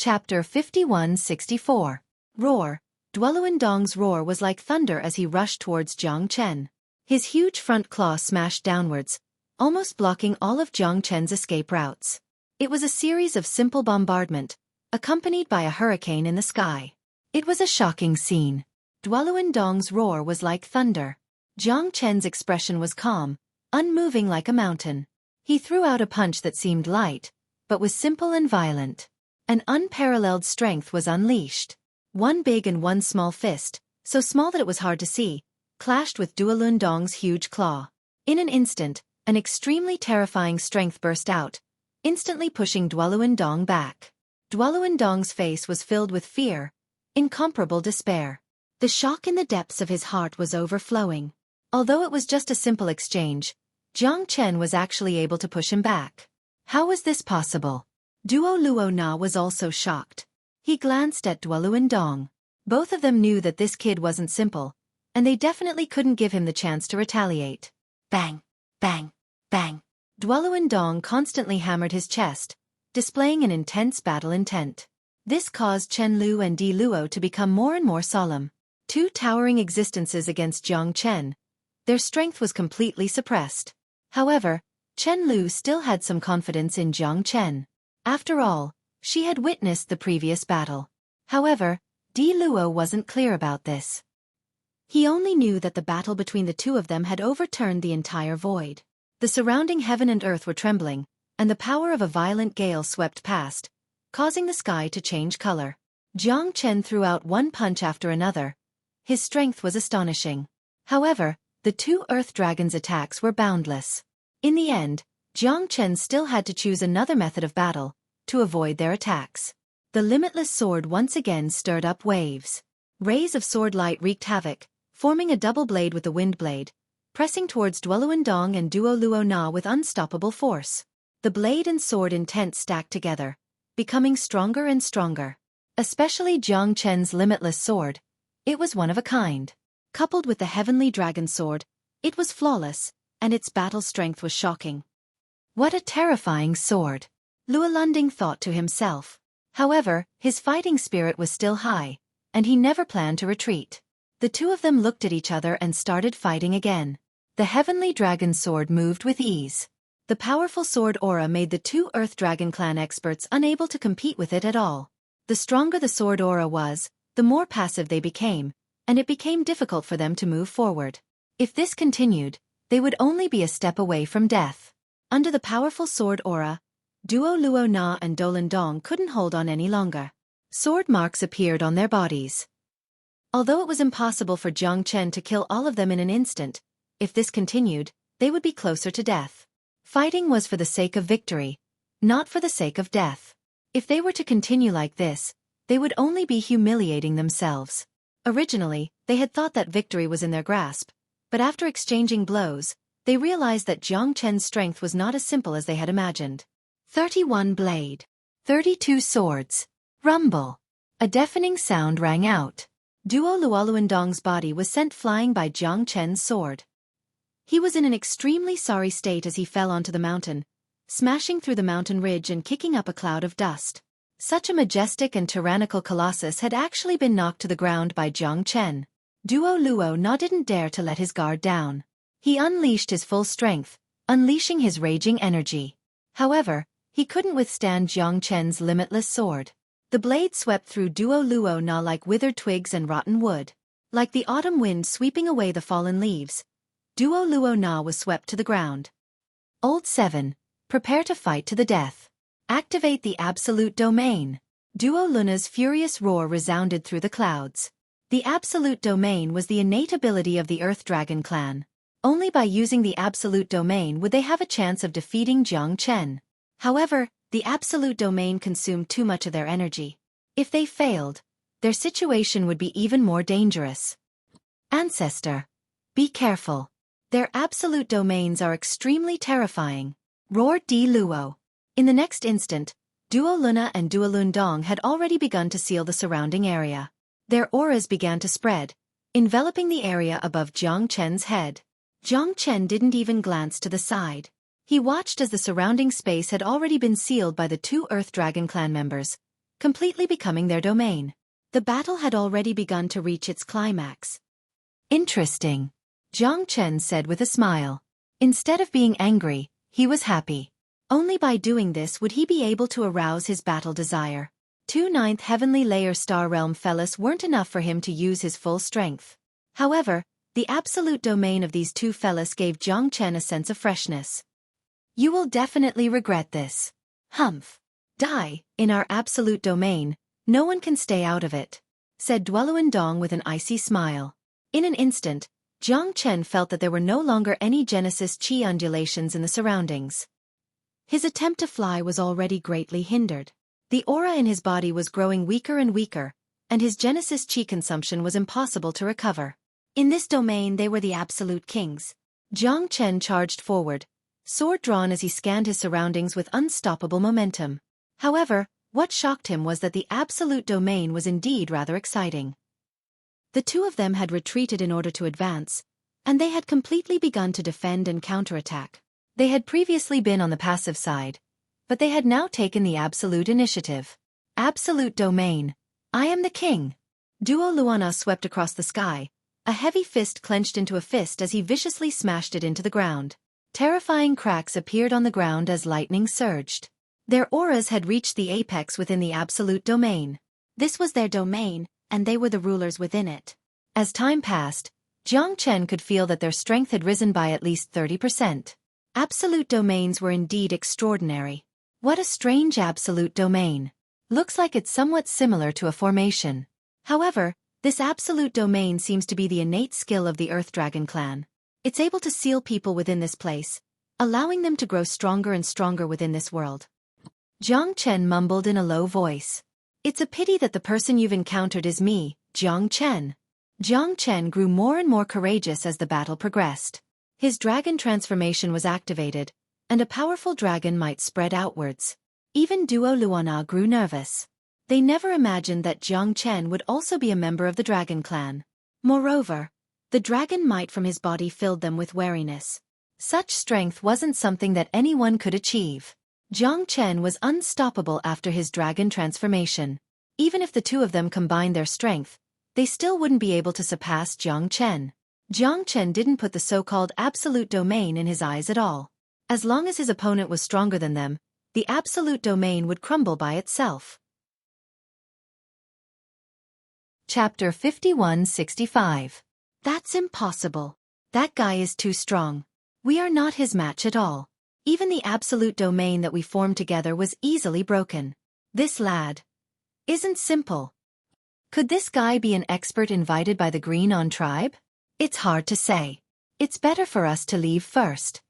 Chapter 5164. Roar. Duoluan Dong's roar was like thunder as he rushed towards Jiang Chen. His huge front claw smashed downwards, almost blocking all of Jiang Chen's escape routes. It was a series of simple bombardment, accompanied by a hurricane in the sky. It was a shocking scene. Duoluan Dong's roar was like thunder. Jiang Chen's expression was calm, unmoving like a mountain. He threw out a punch that seemed light, but was simple and violent. An unparalleled strength was unleashed. One big and one small fist, so small that it was hard to see, clashed with Duoluan Dong's huge claw. In an instant, an extremely terrifying strength burst out, instantly pushing Duoluan Dong back. Duoluan Dong's face was filled with fear, incomparable despair. The shock in the depths of his heart was overflowing. Although it was just a simple exchange, Jiang Chen was actually able to push him back. How was this possible? Duoluan was also shocked. He glanced at Duoluan Dong. Both of them knew that this kid wasn't simple, and they definitely couldn't give him the chance to retaliate. Bang, bang, bang. Duoluan Dong constantly hammered his chest, displaying an intense battle intent. This caused Chen Lu and Di Luo to become more and more solemn. Two towering existences against Jiang Chen. Their strength was completely suppressed. However, Chen Lu still had some confidence in Jiang Chen. After all, she had witnessed the previous battle. However, Di Luo wasn't clear about this. He only knew that the battle between the two of them had overturned the entire void. The surrounding heaven and earth were trembling, and the power of a violent gale swept past, causing the sky to change color. Jiang Chen threw out one punch after another. His strength was astonishing. However, the two Earth Dragons' attacks were boundless. In the end, Jiang Chen still had to choose another method of battle, to avoid their attacks. The limitless sword once again stirred up waves. Rays of sword light wreaked havoc, forming a double blade with the wind blade, pressing towards Duoluan Dong and Duoluan with unstoppable force. The blade and sword intent stacked together, becoming stronger and stronger. Especially Jiang Chen's limitless sword. It was one of a kind. Coupled with the heavenly dragon sword, it was flawless, and its battle strength was shocking. What a terrifying sword! Luolunding thought to himself. However, his fighting spirit was still high, and he never planned to retreat. The two of them looked at each other and started fighting again. The heavenly dragon sword moved with ease. The powerful sword aura made the two Earth Dragon clan experts unable to compete with it at all. The stronger the sword aura was, the more passive they became, and it became difficult for them to move forward. If this continued, they would only be a step away from death. Under the powerful sword aura, Duoluan and Duoluan Dong couldn't hold on any longer. Sword marks appeared on their bodies. Although it was impossible for Jiang Chen to kill all of them in an instant, if this continued, they would be closer to death. Fighting was for the sake of victory, not for the sake of death. If they were to continue like this, they would only be humiliating themselves. Originally, they had thought that victory was in their grasp, but after exchanging blows, they realized that Jiang Chen's strength was not as simple as they had imagined. 31 blade. 32 swords. Rumble. A deafening sound rang out. Duoluan Dong's body was sent flying by Jiang Chen's sword. He was in an extremely sorry state as he fell onto the mountain, smashing through the mountain ridge and kicking up a cloud of dust. Such a majestic and tyrannical colossus had actually been knocked to the ground by Jiang Chen. Duoluan didn't dare to let his guard down. He unleashed his full strength, unleashing his raging energy. However, he couldn't withstand Jiang Chen's limitless sword. The blade swept through Duoluan like withered twigs and rotten wood. Like the autumn wind sweeping away the fallen leaves, Duoluan was swept to the ground. Old 7. Prepare to fight to the death. Activate the absolute domain. Duoluan's furious roar resounded through the clouds. The absolute domain was the innate ability of the Earth Dragon clan. Only by using the absolute domain would they have a chance of defeating Jiang Chen. However, the absolute domain consumed too much of their energy. If they failed, their situation would be even more dangerous. Ancestor. Be careful. Their absolute domains are extremely terrifying. Roared Di Luo. In the next instant, Duoluan and Duoluan Dong had already begun to seal the surrounding area. Their auras began to spread, enveloping the area above Jiang Chen's head. Jiang Chen didn't even glance to the side. He watched as the surrounding space had already been sealed by the two Earth Dragon clan members, completely becoming their domain. The battle had already begun to reach its climax. Interesting, Jiang Chen said with a smile. Instead of being angry, he was happy. Only by doing this would he be able to arouse his battle desire. 2 9th heavenly layer star realm fellas weren't enough for him to use his full strength. However, the absolute domain of these two fellas gave Jiang Chen a sense of freshness. You will definitely regret this. Humph. Die, in our absolute domain, no one can stay out of it, said Duoluan Dong with an icy smile. In an instant, Jiang Chen felt that there were no longer any Genesis Qi undulations in the surroundings. His attempt to fly was already greatly hindered. The aura in his body was growing weaker and weaker, and his Genesis Qi consumption was impossible to recover. In this domain they were the absolute kings. Jiang Chen charged forward, sword drawn as he scanned his surroundings with unstoppable momentum. However, what shocked him was that the absolute domain was indeed rather exciting. The two of them had retreated in order to advance, and they had completely begun to defend and counterattack. They had previously been on the passive side, but they had now taken the absolute initiative. Absolute domain. I am the king. Duo Luana swept across the sky, a heavy fist clenched into a fist as he viciously smashed it into the ground. Terrifying cracks appeared on the ground as lightning surged. Their auras had reached the apex within the absolute domain. This was their domain, and they were the rulers within it. As time passed, Jiang Chen could feel that their strength had risen by at least 30%. Absolute domains were indeed extraordinary. What a strange absolute domain. Looks like it's somewhat similar to a formation. However, this absolute domain seems to be the innate skill of the Earth Dragon clan. It's able to seal people within this place, allowing them to grow stronger and stronger within this world. Jiang Chen mumbled in a low voice. It's a pity that the person you've encountered is me, Jiang Chen. Jiang Chen grew more and more courageous as the battle progressed. His dragon transformation was activated, and a powerful dragon might spread outwards. Even Duo Luana grew nervous. They never imagined that Jiang Chen would also be a member of the dragon clan. Moreover, the dragon might from his body filled them with wariness. Such strength wasn't something that anyone could achieve. Jiang Chen was unstoppable after his dragon transformation. Even if the two of them combined their strength, they still wouldn't be able to surpass Jiang Chen. Jiang Chen didn't put the so-called absolute domain in his eyes at all. As long as his opponent was stronger than them, the absolute domain would crumble by itself. Chapter 5165. That's impossible. That guy is too strong. We are not his match at all. Even the absolute domain that we formed together was easily broken. This lad isn't simple. Could this guy be an expert invited by the Green On tribe? It's hard to say. It's better for us to leave first.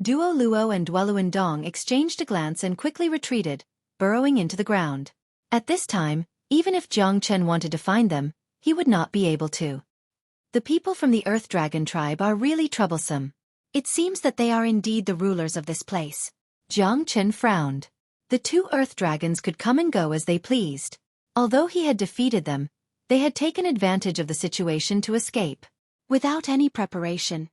Duo Luo and Duoluan Dong exchanged a glance and quickly retreated, burrowing into the ground. At this time, even if Jiang Chen wanted to find them, he would not be able to. The people from the Earth Dragon tribe are really troublesome. It seems that they are indeed the rulers of this place. Jiang Chen frowned. The two Earth Dragons could come and go as they pleased. Although he had defeated them, they had taken advantage of the situation to escape. Without any preparation,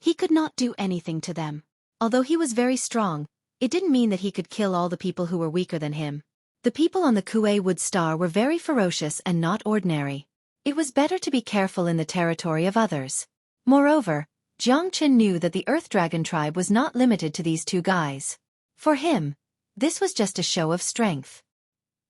he could not do anything to them. Although he was very strong, it didn't mean that he could kill all the people who were weaker than him. The people on the Xueqi Wood Star were very ferocious and not ordinary. It was better to be careful in the territory of others. Moreover, Jiang Chen knew that the Earth Dragon tribe was not limited to these two guys. For him, this was just a show of strength.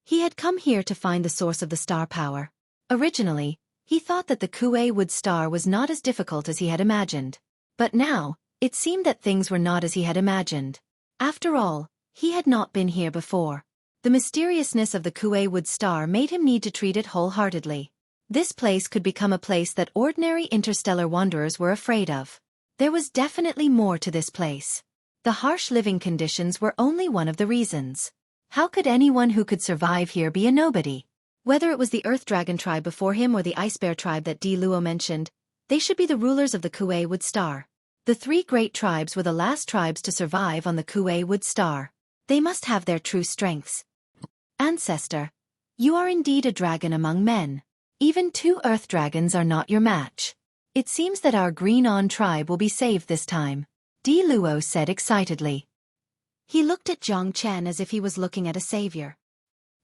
He had come here to find the source of the star power. Originally, he thought that the Xueqi Wood Star was not as difficult as he had imagined. But now, it seemed that things were not as he had imagined. After all, he had not been here before. The mysteriousness of the Xueqi Wood Star made him need to treat it wholeheartedly. This place could become a place that ordinary interstellar wanderers were afraid of. There was definitely more to this place. The harsh living conditions were only one of the reasons. How could anyone who could survive here be a nobody? Whether it was the Earth Dragon tribe before him or the Ice Bear tribe that Di Luo mentioned, they should be the rulers of the Xueqi Wood Star. The three great tribes were the last tribes to survive on the Xueqi Wood Star. They must have their true strengths. Ancestor, you are indeed a dragon among men. Even two Earth Dragons are not your match. It seems that our Green On tribe will be saved this time, Di Luo said excitedly. He looked at Jiang Chen as if he was looking at a savior.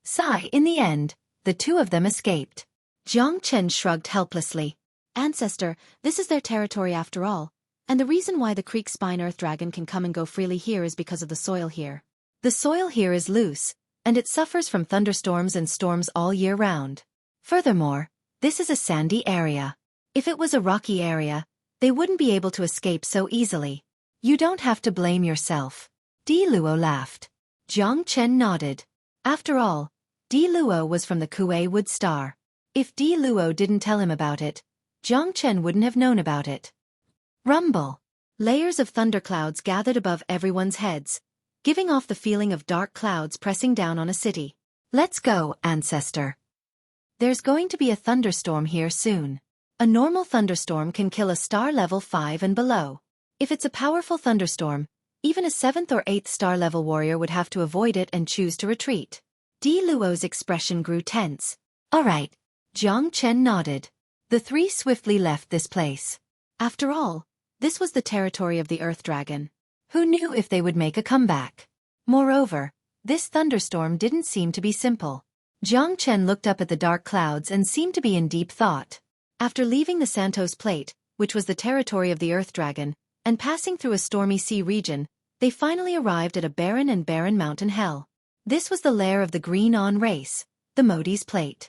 Sigh, in the end, the two of them escaped. Jiang Chen shrugged helplessly. Ancestor, this is their territory after all, and the reason why the creek spine earth dragon can come and go freely here is because of the soil here. The soil here is loose, and it suffers from thunderstorms and storms all year round. Furthermore, this is a sandy area. If it was a rocky area, they wouldn't be able to escape so easily. You don't have to blame yourself. Di Luo laughed. Jiang Chen nodded. After all, Di Luo was from the Kuei Wood Star. If Di Luo didn't tell him about it, Jiang Chen wouldn't have known about it. Rumble. Layers of thunderclouds gathered above everyone's heads, giving off the feeling of dark clouds pressing down on a city. Let's go, ancestor. There's going to be a thunderstorm here soon. A normal thunderstorm can kill a star level 5 and below. If it's a powerful thunderstorm, even a 7th or 8th star level warrior would have to avoid it and choose to retreat. Di Luo's expression grew tense. All right. Jiang Chen nodded. The three swiftly left this place. After all, this was the territory of the Earth Dragon. Who knew if they would make a comeback? Moreover, this thunderstorm didn't seem to be simple. Jiang Chen looked up at the dark clouds and seemed to be in deep thought. After leaving the Santos Plate, which was the territory of the Earth Dragon, and passing through a stormy sea region, they finally arrived at a barren mountain hell. This was the lair of the Green-On race, the Modi's Plate.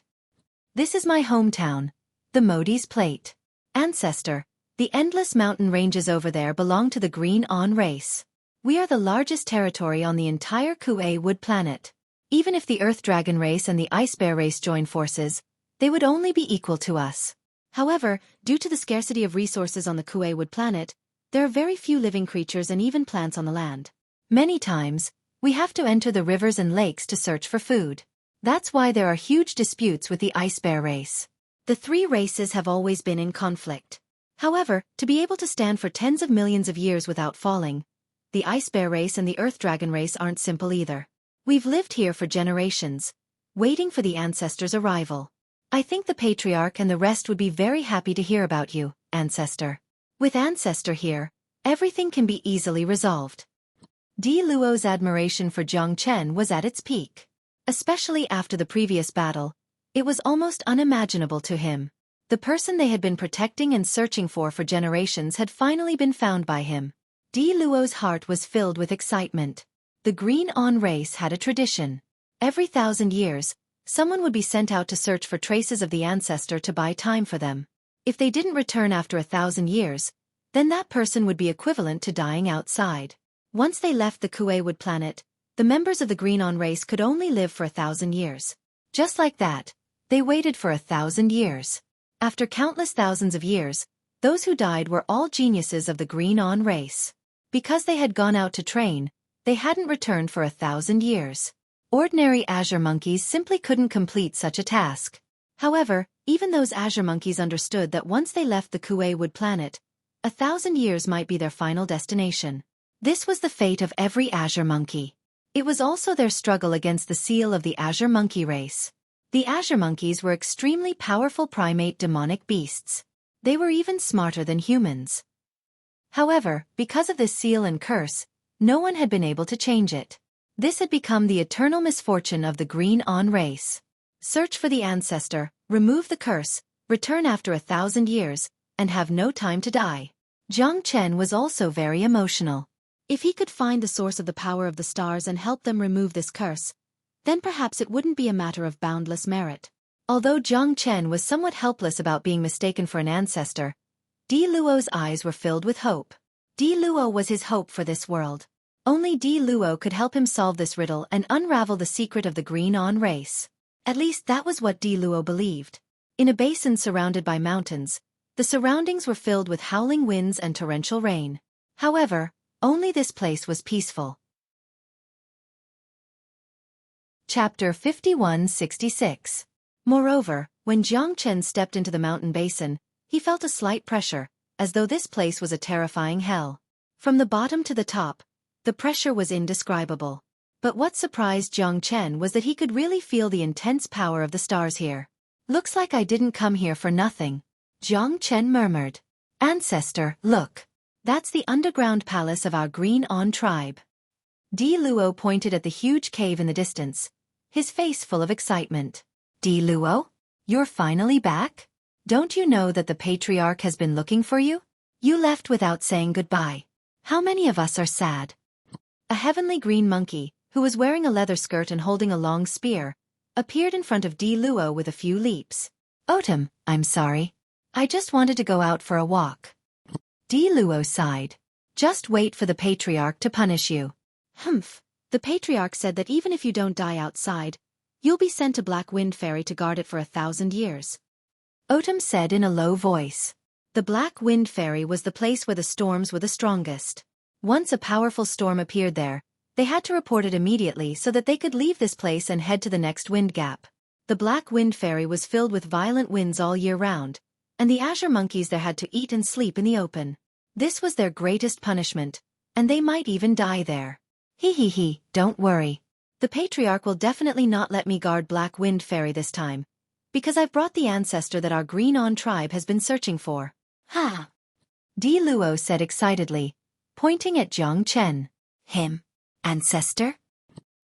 This is my hometown, the Modi's Plate. Ancestor, the endless mountain ranges over there belong to the Green-On race. We are the largest territory on the entire Kuei Wood planet. Even if the Earth Dragon race and the Ice Bear race join forces, they would only be equal to us. However, due to the scarcity of resources on the Kuei Wood planet, there are very few living creatures and even plants on the land. Many times, we have to enter the rivers and lakes to search for food. That's why there are huge disputes with the Ice Bear race. The three races have always been in conflict. However, to be able to stand for tens of millions of years without falling, the Ice Bear race and the Earth Dragon race aren't simple either. We've lived here for generations, waiting for the ancestors' arrival. I think the Patriarch and the rest would be very happy to hear about you, ancestor. With ancestor here, everything can be easily resolved. Di Luo's admiration for Jiang Chen was at its peak. Especially after the previous battle, it was almost unimaginable to him. The person they had been protecting and searching for generations had finally been found by him. Di Luo's heart was filled with excitement. The Green-On race had a tradition. Every 1,000 years, someone would be sent out to search for traces of the ancestor to buy time for them. If they didn't return after 1,000 years, then that person would be equivalent to dying outside. Once they left the Kuei Wood planet, the members of the Green-On race could only live for 1,000 years. Just like that, they waited for 1,000 years. After countless thousands of years, those who died were all geniuses of the Green-On race. Because they had gone out to train, they hadn't returned for 1,000 years. Ordinary Azure monkeys simply couldn't complete such a task. However, even those Azure monkeys understood that once they left the Kuei Wood planet, 1,000 years might be their final destination. This was the fate of every Azure monkey. It was also their struggle against the seal of the Azure monkey race. The Azure monkeys were extremely powerful primate demonic beasts. They were even smarter than humans. However, because of this seal and curse, no one had been able to change it. This had become the eternal misfortune of the Green-On race. Search for the ancestor, remove the curse, return after 1,000 years, and have no time to die. Jiang Chen was also very emotional. If he could find the source of the power of the stars and help them remove this curse, then perhaps it wouldn't be a matter of boundless merit. Although Jiang Chen was somewhat helpless about being mistaken for an ancestor, Di Luo's eyes were filled with hope. Di Luo was his hope for this world. Only Di Luo could help him solve this riddle and unravel the secret of the Green-On race. At least that was what Di Luo believed. In a basin surrounded by mountains, the surroundings were filled with howling winds and torrential rain. However, only this place was peaceful. Chapter 5166. Moreover, when Jiang Chen stepped into the mountain basin, he felt a slight pressure, as though this place was a terrifying hell. From the bottom to the top, the pressure was indescribable. But what surprised Jiang Chen was that he could really feel the intense power of the stars here. Looks like I didn't come here for nothing. Jiang Chen murmured. Ancestor, look. That's the underground palace of our Green-On tribe. Di Luo pointed at the huge cave in the distance, his face full of excitement. Di Luo? You're finally back? Don't you know that the patriarch has been looking for you? You left without saying goodbye. How many of us are sad? A heavenly green monkey, who was wearing a leather skirt and holding a long spear, appeared in front of Di Luo with a few leaps. Autumn, I'm sorry. I just wanted to go out for a walk. Di Luo sighed. Just wait for the patriarch to punish you. Humph. The patriarch said that even if you don't die outside, you'll be sent a black wind fairy to guard it for 1,000 years. Autumn said in a low voice. The black wind fairy was the place where the storms were the strongest. Once a powerful storm appeared there, they had to report it immediately so that they could leave this place and head to the next wind gap. The black wind fairy was filled with violent winds all year round, and the azure monkeys there had to eat and sleep in the open. This was their greatest punishment, and they might even die there. He, don't worry. The patriarch will definitely not let me guard Black Wind Fairy this time, because I've brought the ancestor that our Green-On tribe has been searching for. Ha! Di Luo said excitedly, pointing at Jiang Chen. Him? Ancestor?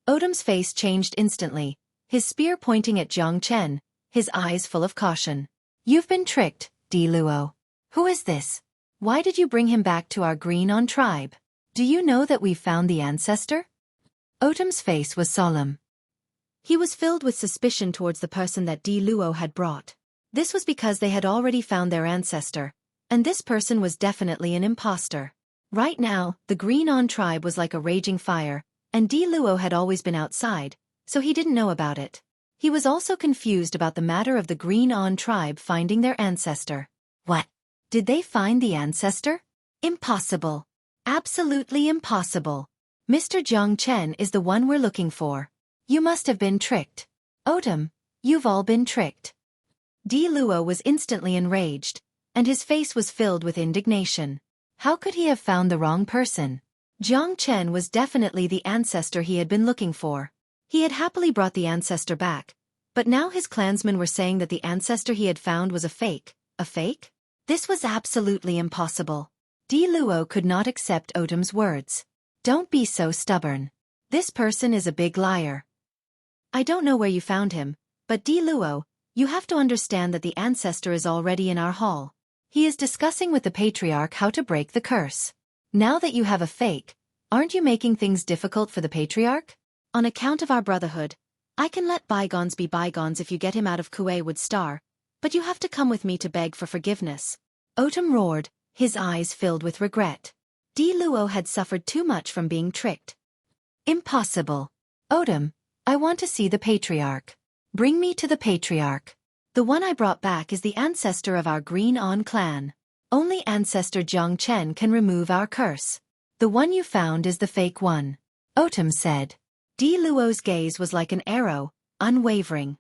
Autumn's face changed instantly, his spear pointing at Jiang Chen, his eyes full of caution. You've been tricked, Di Luo. Who is this? Why did you bring him back to our Green-On tribe? Do you know that we've found the ancestor? Autumn's face was solemn. He was filled with suspicion towards the person that Di Luo had brought. This was because they had already found their ancestor, and this person was definitely an imposter. Right now, the Green-On tribe was like a raging fire, and Di Luo had always been outside, so he didn't know about it. He was also confused about the matter of the Green-On tribe finding their ancestor. What? Did they find the ancestor? Impossible. Absolutely impossible. Mr. Jiang Chen is the one we're looking for. You must have been tricked. Autumn, you've all been tricked. Di Luo was instantly enraged, and his face was filled with indignation. How could he have found the wrong person? Jiang Chen was definitely the ancestor he had been looking for. He had happily brought the ancestor back, but now his clansmen were saying that the ancestor he had found was a fake. A fake? This was absolutely impossible. Di Luo could not accept Autumn's words. Don't be so stubborn. This person is a big liar. I don't know where you found him, but Di Luo, you have to understand that the ancestor is already in our hall. He is discussing with the patriarch how to break the curse. Now that you have a fake, aren't you making things difficult for the patriarch? On account of our brotherhood, I can let bygones be bygones if you get him out of Xueqi Star, but you have to come with me to beg for forgiveness. Autumn roared, his eyes filled with regret. Di Luo had suffered too much from being tricked. Impossible. Autumn, I want to see the patriarch. Bring me to the patriarch. The one I brought back is the ancestor of our Green-On clan. Only ancestor Jiang Chen can remove our curse. The one you found is the fake one. Autumn said. Di Luo's gaze was like an arrow, unwavering.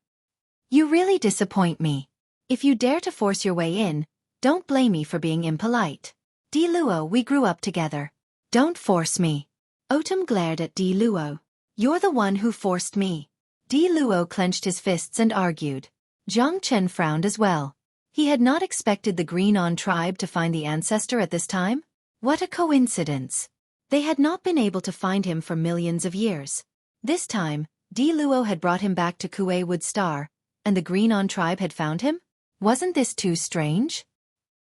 You really disappoint me. If you dare to force your way in, don't blame me for being impolite. Di Luo, we grew up together. Don't force me. Autumn glared at Di Luo. You're the one who forced me. Di Luo clenched his fists and argued. Jiang Chen frowned as well. He had not expected the Green-On tribe to find the ancestor at this time. What a coincidence. They had not been able to find him for millions of years. This time, Di Luo had brought him back to Xueqi Star, and the Green-On tribe had found him? Wasn't this too strange?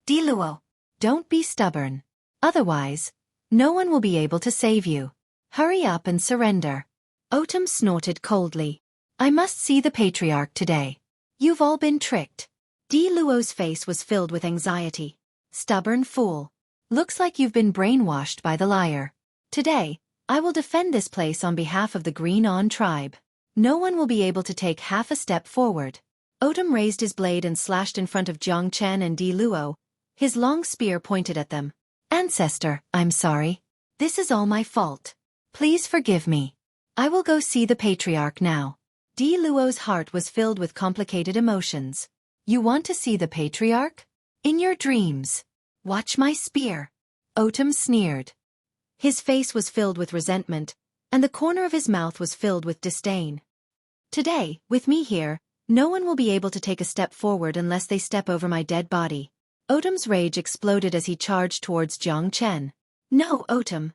Di Luo, don't be stubborn. Otherwise, no one will be able to save you. Hurry up and surrender. Autumn snorted coldly. I must see the patriarch today. You've all been tricked. Di Luo's face was filled with anxiety. Stubborn fool. Looks like you've been brainwashed by the liar. Today, I will defend this place on behalf of the Green-On tribe. No one will be able to take half a step forward. Autumn raised his blade and slashed in front of Jiang Chen and Di Luo, his long spear pointed at them. Ancestor, I'm sorry. This is all my fault. Please forgive me. I will go see the patriarch now. Di Luo's heart was filled with complicated emotions. You want to see the patriarch? In your dreams. Watch my spear. Autumn sneered. His face was filled with resentment, and the corner of his mouth was filled with disdain. Today, with me here, no one will be able to take a step forward unless they step over my dead body. Autumn's rage exploded as he charged towards Jiang Chen. No, Autumn.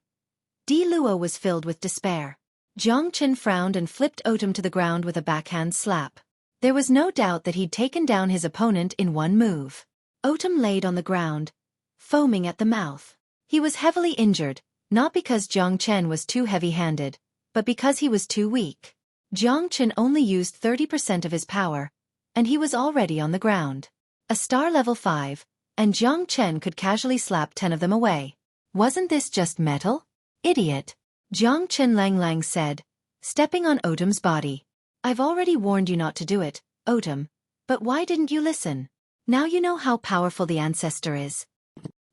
Di Luo was filled with despair. Jiang Chen frowned and flipped Otum to the ground with a backhand slap. There was no doubt that he'd taken down his opponent in one move. Otum laid on the ground, foaming at the mouth. He was heavily injured, not because Jiang Chen was too heavy-handed, but because he was too weak. Jiang Chen only used 30% of his power, and he was already on the ground. A star level 5, and Jiang Chen could casually slap 10 of them away. Wasn't this just metal? Idiot. Jiang Chen Lang said, stepping on Otum's body. I've already warned you not to do it, Otum, but why didn't you listen? Now you know how powerful the ancestor is.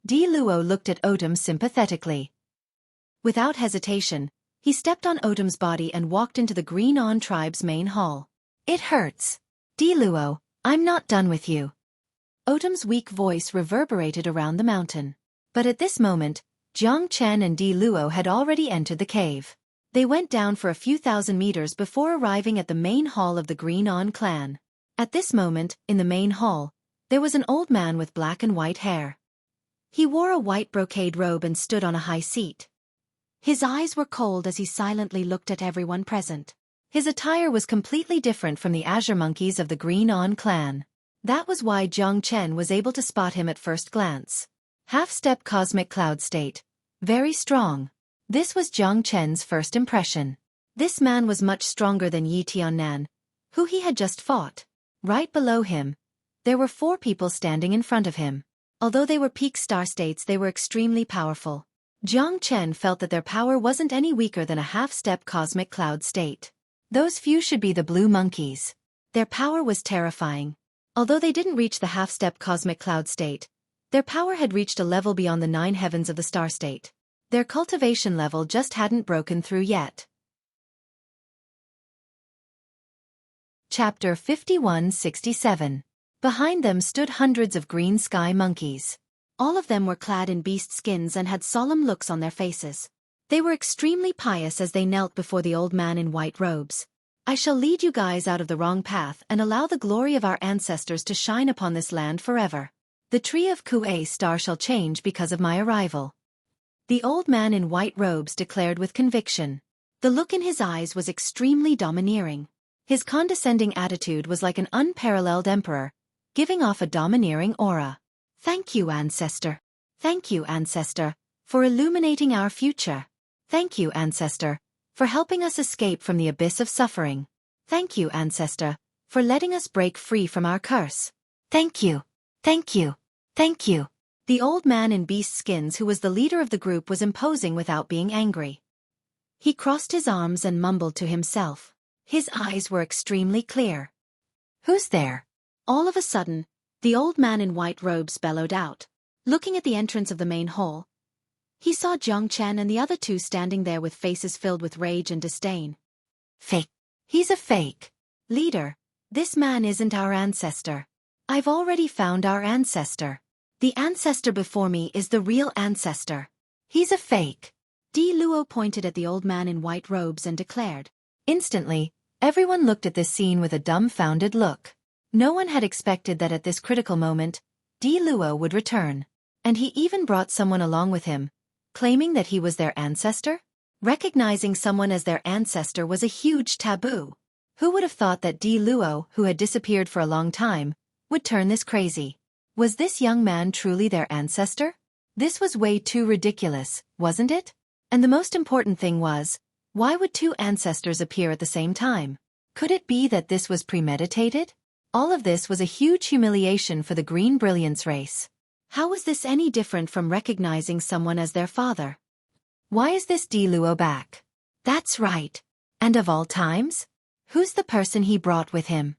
Di Luo looked at Otum sympathetically. Without hesitation, he stepped on Otum's body and walked into the Green On tribe's main hall. It hurts. Di Luo, I'm not done with you. Otum's weak voice reverberated around the mountain. But at this moment, Jiang Chen and Di Luo had already entered the cave. They went down for a few thousand meters before arriving at the main hall of the Green On clan. At this moment, in the main hall, there was an old man with black and white hair. He wore a white brocade robe and stood on a high seat. His eyes were cold as he silently looked at everyone present. His attire was completely different from the Azure Monkeys of the Green On clan. That was why Jiang Chen was able to spot him at first glance. Half-step cosmic cloud state. Very strong. This was Jiang Chen's first impression. This man was much stronger than Yi Tiannan, who he had just fought. Right below him, there were 4 people standing in front of him. Although they were peak star states, they were extremely powerful. Jiang Chen felt that their power wasn't any weaker than a half-step cosmic cloud state. Those few should be the blue monkeys. Their power was terrifying. Although they didn't reach the half-step cosmic cloud state, their power had reached a level beyond the 9 heavens of the star state. Their cultivation level just hadn't broken through yet. Chapter 5167. Behind them stood hundreds of green sky monkeys. All of them were clad in beast skins and had solemn looks on their faces. They were extremely pious as they knelt before the old man in white robes. I shall lead you guys out of the wrong path and allow the glory of our ancestors to shine upon this land forever. The tree of Xueqi star shall change because of my arrival. The old man in white robes declared with conviction. The look in his eyes was extremely domineering. His condescending attitude was like an unparalleled emperor, giving off a domineering aura. Thank you, ancestor. Thank you, ancestor, for illuminating our future. Thank you, ancestor, for helping us escape from the abyss of suffering. Thank you, ancestor, for letting us break free from our curse. Thank you. Thank you. Thank you. The old man in beast skins who was the leader of the group was imposing without being angry. He crossed his arms and mumbled to himself. His eyes were extremely clear. Who's there? All of a sudden, the old man in white robes bellowed out. Looking at the entrance of the main hall, he saw Jiang Chen and the other 2 standing there with faces filled with rage and disdain. Fake. He's a fake. Leader, this man isn't our ancestor. I've already found our ancestor. The ancestor before me is the real ancestor. He's a fake. Di Luo pointed at the old man in white robes and declared. Instantly, everyone looked at this scene with a dumbfounded look. No one had expected that at this critical moment, Di Luo would return. And he even brought someone along with him, claiming that he was their ancestor? Recognizing someone as their ancestor was a huge taboo. Who would have thought that Di Luo, who had disappeared for a long time, would turn this crazy? Was this young man truly their ancestor? This was way too ridiculous, wasn't it? And the most important thing was, why would 2 ancestors appear at the same time? Could it be that this was premeditated? All of this was a huge humiliation for the Green Brilliance race. How was this any different from recognizing someone as their father? Why is this Di Luo back? That's right. And of all times? Who's the person he brought with him?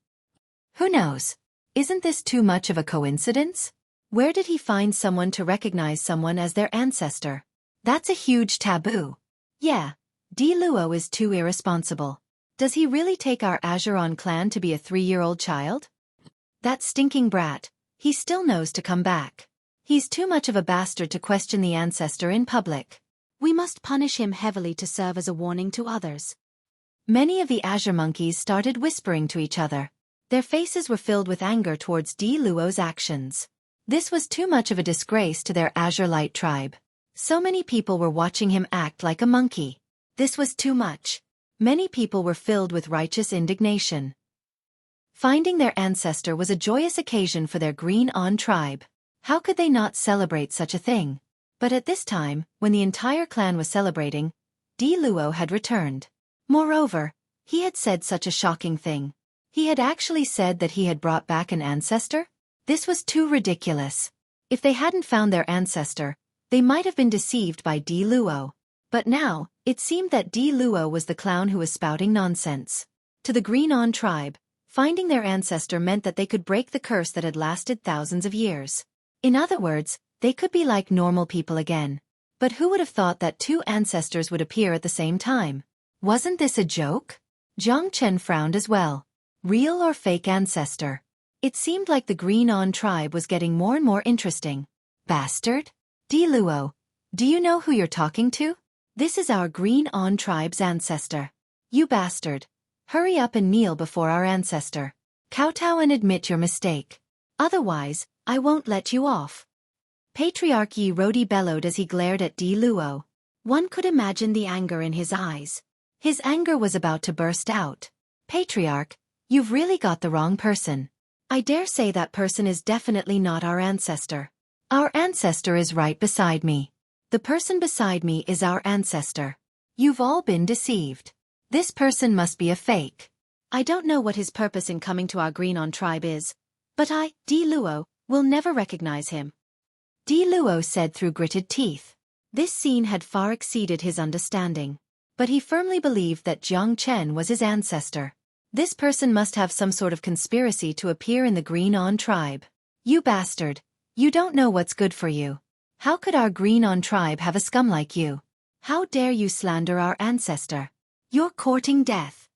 Who knows? Isn't this too much of a coincidence? Where did he find someone to recognize someone as their ancestor? That's a huge taboo. Yeah, Di Luo is too irresponsible. Does he really take our Azuron clan to be a 3-year-old child? That stinking brat, he still knows to come back. He's too much of a bastard to question the ancestor in public. We must punish him heavily to serve as a warning to others. Many of the Azure Monkeys started whispering to each other. Their faces were filled with anger towards Di Luo's actions. This was too much of a disgrace to their Azure Light tribe. So many people were watching him act like a monkey. This was too much. Many people were filled with righteous indignation. Finding their ancestor was a joyous occasion for their Green-On tribe. How could they not celebrate such a thing? But at this time, when the entire clan was celebrating, Luo had returned. Moreover, he had said such a shocking thing. He had actually said that he had brought back an ancestor? This was too ridiculous. If they hadn't found their ancestor, they might have been deceived by Luo. But now, it seemed that Luo was the clown who was spouting nonsense. To the Green-On tribe, finding their ancestor meant that they could break the curse that had lasted thousands of years. In other words, they could be like normal people again. But who would have thought that two ancestors would appear at the same time? Wasn't this a joke? Jiang Chen frowned as well. Real or fake ancestor? It seemed like the Green-On tribe was getting more and more interesting. Bastard? Luo, do you know who you're talking to? This is our Green-On tribe's ancestor. You bastard. Hurry up and kneel before our ancestor. Kowtow and admit your mistake. Otherwise, I won't let you off. Patriarch Yi Rodi bellowed as he glared at Luo. One could imagine the anger in his eyes. His anger was about to burst out. Patriarch, you've really got the wrong person. I dare say that person is definitely not our ancestor. Our ancestor is right beside me. The person beside me is our ancestor. You've all been deceived. This person must be a fake. I don't know what his purpose in coming to our Green-On tribe is, but I, Luo, will never recognize him. Luo said through gritted teeth. This scene had far exceeded his understanding. But he firmly believed that Jiang Chen was his ancestor. This person must have some sort of conspiracy to appear in the Green-On tribe. You bastard. You don't know what's good for you. How could our Green-On tribe have a scum like you? How dare you slander our ancestor? You're courting death.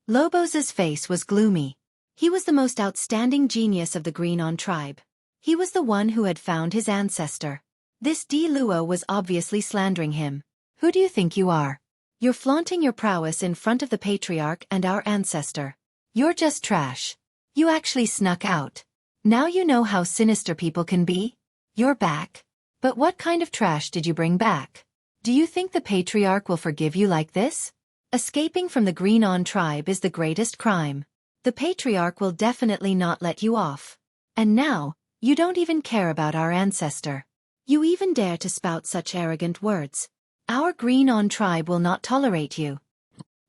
Lobos's face was gloomy. He was the most outstanding genius of the Green-On tribe. He was the one who had found his ancestor. This Luo was obviously slandering him. Who do you think you are? You're flaunting your prowess in front of the patriarch and our ancestor. You're just trash. You actually snuck out. Now you know how sinister people can be? You're back. But what kind of trash did you bring back? Do you think the patriarch will forgive you like this? Escaping from the Green-On tribe is the greatest crime. The patriarch will definitely not let you off. And now, you don't even care about our ancestor. You even dare to spout such arrogant words. Our Green-On tribe will not tolerate you.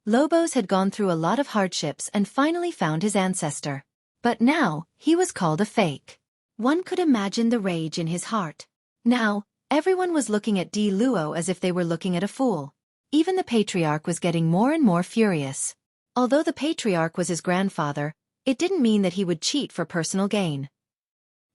Lobos had gone through a lot of hardships and finally found his ancestor. But now, he was called a fake. One could imagine the rage in his heart. Now, everyone was looking at Luo as if they were looking at a fool. Even the patriarch was getting more and more furious. Although the patriarch was his grandfather, it didn't mean that he would cheat for personal gain.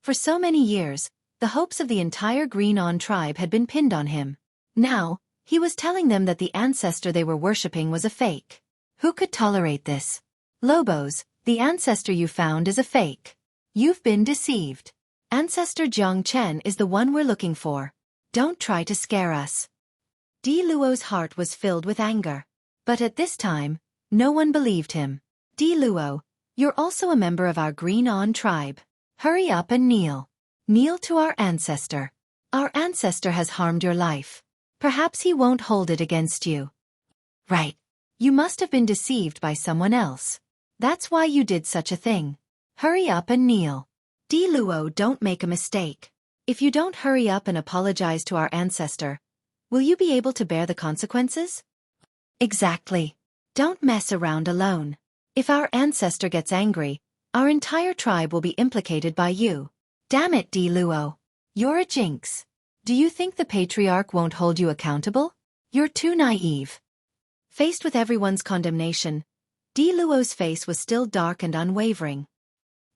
For so many years, the hopes of the entire Green-On tribe had been pinned on him. Now, he was telling them that the ancestor they were worshipping was a fake. Who could tolerate this? Lobos, the ancestor you found is a fake. You've been deceived. Ancestor Jiang Chen is the one we're looking for. Don't try to scare us. Luo's heart was filled with anger. But at this time, no one believed him. Luo, you're also a member of our Green-On tribe. Hurry up and kneel. Kneel to our ancestor. Our ancestor has harmed your life. Perhaps he won't hold it against you. Right. You must have been deceived by someone else. That's why you did such a thing. Hurry up and kneel. Luo, don't make a mistake. If you don't hurry up and apologize to our ancestor, will you be able to bear the consequences? Exactly. Don't mess around alone. If our ancestor gets angry, our entire tribe will be implicated by you. Damn it, Luo. You're a jinx. Do you think the patriarch won't hold you accountable? You're too naive. Faced with everyone's condemnation, Luo's face was still dark and unwavering.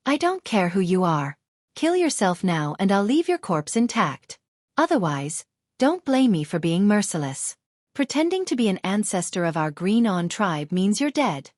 I don't care who you are. Kill yourself now and I'll leave your corpse intact. Otherwise, don't blame me for being merciless. Pretending to be an ancestor of our Green-On tribe means you're dead.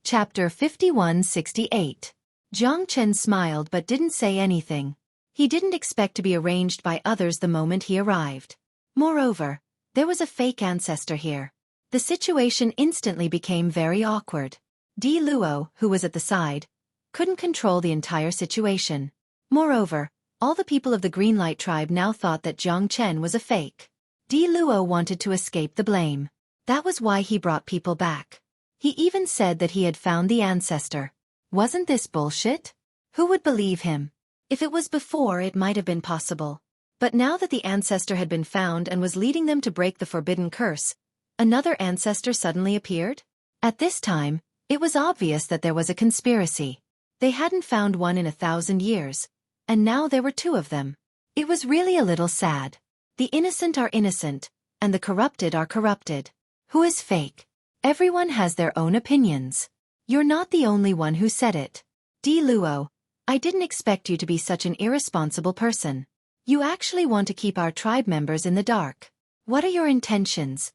Chapter 5168. Jiang Chen smiled but didn't say anything. He didn't expect to be arranged by others the moment he arrived. Moreover, there was a fake ancestor here. The situation instantly became very awkward. Luo, who was at the side, couldn't control the entire situation. Moreover, all the people of the Greenlight tribe now thought that Jiang Chen was a fake. Di Luo wanted to escape the blame. That was why he brought people back. He even said that he had found the ancestor. Wasn't this bullshit? Who would believe him? If it was before, it might have been possible. But now that the ancestor had been found and was leading them to break the forbidden curse, another ancestor suddenly appeared? At this time, it was obvious that there was a conspiracy. They hadn't found one in 1,000 years, and now there were two of them. It was really a little sad. The innocent are innocent, and the corrupted are corrupted. Who is fake? Everyone has their own opinions. You're not the only one who said it. Di Luo, I didn't expect you to be such an irresponsible person. You actually want to keep our tribe members in the dark. What are your intentions?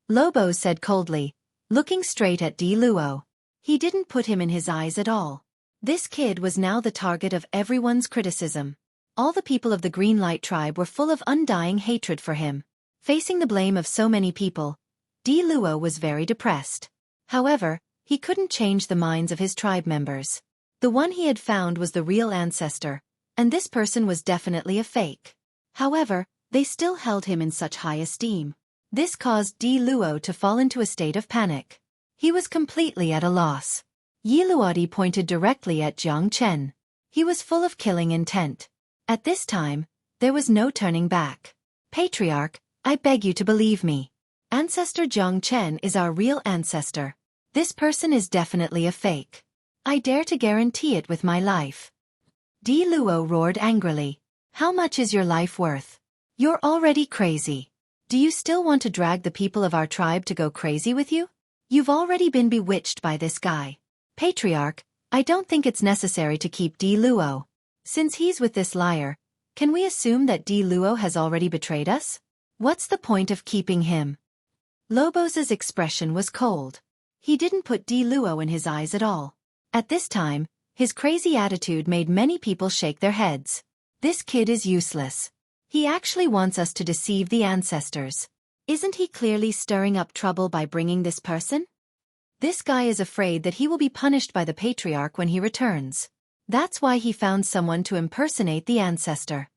Lobo said coldly, looking straight at Di Luo. He didn't put him in his eyes at all. This kid was now the target of everyone's criticism. All the people of the Green Light tribe were full of undying hatred for him. Facing the blame of so many people, Di Luo was very depressed. However, he couldn't change the minds of his tribe members. The one he had found was the real ancestor, and this person was definitely a fake. However, they still held him in such high esteem. This caused Di Luo to fall into a state of panic. He was completely at a loss. Yi Luodi pointed directly at Jiang Chen. He was full of killing intent. At this time, there was no turning back. Patriarch, I beg you to believe me. Ancestor Jiang Chen is our real ancestor. This person is definitely a fake. I dare to guarantee it with my life. Di Luo roared angrily. How much is your life worth? You're already crazy. Do you still want to drag the people of our tribe to go crazy with you? You've already been bewitched by this guy. Patriarch, I don't think it's necessary to keep Di Luo. Since he's with this liar, can we assume that Di Luo has already betrayed us? What's the point of keeping him? Lobos's expression was cold. He didn't put Di Luo in his eyes at all. At this time, his crazy attitude made many people shake their heads. This kid is useless. He actually wants us to deceive the ancestors. Isn't he clearly stirring up trouble by bringing this person? This guy is afraid that he will be punished by the patriarch when he returns. That's why he found someone to impersonate the ancestor.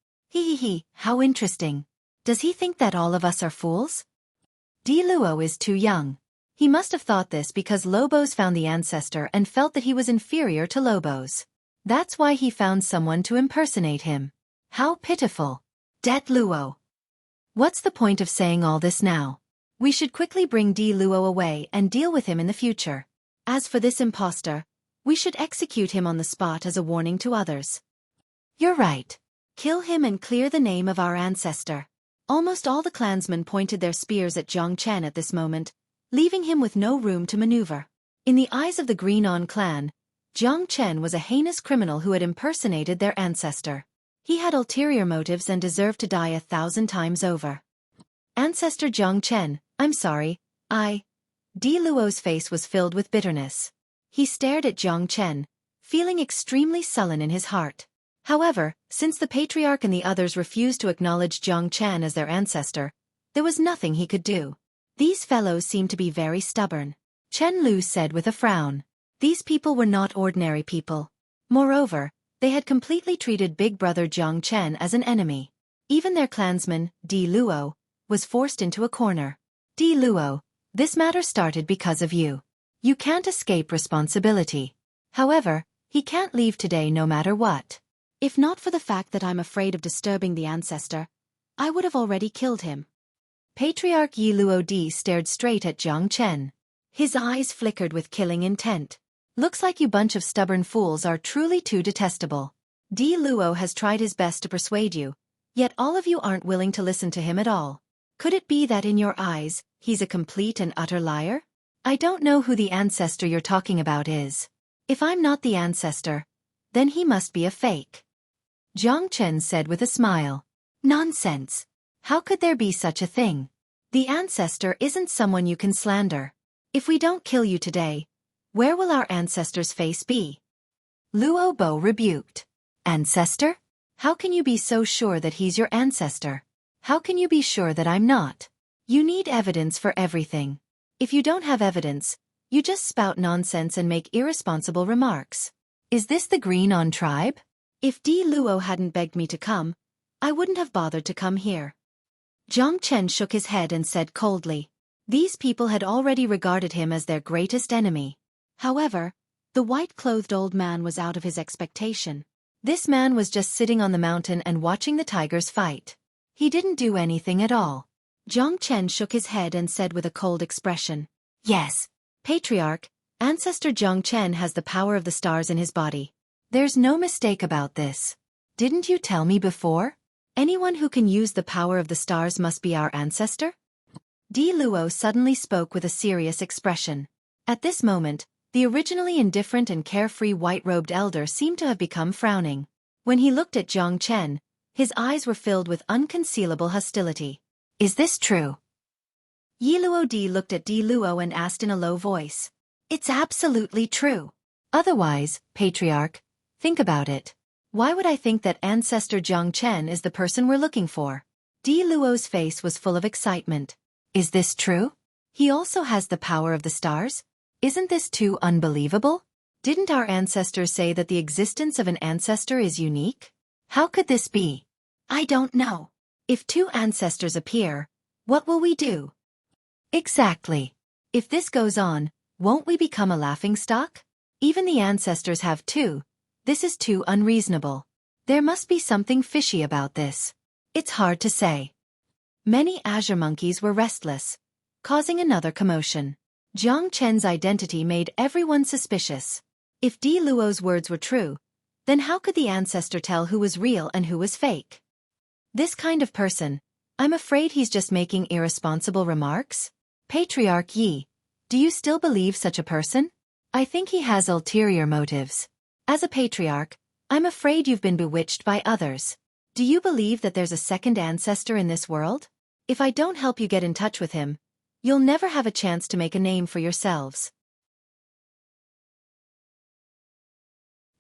How interesting. Does he think that all of us are fools? Di Luo is too young. He must have thought this because Lobos found the ancestor and felt that he was inferior to Lobos. That's why he found someone to impersonate him. How pitiful. Det Luo. What's the point of saying all this now? We should quickly bring Di Luo away and deal with him in the future. As for this impostor, we should execute him on the spot as a warning to others. You're right. Kill him and clear the name of our ancestor. Almost all the clansmen pointed their spears at Jiang Chen at this moment, leaving him with no room to maneuver. In the eyes of the Green On clan, Jiang Chen was a heinous criminal who had impersonated their ancestor. He had ulterior motives and deserved to die 1,000 times over. Ancestor Jiang Chen, I'm sorry, Di Luo's face was filled with bitterness. He stared at Jiang Chen, feeling extremely sullen in his heart. However, since the patriarch and the others refused to acknowledge Jiang Chen as their ancestor, there was nothing he could do. These fellows seemed to be very stubborn. Chen Lu said with a frown. These people were not ordinary people. Moreover, they had completely treated Big Brother Jiang Chen as an enemy. Even their clansman, Di Luo, was forced into a corner. Di Luo, this matter started because of you. You can't escape responsibility. However, he can't leave today no matter what. If not for the fact that I'm afraid of disturbing the ancestor, I would have already killed him. Patriarch Yi Luodi stared straight at Jiang Chen. His eyes flickered with killing intent. Looks like you bunch of stubborn fools are truly too detestable. Di Luo has tried his best to persuade you, yet all of you aren't willing to listen to him at all. Could it be that in your eyes, he's a complete and utter liar? I don't know who the ancestor you're talking about is. If I'm not the ancestor, then he must be a fake. Jiang Chen said with a smile. Nonsense. How could there be such a thing? The ancestor isn't someone you can slander. If we don't kill you today, where will our ancestor's face be? Luo Bo rebuked. Ancestor? How can you be so sure that he's your ancestor? How can you be sure that I'm not? You need evidence for everything. If you don't have evidence, you just spout nonsense and make irresponsible remarks. Is this the Green On tribe? If Di Luo hadn't begged me to come, I wouldn't have bothered to come here. Jiang Chen shook his head and said coldly. These people had already regarded him as their greatest enemy. However, the white-clothed old man was out of his expectation. This man was just sitting on the mountain and watching the tigers fight. He didn't do anything at all. Jiang Chen shook his head and said with a cold expression. Yes, Patriarch, Ancestor Jiang Chen has the power of the stars in his body. There's no mistake about this. Didn't you tell me before? Anyone who can use the power of the stars must be our ancestor? Di Luo suddenly spoke with a serious expression. At this moment, the originally indifferent and carefree white-robed elder seemed to have become frowning. When he looked at Jiang Chen, his eyes were filled with unconcealable hostility. Is this true? Yi Luo Di looked at Di Luo and asked in a low voice. It's absolutely true. Otherwise, Patriarch, think about it. Why would I think that Ancestor Jiang Chen is the person we're looking for? Di Luo's face was full of excitement. Is this true? He also has the power of the stars? Isn't this too unbelievable? Didn't our ancestors say that the existence of an ancestor is unique? How could this be? I don't know. If two ancestors appear, what will we do? Exactly. If this goes on, won't we become a laughingstock? Even the ancestors have two. This is too unreasonable. There must be something fishy about this. It's hard to say. Many azure monkeys were restless, causing another commotion. Jiang Chen's identity made everyone suspicious. If Di Luo's words were true, then how could the ancestor tell who was real and who was fake? This kind of person, I'm afraid he's just making irresponsible remarks. Patriarch Yi, do you still believe such a person? I think he has ulterior motives. As a patriarch, I'm afraid you've been bewitched by others. Do you believe that there's a second ancestor in this world? If I don't help you get in touch with him, you'll never have a chance to make a name for yourselves.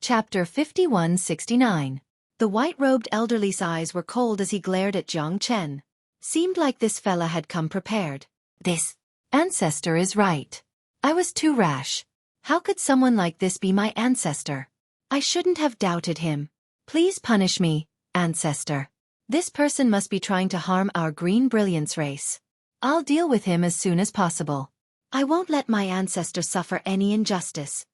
Chapter 5169. The white-robed elderly's eyes were cold as he glared at Jiang Chen. Seemed like this fella had come prepared. This ancestor is right. I was too rash. How could someone like this be my ancestor? I shouldn't have doubted him. Please punish me, ancestor. This person must be trying to harm our green brilliance race. I'll deal with him as soon as possible. I won't let my ancestor suffer any injustice.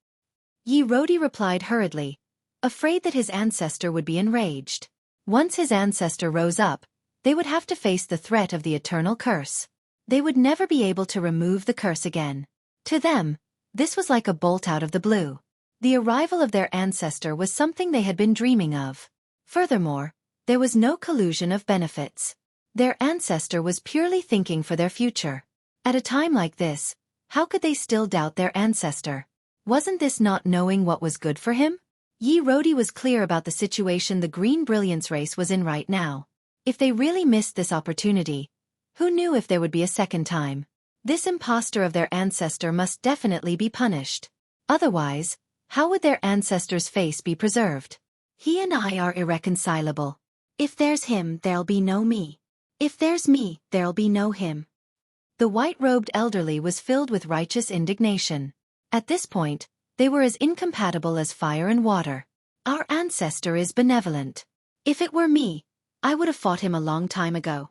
Yi Rodi replied hurriedly, afraid that his ancestor would be enraged. Once his ancestor rose up, they would have to face the threat of the eternal curse. They would never be able to remove the curse again. To them, this was like a bolt out of the blue. The arrival of their ancestor was something they had been dreaming of. Furthermore, there was no collusion of benefits. Their ancestor was purely thinking for their future. At a time like this, how could they still doubt their ancestor? Wasn't this not knowing what was good for him? Yi Rodi was clear about the situation the green brilliance race was in right now. If they really missed this opportunity, who knew if there would be a second time? This impostor of their ancestor must definitely be punished. Otherwise, how would their ancestor's face be preserved? He and I are irreconcilable. If there's him, there'll be no me. If there's me, there'll be no him. The white-robed elderly was filled with righteous indignation. At this point, they were as incompatible as fire and water. Our ancestor is benevolent. If it were me, I would have fought him a long time ago.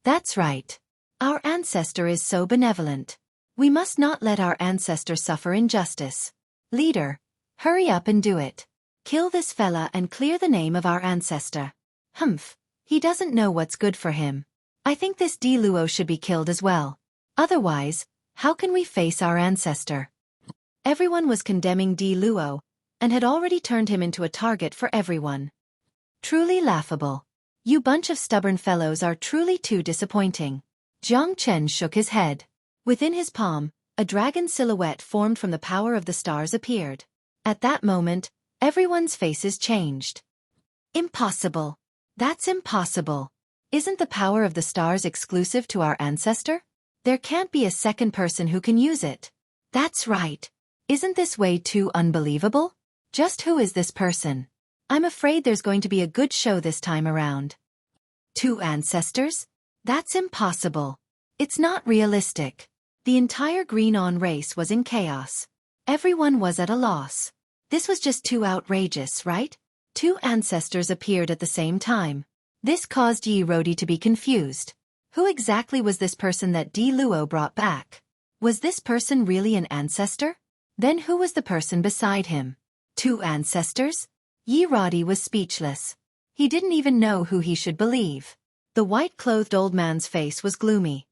That's right. Our ancestor is so benevolent. We must not let our ancestor suffer injustice. Leader, hurry up and do it. Kill this fella and clear the name of our ancestor. Humph, he doesn't know what's good for him. I think this Di Luo should be killed as well. Otherwise, how can we face our ancestor? Everyone was condemning Di Luo, and had already turned him into a target for everyone. Truly laughable. You bunch of stubborn fellows are truly too disappointing. Jiang Chen shook his head. Within his palm, a dragon silhouette formed from the power of the stars appeared. At that moment, everyone's faces changed. Impossible. That's impossible. Isn't the power of the stars exclusive to our ancestor? There can't be a second person who can use it. That's right. Isn't this way too unbelievable? Just who is this person? I'm afraid there's going to be a good show this time around. Two ancestors? That's impossible. It's not realistic. The entire Green-On race was in chaos. Everyone was at a loss. This was just too outrageous, right? Two ancestors appeared at the same time. This caused Yi Rodi to be confused. Who exactly was this person that Di Luo brought back? Was this person really an ancestor? Then who was the person beside him? Two ancestors? Yi Rodi was speechless. He didn't even know who he should believe. The white-clothed old man's face was gloomy.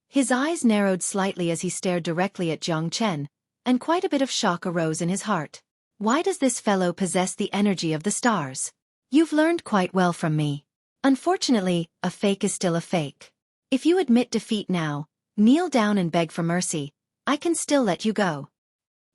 His eyes narrowed slightly as he stared directly at Jiang Chen, and quite a bit of shock arose in his heart. Why does this fellow possess the energy of the stars? You've learned quite well from me. Unfortunately, a fake is still a fake. If you admit defeat now, kneel down and beg for mercy, I can still let you go.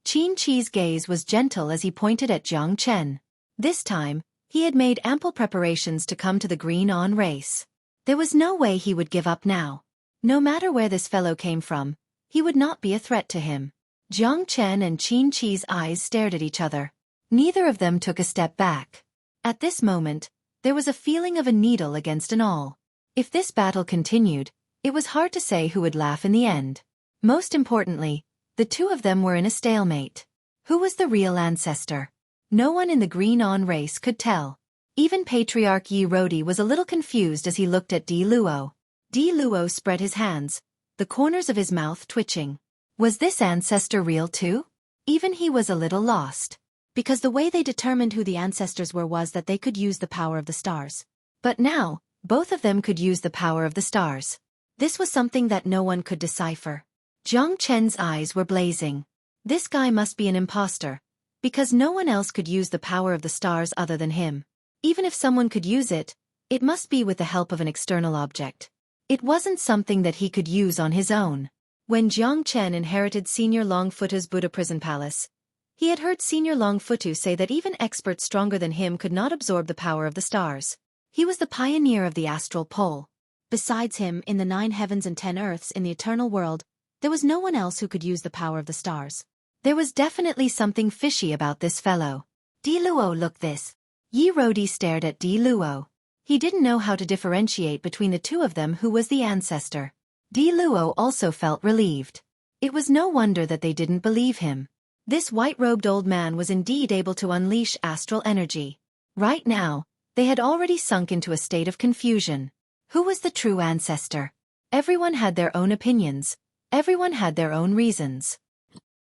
Qin Chi's gaze was gentle as he pointed at Jiang Chen. This time, he had made ample preparations to come to the green-on race. There was no way he would give up now. No matter where this fellow came from, he would not be a threat to him. Jiang Chen and Qin Chi's eyes stared at each other. Neither of them took a step back. At this moment, there was a feeling of a needle against an awl. If this battle continued, it was hard to say who would laugh in the end. Most importantly, the two of them were in a stalemate. Who was the real ancestor? No one in the green-on race could tell. Even Patriarch Yi Rodi was a little confused as he looked at Di Luo. Di Luo spread his hands, the corners of his mouth twitching. Was this ancestor real too? Even he was a little lost. Because the way they determined who the ancestors were was that they could use the power of the stars. But now, both of them could use the power of the stars. This was something that no one could decipher. Jiang Chen's eyes were blazing. This guy must be an imposter, because no one else could use the power of the stars other than him. Even if someone could use it, it must be with the help of an external object. It wasn't something that he could use on his own. When Jiang Chen inherited Senior Longfoot's Buddha prison palace, he had heard Senior Longfoot say that even experts stronger than him could not absorb the power of the stars. He was the pioneer of the astral pole. Besides him, in the 9 heavens and 10 earths in the eternal world, there was no one else who could use the power of the stars. There was definitely something fishy about this fellow. Di Luo, look this. Yi Rodi stared at Di Luo. He didn't know how to differentiate between the two of them who was the ancestor. Di Luo also felt relieved. It was no wonder that they didn't believe him. This white-robed old man was indeed able to unleash astral energy. Right now, they had already sunk into a state of confusion. Who was the true ancestor? Everyone had their own opinions. Everyone had their own reasons.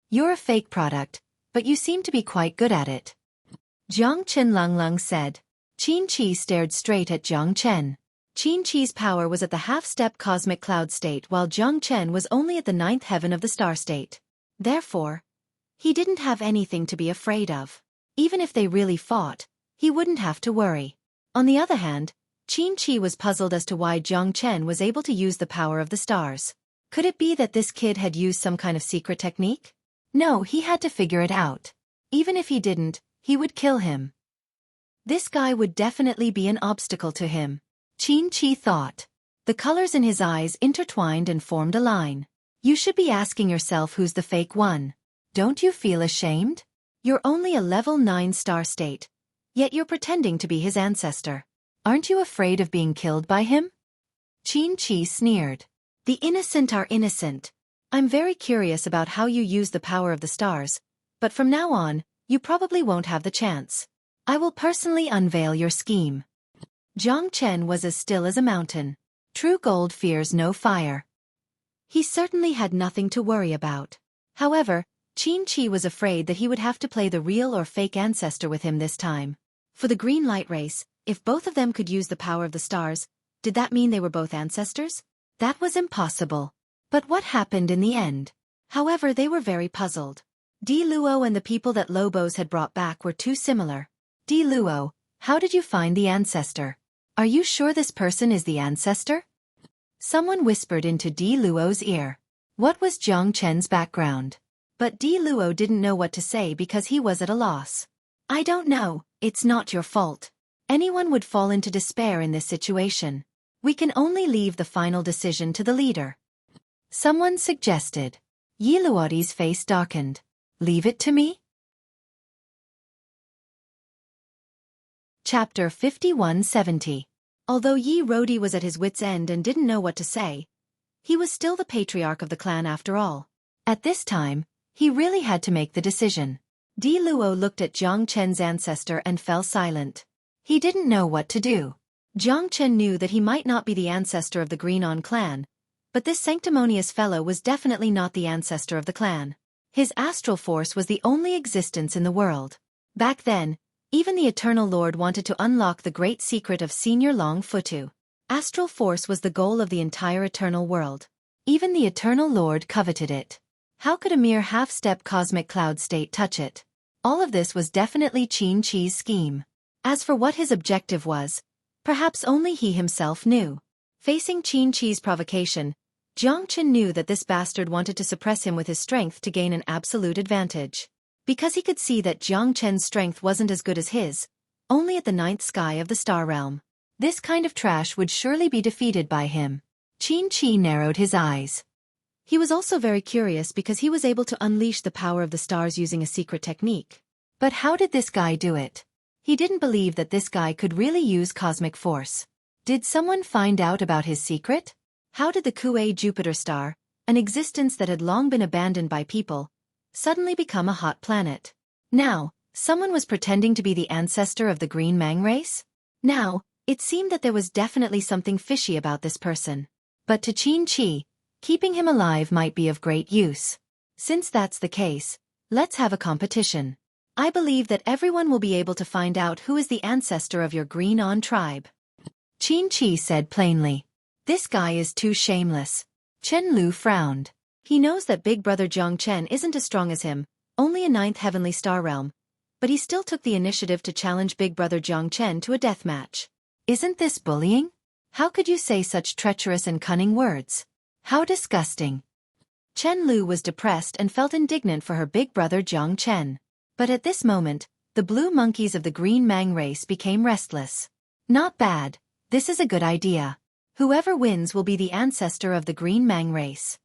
You're a fake product, but you seem to be quite good at it. Jiang Chen Lung said. Qin Chi stared straight at Jiang Chen. Qin Chi's power was at the half-step cosmic cloud state while Jiang Chen was only at the 9th heaven of the star state. Therefore, he didn't have anything to be afraid of. Even if they really fought, he wouldn't have to worry. On the other hand, Qin Chi was puzzled as to why Jiang Chen was able to use the power of the stars. Could it be that this kid had used some kind of secret technique? No, he had to figure it out. Even if he didn't, he would kill him. This guy would definitely be an obstacle to him. Qin Chi thought. The colors in his eyes intertwined and formed a line. You should be asking yourself who's the fake one. Don't you feel ashamed? You're only a level 9 star state, yet you're pretending to be his ancestor. Aren't you afraid of being killed by him? Qin Chi sneered. The innocent are innocent. I'm very curious about how you use the power of the stars, but from now on, you probably won't have the chance. I will personally unveil your scheme. Jiang Chen was as still as a mountain. True gold fears no fire. He certainly had nothing to worry about. However, Qin Chi was afraid that he would have to play the real or fake ancestor with him this time. For the green light race, if both of them could use the power of the stars, did that mean they were both ancestors? That was impossible. But what happened in the end? However, they were very puzzled. Di Luo and the people that Lobos had brought back were too similar. Di Luo, how did you find the ancestor? Are you sure this person is the ancestor? Someone whispered into Di Luo's ear. What was Jiang Chen's background? But Di Luo didn't know what to say because he was at a loss. I don't know, it's not your fault. Anyone would fall into despair in this situation. We can only leave the final decision to the leader. Someone suggested. Yi Luodi's face darkened. Leave it to me? Chapter 5170. Although Yi Rodi was at his wit's end and didn't know what to say, he was still the patriarch of the clan after all. At this time, he really had to make the decision. Di Luo looked at Jiang Chen's ancestor and fell silent. He didn't know what to do. Jiang Chen knew that he might not be the ancestor of the Green On clan, but this sanctimonious fellow was definitely not the ancestor of the clan. His astral force was the only existence in the world. Back then, even the Eternal Lord wanted to unlock the great secret of Senior Long Futu. Astral force was the goal of the entire Eternal world. Even the Eternal Lord coveted it. How could a mere half-step cosmic cloud state touch it? All of this was definitely Qin Chi's scheme. As for what his objective was, perhaps only he himself knew. Facing Qin Chi's provocation, Jiang Chen knew that this bastard wanted to suppress him with his strength to gain an absolute advantage. Because he could see that Jiang Chen's strength wasn't as good as his, only at the ninth sky of the star realm. This kind of trash would surely be defeated by him. Qin Chi narrowed his eyes. He was also very curious because he was able to unleash the power of the stars using a secret technique. But how did this guy do it? He didn't believe that this guy could really use cosmic force. Did someone find out about his secret? How did the Kuei Jupiter star, an existence that had long been abandoned by people, suddenly become a hot planet? Now, someone was pretending to be the ancestor of the Green Mang race? Now, it seemed that there was definitely something fishy about this person. But to Qin Chi, keeping him alive might be of great use. Since that's the case, let's have a competition. I believe that everyone will be able to find out who is the ancestor of your Green On tribe. Qin Chi said plainly. This guy is too shameless. Chen Lu frowned. He knows that big brother Jiang Chen isn't as strong as him, only a ninth heavenly star realm, but he still took the initiative to challenge big brother Jiang Chen to a death match. Isn't this bullying? How could you say such treacherous and cunning words? How disgusting. Chen Lu was depressed and felt indignant for her big brother Jiang Chen. But at this moment, the blue monkeys of the Green Mang race became restless. Not bad. This is a good idea. Whoever wins will be the ancestor of the Green Mang race.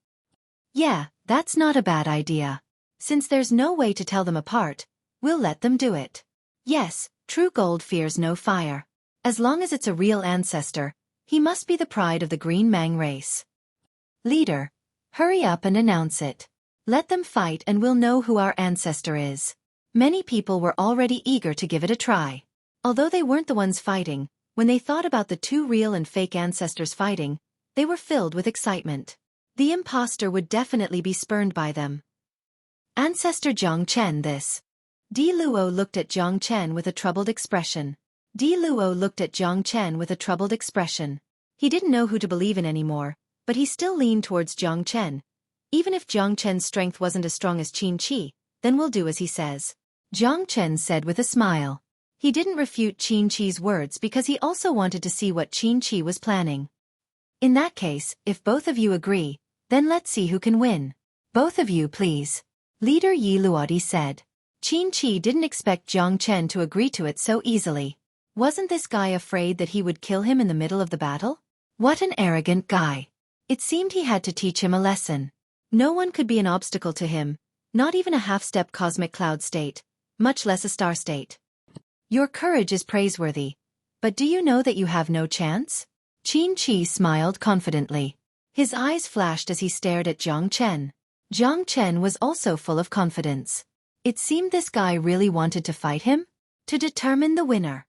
Yeah, that's not a bad idea. Since there's no way to tell them apart, we'll let them do it. Yes, true gold fears no fire. As long as it's a real ancestor, he must be the pride of the Green Mang race. Leader, hurry up and announce it. Let them fight and we'll know who our ancestor is. Many people were already eager to give it a try. Although they weren't the ones fighting, when they thought about the two real and fake ancestors fighting, they were filled with excitement. The imposter would definitely be spurned by them. Ancestor Jiang Chen this. Di Luo looked at Jiang Chen with a troubled expression. Di Luo looked at Jiang Chen with a troubled expression. He didn't know who to believe in anymore, but he still leaned towards Jiang Chen. Even if Jiang Chen's strength wasn't as strong as Qin Chi, then we'll do as he says. Jiang Chen said with a smile. He didn't refute Qin Chi's words because he also wanted to see what Qin Chi was planning. In that case, if both of you agree, then let's see who can win. Both of you please. Leader Yi Luodi said. Qin Chi didn't expect Jiang Chen to agree to it so easily. Wasn't this guy afraid that he would kill him in the middle of the battle? What an arrogant guy. It seemed he had to teach him a lesson. No one could be an obstacle to him, not even a half-step cosmic cloud state, much less a star state. Your courage is praiseworthy, but do you know that you have no chance? Qin Chi smiled confidently. His eyes flashed as he stared at Jiang Chen. Jiang Chen was also full of confidence. It seemed this guy really wanted to fight him? To determine the winner.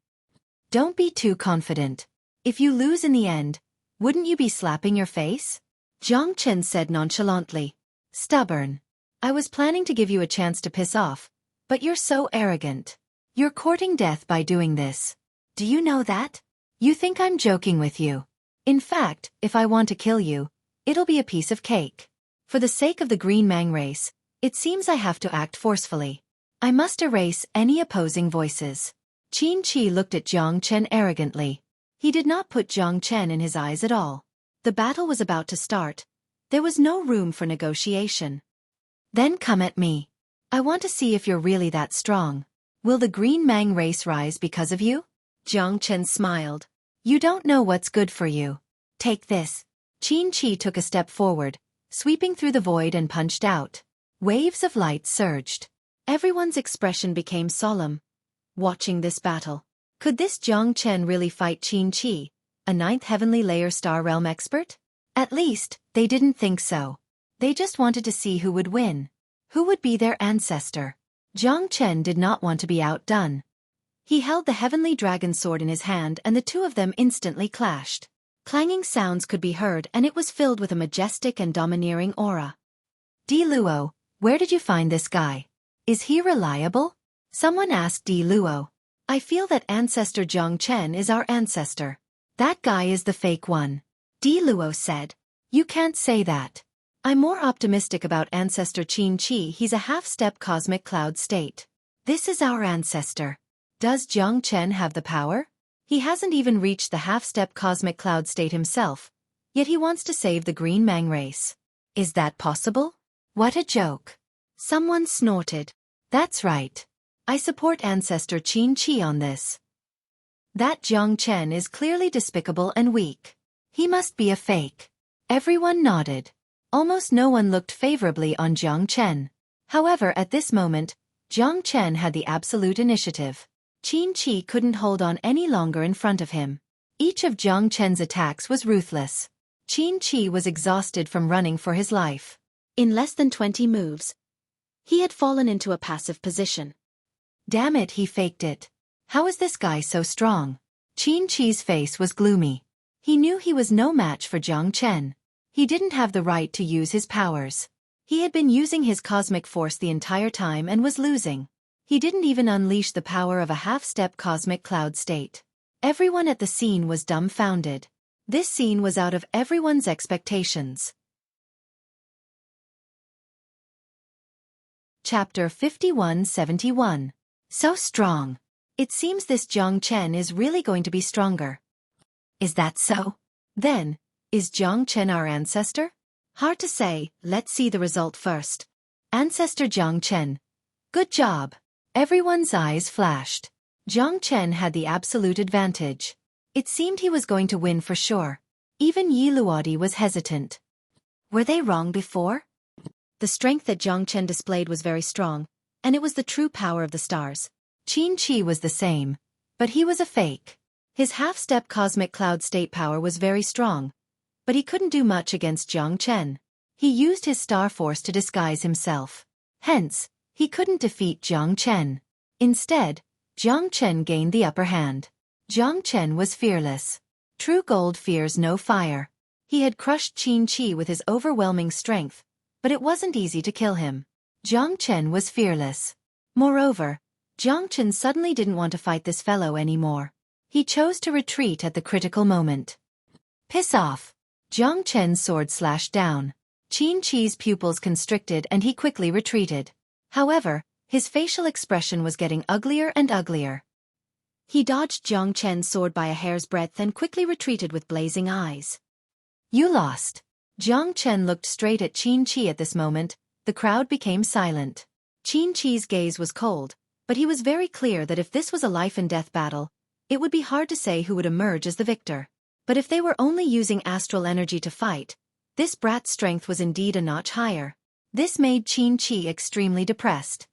Don't be too confident. If you lose in the end, wouldn't you be slapping your face? Jiang Chen said nonchalantly. Stubborn. I was planning to give you a chance to piss off, but you're so arrogant. You're courting death by doing this. Do you know that? You think I'm joking with you. In fact, if I want to kill you, it'll be a piece of cake. For the sake of the Green Mang race, it seems I have to act forcefully. I must erase any opposing voices. Qin Chi looked at Jiang Chen arrogantly. He did not put Jiang Chen in his eyes at all. The battle was about to start. There was no room for negotiation. Then come at me. I want to see if you're really that strong. Will the Green Mang race rise because of you? Jiang Chen smiled. You don't know what's good for you. Take this. Qin Chi took a step forward, sweeping through the void and punched out. Waves of light surged. Everyone's expression became solemn. Watching this battle. Could this Jiang Chen really fight Qin Chi, a ninth heavenly layer star realm expert? At least, they didn't think so. They just wanted to see who would win. Who would be their ancestor? Jiang Chen did not want to be outdone. He held the heavenly dragon sword in his hand and the two of them instantly clashed. Clanging sounds could be heard and it was filled with a majestic and domineering aura. Di Luo, where did you find this guy? Is he reliable? Someone asked Di Luo. I feel that ancestor Zhang Chen is our ancestor. That guy is the fake one. Di Luo said. You can't say that. I'm more optimistic about ancestor Qin Qi. He's a half-step cosmic cloud state. This is our ancestor. Does Zhang Chen have the power? He hasn't even reached the half-step cosmic cloud state himself, yet he wants to save the Green Mang race. Is that possible? What a joke. Someone snorted. That's right. I support ancestor Qin Qi on this. That Zhang Chen is clearly despicable and weak. He must be a fake. Everyone nodded. Almost no one looked favorably on Zhang Chen. However, at this moment, Zhang Chen had the absolute initiative. Qin Qi couldn't hold on any longer in front of him. Each of Zhang Chen's attacks was ruthless. Qin Qi was exhausted from running for his life. In less than 20 moves, he had fallen into a passive position. Damn it, he faked it. How is this guy so strong? Qin Qi's face was gloomy. He knew he was no match for Zhang Chen. He didn't have the right to use his powers. He had been using his cosmic force the entire time and was losing. He didn't even unleash the power of a half-step cosmic cloud state. Everyone at the scene was dumbfounded. This scene was out of everyone's expectations. Chapter 5171. So strong. It seems this Zhang Chen is really going to be stronger. Is that so? Then, is Zhang Chen our ancestor? Hard to say, let's see the result first. Ancestor Zhang Chen. Good job. Everyone's eyes flashed. Zhang Chen had the absolute advantage. It seemed he was going to win for sure. Even Yi Luodi was hesitant. Were they wrong before? The strength that Zhang Chen displayed was very strong, and it was the true power of the stars. Qin Qi was the same, but he was a fake. His half-step cosmic cloud state power was very strong, but he couldn't do much against Zhang Chen. He used his star force to disguise himself. Hence, he couldn't defeat Zhang Chen. Instead, Zhang Chen gained the upper hand. Zhang Chen was fearless. True gold fears no fire. He had crushed Qin Qi with his overwhelming strength, but it wasn't easy to kill him. Zhang Chen was fearless. Moreover, Zhang Chen suddenly didn't want to fight this fellow anymore. He chose to retreat at the critical moment. Piss off. Zhang Chen's sword slashed down. Qin Qi's pupils constricted and he quickly retreated. However, his facial expression was getting uglier and uglier. He dodged Zhang Chen's sword by a hair's breadth and quickly retreated with blazing eyes. You lost. Zhang Chen looked straight at Qin Qi at this moment. The crowd became silent. Qin Qi's gaze was cold, but he was very clear that if this was a life-and-death battle, it would be hard to say who would emerge as the victor. But if they were only using astral energy to fight, this brat's strength was indeed a notch higher. This made Qin Qi extremely depressed.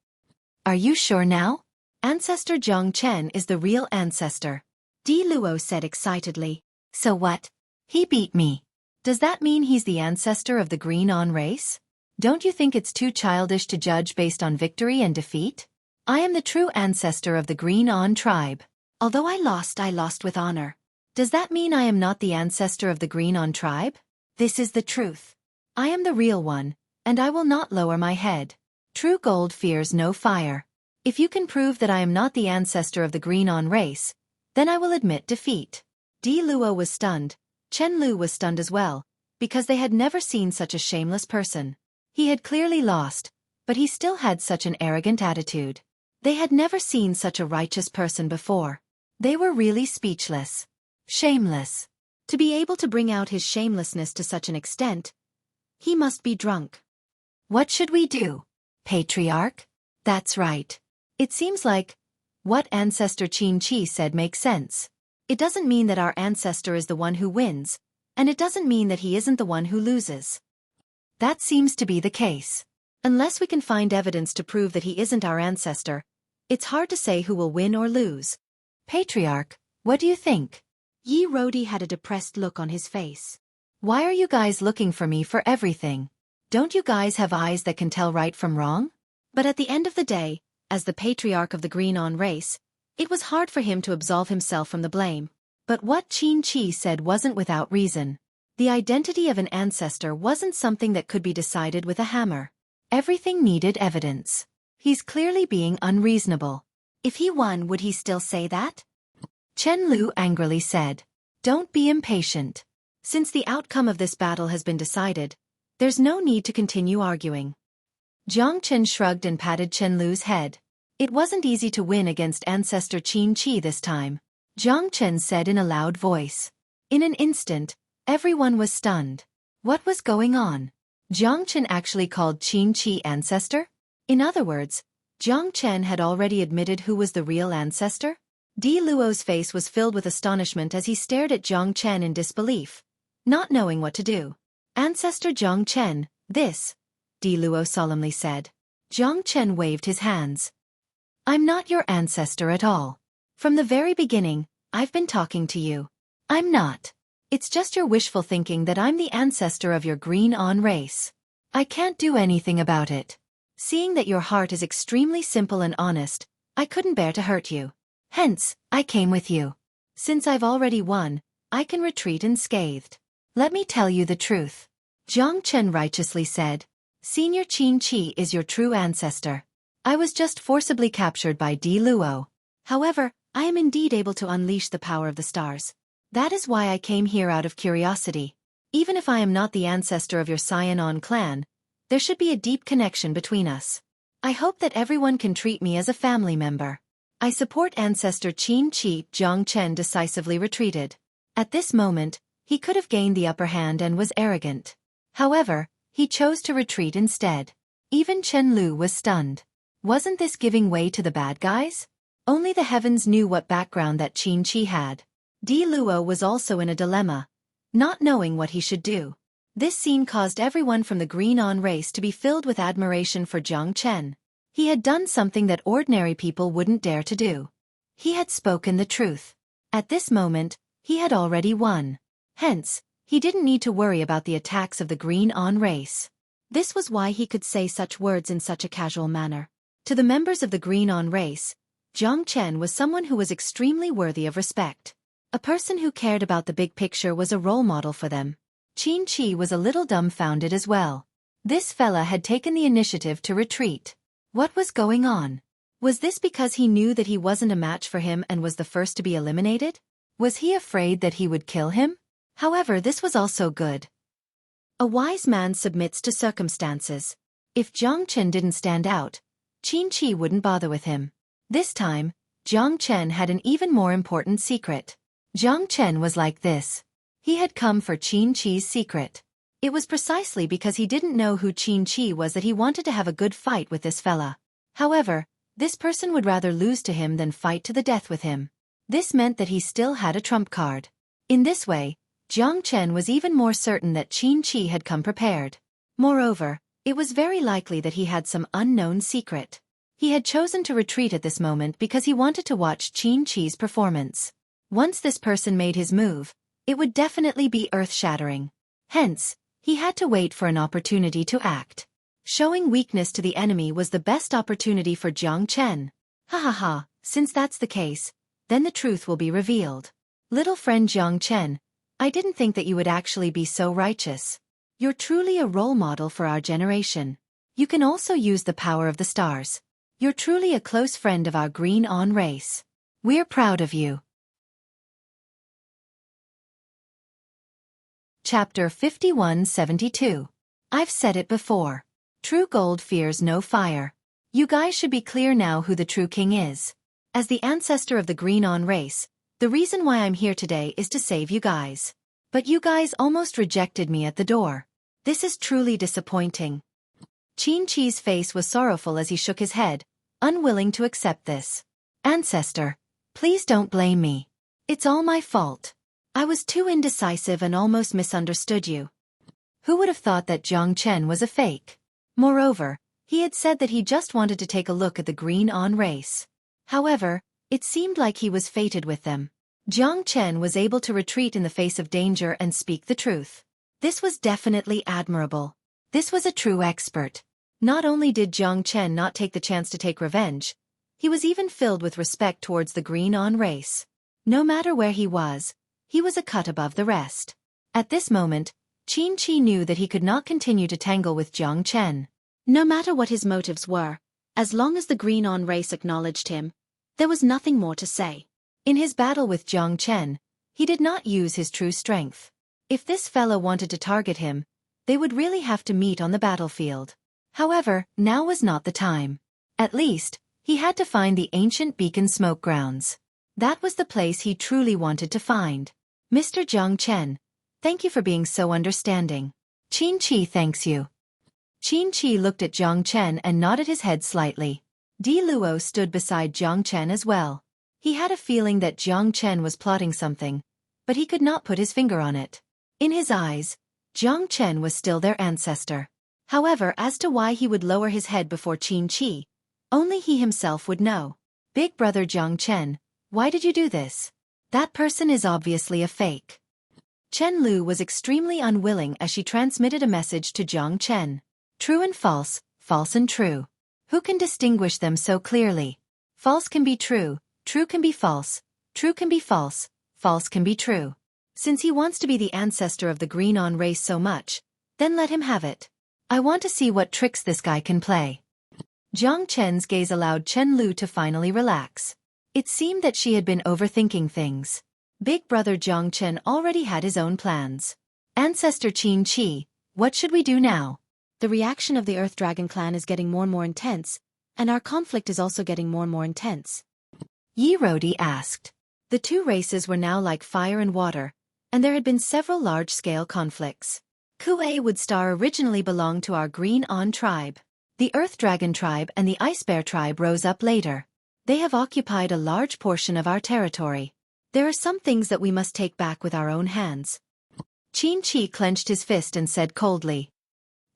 Are you sure now? Ancestor Zhang Chen is the real ancestor. Di Luo said excitedly. So what? He beat me. Does that mean he's the ancestor of the Green On race? Don't you think it's too childish to judge based on victory and defeat? I am the true ancestor of the Green On tribe. Although I lost with honor. Does that mean I am not the ancestor of the Green On tribe? This is the truth. I am the real one, and I will not lower my head. True gold fears no fire. If you can prove that I am not the ancestor of the Green On race, then I will admit defeat. Di Luo was stunned. Chen Lu was stunned as well, because they had never seen such a shameless person. He had clearly lost, but he still had such an arrogant attitude. They had never seen such a righteous person before. They were really speechless. Shameless. To be able to bring out his shamelessness to such an extent, he must be drunk. What should we do? Patriarch? That's right. It seems like what Ancestor Qin Qi said makes sense. It doesn't mean that our ancestor is the one who wins, and it doesn't mean that he isn't the one who loses. That seems to be the case. Unless we can find evidence to prove that he isn't our ancestor, it's hard to say who will win or lose. Patriarch, what do you think? Yi Rodi had a depressed look on his face. Why are you guys looking for me for everything? Don't you guys have eyes that can tell right from wrong? But at the end of the day, as the patriarch of the Green On race, It was hard for him to absolve himself from the blame. But what Xueqi said wasn't without reason. The identity of an ancestor wasn't something that could be decided with a hammer. Everything needed evidence. He's clearly being unreasonable. If he won, would he still say that? Chen Lu angrily said. Don't be impatient. Since the outcome of this battle has been decided, there's no need to continue arguing. Jiang Chen shrugged and patted Chen Lu's head. It wasn't easy to win against Ancestor Xueqi this time, Jiang Chen said in a loud voice. In an instant, everyone was stunned. What was going on? Jiang Chen actually called Xueqi Ancestor? In other words, Jiang Chen had already admitted who was the real ancestor? Di Luo's face was filled with astonishment as he stared at Jiang Chen in disbelief, not knowing what to do. Ancestor Jiang Chen, this, Di Luo solemnly said. Jiang Chen waved his hands. I'm not your ancestor at all. From the very beginning, I've been talking to you. I'm not. It's just your wishful thinking that I'm the ancestor of your green-on race. I can't do anything about it. Seeing that your heart is extremely simple and honest, I couldn't bear to hurt you. Hence, I came with you. Since I've already won, I can retreat unscathed. Let me tell you the truth. Jiang Chen righteously said. Senior Xueqi is your true ancestor. I was just forcibly captured by Di Luo. However, I am indeed able to unleash the power of the stars. That is why I came here out of curiosity. Even if I am not the ancestor of your Xianon clan, there should be a deep connection between us. I hope that everyone can treat me as a family member. I support Ancestor Xueqi. Jiang Chen decisively retreated. At this moment, he could have gained the upper hand and was arrogant. However, he chose to retreat instead. Even Chen Lu was stunned. Wasn't this giving way to the bad guys? Only the heavens knew what background that Xueqi had. Di Luo was also in a dilemma, not knowing what he should do. This scene caused everyone from the green-on race to be filled with admiration for Jiang Chen. He had done something that ordinary people wouldn't dare to do. He had spoken the truth. At this moment, he had already won. Hence, he didn't need to worry about the attacks of the green-on race. This was why he could say such words in such a casual manner. To the members of the green-on race, Jiang Chen was someone who was extremely worthy of respect. A person who cared about the big picture was a role model for them. Xueqi was a little dumbfounded as well. This fella had taken the initiative to retreat. What was going on? Was this because he knew that he wasn't a match for him and was the first to be eliminated? Was he afraid that he would kill him? However, this was also good. A wise man submits to circumstances. If Jiang Chen didn't stand out, Xueqi wouldn't bother with him. This time, Jiang Chen had an even more important secret. Jiang Chen was like this. He had come for Xueqi's secret. It was precisely because he didn't know who Xueqi was that he wanted to have a good fight with this fella. However, this person would rather lose to him than fight to the death with him. This meant that he still had a trump card. In this way, Jiang Chen was even more certain that Xueqi had come prepared. Moreover, it was very likely that he had some unknown secret. He had chosen to retreat at this moment because he wanted to watch Xueqi's performance. Once this person made his move, it would definitely be earth-shattering. Hence, he had to wait for an opportunity to act. Showing weakness to the enemy was the best opportunity for Jiang Chen. Ha ha ha, since that's the case, then the truth will be revealed. Little friend Jiang Chen, I didn't think that you would actually be so righteous. You're truly a role model for our generation. You can also use the power of the stars. You're truly a close friend of our green-on race. We're proud of you. Chapter 5172. I've said it before. True gold fears no fire. You guys should be clear now who the true king is. As the ancestor of the green-on race, the reason why I'm here today is to save you guys. But you guys almost rejected me at the door. This is truly disappointing. Xueqi's face was sorrowful as he shook his head, unwilling to accept this. Ancestor, please don't blame me. It's all my fault. I was too indecisive and almost misunderstood you. Who would have thought that Jiang Chen was a fake? Moreover, he had said that he just wanted to take a look at the green-on race. However, it seemed like he was fated with them. Jiang Chen was able to retreat in the face of danger and speak the truth. This was definitely admirable. This was a true expert. Not only did Jiang Chen not take the chance to take revenge, He was even filled with respect towards the Green-on race. No matter where he was a cut above the rest. At this moment, Xueqi knew that he could not continue to tangle with Jiang Chen. No matter what his motives were, as long as the Green-on race acknowledged him, there was nothing more to say. In his battle with Jiang Chen, he did not use his true strength. If this fellow wanted to target him, they would really have to meet on the battlefield. However, now was not the time. At least, he had to find the ancient beacon smoke grounds. That was the place he truly wanted to find. Mr. Jiang Chen, thank you for being so understanding. Xueqi thanks you. Xueqi looked at Jiang Chen and nodded his head slightly. Di Luo stood beside Jiang Chen as well. He had a feeling that Jiang Chen was plotting something, but he could not put his finger on it. In his eyes, Jiang Chen was still their ancestor. However, as to why he would lower his head before Xueqi, only he himself would know. Big brother Jiang Chen, why did you do this? That person is obviously a fake. Chen Lu was extremely unwilling as she transmitted a message to Jiang Chen. True and false, false and true. Who can distinguish them so clearly? False can be true, true can be false, true can be false, false can be true. Since he wants to be the ancestor of the Green-on race so much, then let him have it. I want to see what tricks this guy can play. Jiang Chen's gaze allowed Chen Lu to finally relax. It seemed that she had been overthinking things. Big brother Jiang Chen already had his own plans. Ancestor Xueqi, what should we do now? The reaction of the Earth Dragon clan is getting more and more intense, and our conflict is also getting more and more intense. Yi Rodi asked. The two races were now like fire and water, and there had been several large-scale conflicts. Xueqi Star originally belonged to our Green-on tribe. The Earth Dragon tribe and the Ice Bear tribe rose up later. They have occupied a large portion of our territory. There are some things that we must take back with our own hands. Xueqi clenched his fist and said coldly.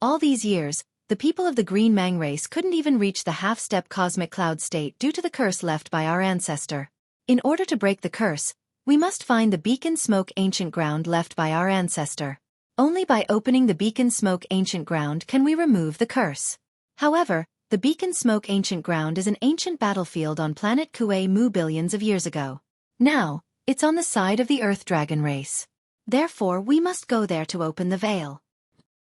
All these years, the people of the Green Mang race couldn't even reach the half-step cosmic cloud state due to the curse left by our ancestor. In order to break the curse, we must find the beacon smoke ancient ground left by our ancestor. Only by opening the beacon smoke ancient ground can we remove the curse. However, the beacon smoke ancient ground is an ancient battlefield on planet Xueqi billions of years ago. Now, it's on the side of the Earth Dragon race. Therefore, we must go there to open the veil.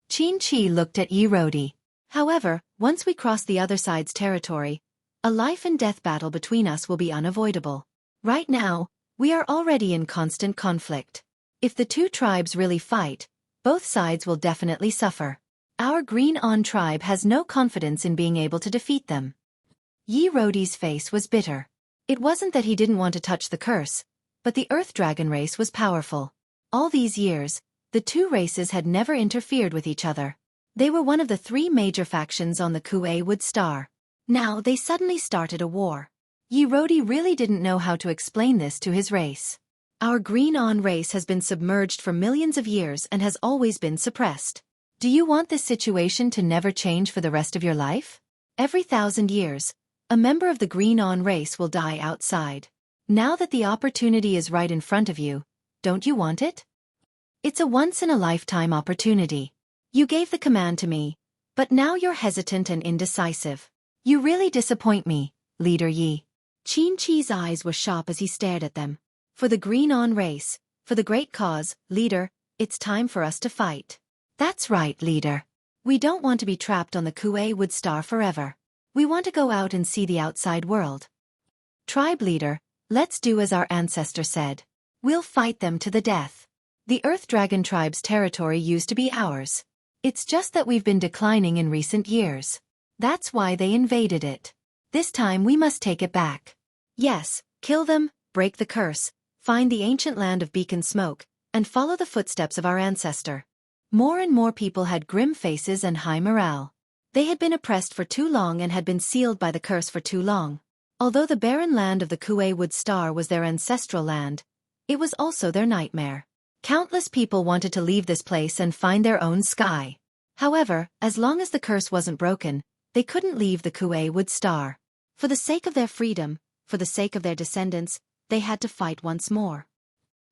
Xueqi looked at Yi Rodi. However, once we cross the other side's territory, a life and death battle between us will be unavoidable. Right now, we are already in constant conflict. If the two tribes really fight, both sides will definitely suffer. Our Green-on tribe has no confidence in being able to defeat them. Yi Rodi's face was bitter. It wasn't that he didn't want to touch the curse, but the Earth Dragon race was powerful. All these years, the two races had never interfered with each other. They were one of the three major factions on the Xueqi Star. Now they suddenly started a war. Yi Rodi really didn't know how to explain this to his race. Our Green-on race has been submerged for millions of years and has always been suppressed. Do you want this situation to never change for the rest of your life? Every 1,000 years, a member of the Green-on race will die outside. Now that the opportunity is right in front of you, don't you want it? It's a once-in-a-lifetime opportunity. You gave the command to me, but now you're hesitant and indecisive. You really disappoint me, Leader Yi. Xueqi's eyes were sharp as he stared at them. For the Green-on race, for the great cause, Leader, it's time for us to fight. That's right, Leader. We don't want to be trapped on the Xueqi Star forever. We want to go out and see the outside world. Tribe Leader, let's do as our ancestor said. We'll fight them to the death. The Earth Dragon tribe's territory used to be ours. It's just that we've been declining in recent years. That's why they invaded it. This time we must take it back. Yes, kill them, break the curse, find the ancient land of beacon smoke, and follow the footsteps of our ancestor. More and more people had grim faces and high morale. They had been oppressed for too long and had been sealed by the curse for too long. Although the barren land of the Xueqi Star was their ancestral land, it was also their nightmare. Countless people wanted to leave this place and find their own sky. However, as long as the curse wasn't broken, they couldn't leave the Xueqi Star. For the sake of their freedom, for the sake of their descendants, they had to fight once more.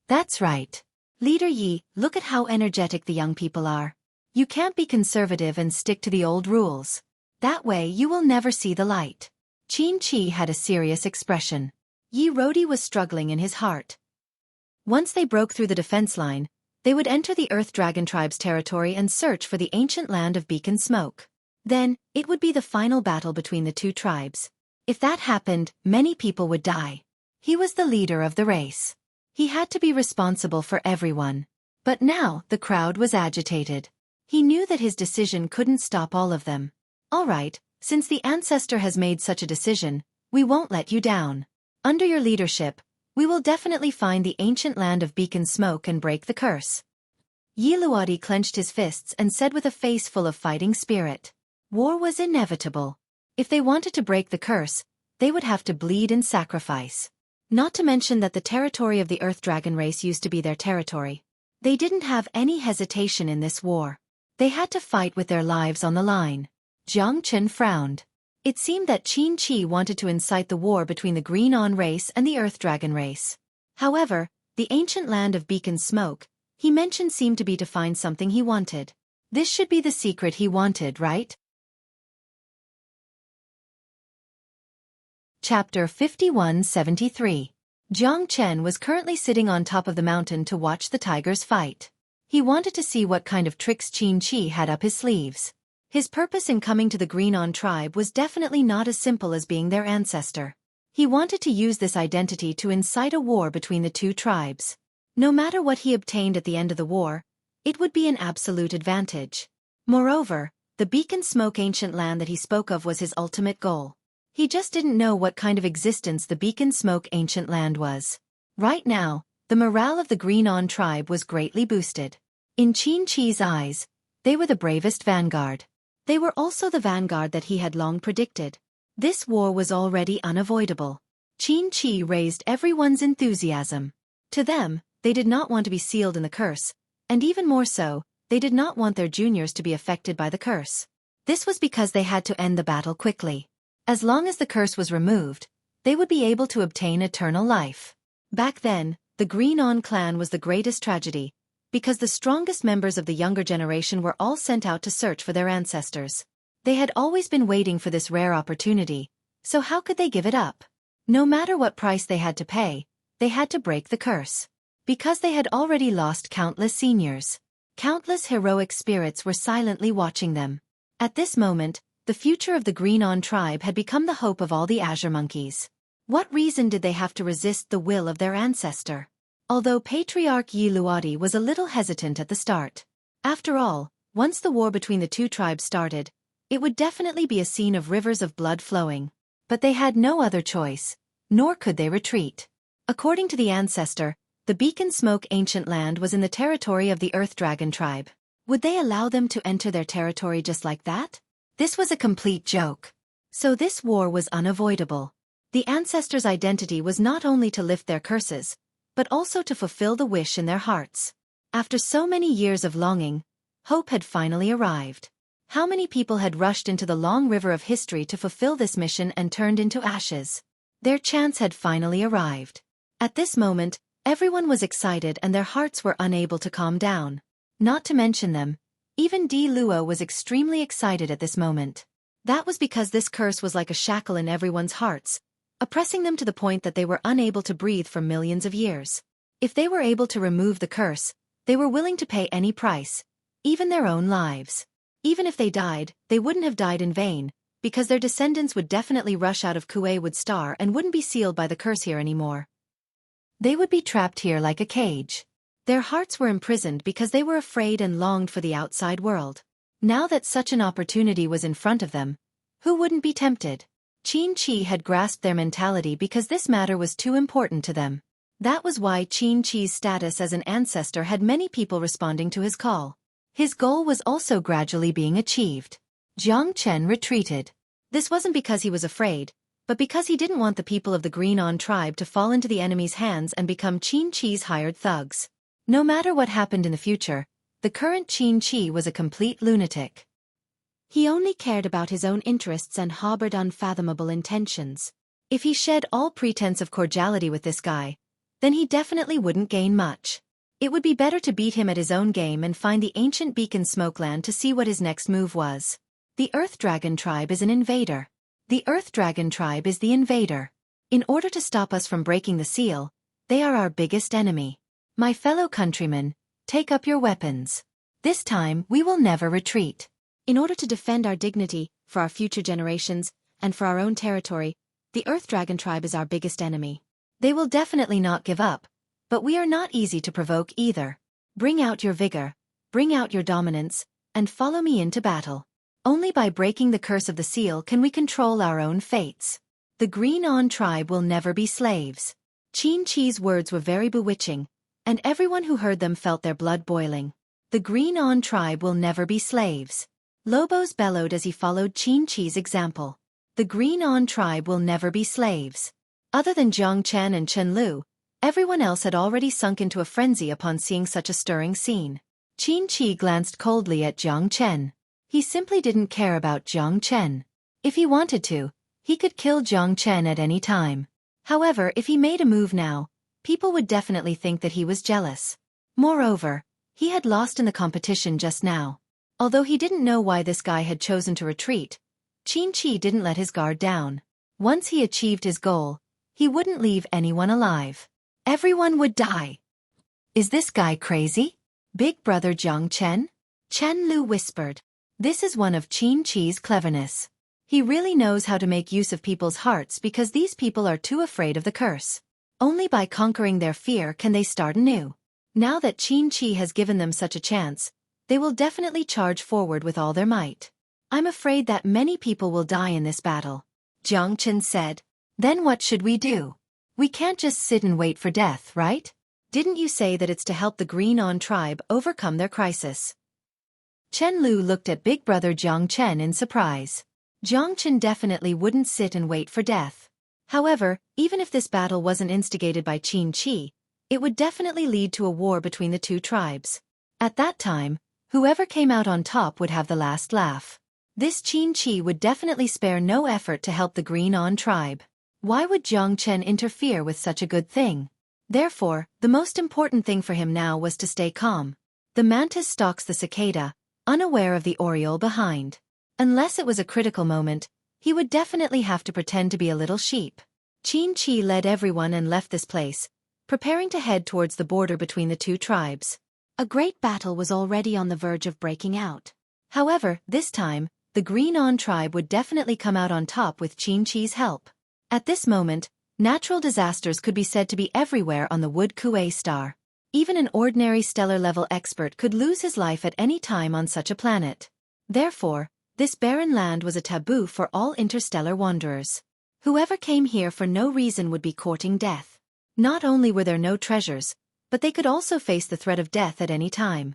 That's right. Leader Yi, look at how energetic the young people are. You can't be conservative and stick to the old rules. That way you will never see the light. Xueqi had a serious expression. Yi Rodi was struggling in his heart. Once they broke through the defense line, they would enter the Earth Dragon tribe's territory and search for the ancient land of Beacon Smoke. Then, it would be the final battle between the two tribes. If that happened, many people would die. He was the leader of the race. He had to be responsible for everyone. But now, the crowd was agitated. He knew that his decision couldn't stop all of them. All right, since the ancestor has made such a decision, we won't let you down. Under your leadership, we will definitely find the ancient land of Beacon Smoke and break the curse. Yi Luodi clenched his fists and said with a face full of fighting spirit. War was inevitable. If they wanted to break the curse, they would have to bleed and sacrifice. Not to mention that the territory of the Earth Dragon race used to be their territory. They didn't have any hesitation in this war. They had to fight with their lives on the line. Jiang Chen frowned. It seemed that Xueqi wanted to incite the war between the Green On race and the Earth Dragon race. However, the ancient land of Beacon Smoke, he mentioned, seemed to be to find something he wanted. This should be the secret he wanted, right? Chapter 5173. Jiang Chen was currently sitting on top of the mountain to watch the tigers fight. He wanted to see what kind of tricks Xueqi had up his sleeves. His purpose in coming to the Green On tribe was definitely not as simple as being their ancestor. He wanted to use this identity to incite a war between the two tribes. No matter what he obtained at the end of the war, it would be an absolute advantage. Moreover, the Beacon Smoke ancient land that he spoke of was his ultimate goal. He just didn't know what kind of existence the Beacon Smoke ancient land was. Right now, the morale of the Green On tribe was greatly boosted. In Xueqi's eyes, they were the bravest vanguard. They were also the vanguard that he had long predicted. This war was already unavoidable. Xueqi raised everyone's enthusiasm. To them, they did not want to be sealed in the curse, and even more so, they did not want their juniors to be affected by the curse. This was because they had to end the battle quickly. As long as the curse was removed, they would be able to obtain eternal life. Back then, the Green On clan was the greatest tragedy, because the strongest members of the younger generation were all sent out to search for their ancestors. They had always been waiting for this rare opportunity, so how could they give it up? No matter what price they had to break the curse. Because they had already lost countless seniors. Countless heroic spirits were silently watching them. At this moment, the future of the Green On tribe had become the hope of all the Azure Monkeys. What reason did they have to resist the will of their ancestor? Although Patriarch Yi Luodi was a little hesitant at the start. After all, once the war between the two tribes started, it would definitely be a scene of rivers of blood flowing. But they had no other choice, nor could they retreat. According to the ancestor, the Beacon Smoke ancient land was in the territory of the Earth Dragon tribe. Would they allow them to enter their territory just like that? This was a complete joke. So this war was unavoidable. The ancestors' identity was not only to lift their curses, but also to fulfill the wish in their hearts. After so many years of longing, hope had finally arrived. How many people had rushed into the long river of history to fulfill this mission and turned into ashes? Their chance had finally arrived. At this moment, everyone was excited and their hearts were unable to calm down. Not to mention them, even Di Luo was extremely excited at this moment. That was because this curse was like a shackle in everyone's hearts, oppressing them to the point that they were unable to breathe for millions of years. If they were able to remove the curse, they were willing to pay any price, even their own lives. Even if they died, they wouldn't have died in vain, because their descendants would definitely rush out of Xueqi Star and wouldn't be sealed by the curse here anymore. They would be trapped here like a cage. Their hearts were imprisoned because they were afraid and longed for the outside world. Now that such an opportunity was in front of them, who wouldn't be tempted? Xueqi had grasped their mentality because this matter was too important to them. That was why Xueqi's status as an ancestor had many people responding to his call. His goal was also gradually being achieved. Jiang Chen retreated. This wasn't because he was afraid, but because he didn't want the people of the Green On tribe to fall into the enemy's hands and become Xueqi's hired thugs. No matter what happened in the future, the current Xueqi was a complete lunatic. He only cared about his own interests and harbored unfathomable intentions. If he shed all pretense of cordiality with this guy, then he definitely wouldn't gain much. It would be better to beat him at his own game and find the ancient Beacon Smokeland to see what his next move was. The Earth Dragon tribe is an invader. The Earth Dragon tribe is the invader. In order to stop us from breaking the seal, they are our biggest enemy. My fellow countrymen, take up your weapons. This time we will never retreat. In order to defend our dignity, for our future generations, and for our own territory, the Earth Dragon tribe is our biggest enemy. They will definitely not give up, but we are not easy to provoke either. Bring out your vigor, bring out your dominance, and follow me into battle. Only by breaking the curse of the seal can we control our own fates. The Green-On tribe will never be slaves. Xueqi's words were very bewitching, and everyone who heard them felt their blood boiling. The Green-On tribe will never be slaves. Lobos bellowed as he followed Xueqi's example. The Green-On tribe will never be slaves. Other than Jiang Chen and Chen Lu, everyone else had already sunk into a frenzy upon seeing such a stirring scene. Xueqi glanced coldly at Jiang Chen. He simply didn't care about Jiang Chen. If he wanted to, he could kill Jiang Chen at any time. However, if he made a move now, people would definitely think that he was jealous. Moreover, he had lost in the competition just now. Although he didn't know why this guy had chosen to retreat, Xueqi didn't let his guard down. Once he achieved his goal, he wouldn't leave anyone alive. Everyone would die. Is this guy crazy? Big brother Jiang Chen? Chen Lu whispered. This is one of Xueqi's cleverness. He really knows how to make use of people's hearts because these people are too afraid of the curse. Only by conquering their fear can they start anew. Now that Xueqi has given them such a chance, they will definitely charge forward with all their might. I'm afraid that many people will die in this battle. Jiang Chen said. Then what should we do? We can't just sit and wait for death, right? Didn't you say that it's to help the Green-On tribe overcome their crisis? Chen Lu looked at big brother Jiang Chen in surprise. Jiang Chen definitely wouldn't sit and wait for death. However, even if this battle wasn't instigated by Xueqi, it would definitely lead to a war between the two tribes. At that time, whoever came out on top would have the last laugh. This Xueqi would definitely spare no effort to help the Green-On tribe. Why would Jiang Chen interfere with such a good thing? Therefore, the most important thing for him now was to stay calm. The mantis stalks the cicada, unaware of the oriole behind. Unless it was a critical moment, he would definitely have to pretend to be a little sheep. Xueqi led everyone and left this place, preparing to head towards the border between the two tribes. A great battle was already on the verge of breaking out. However, this time, the Green-On tribe would definitely come out on top with Xueqi's help. At this moment, natural disasters could be said to be everywhere on the Wood Kuei star. Even an ordinary stellar-level expert could lose his life at any time on such a planet. Therefore, this barren land was a taboo for all interstellar wanderers. Whoever came here for no reason would be courting death. Not only were there no treasures, but they could also face the threat of death at any time.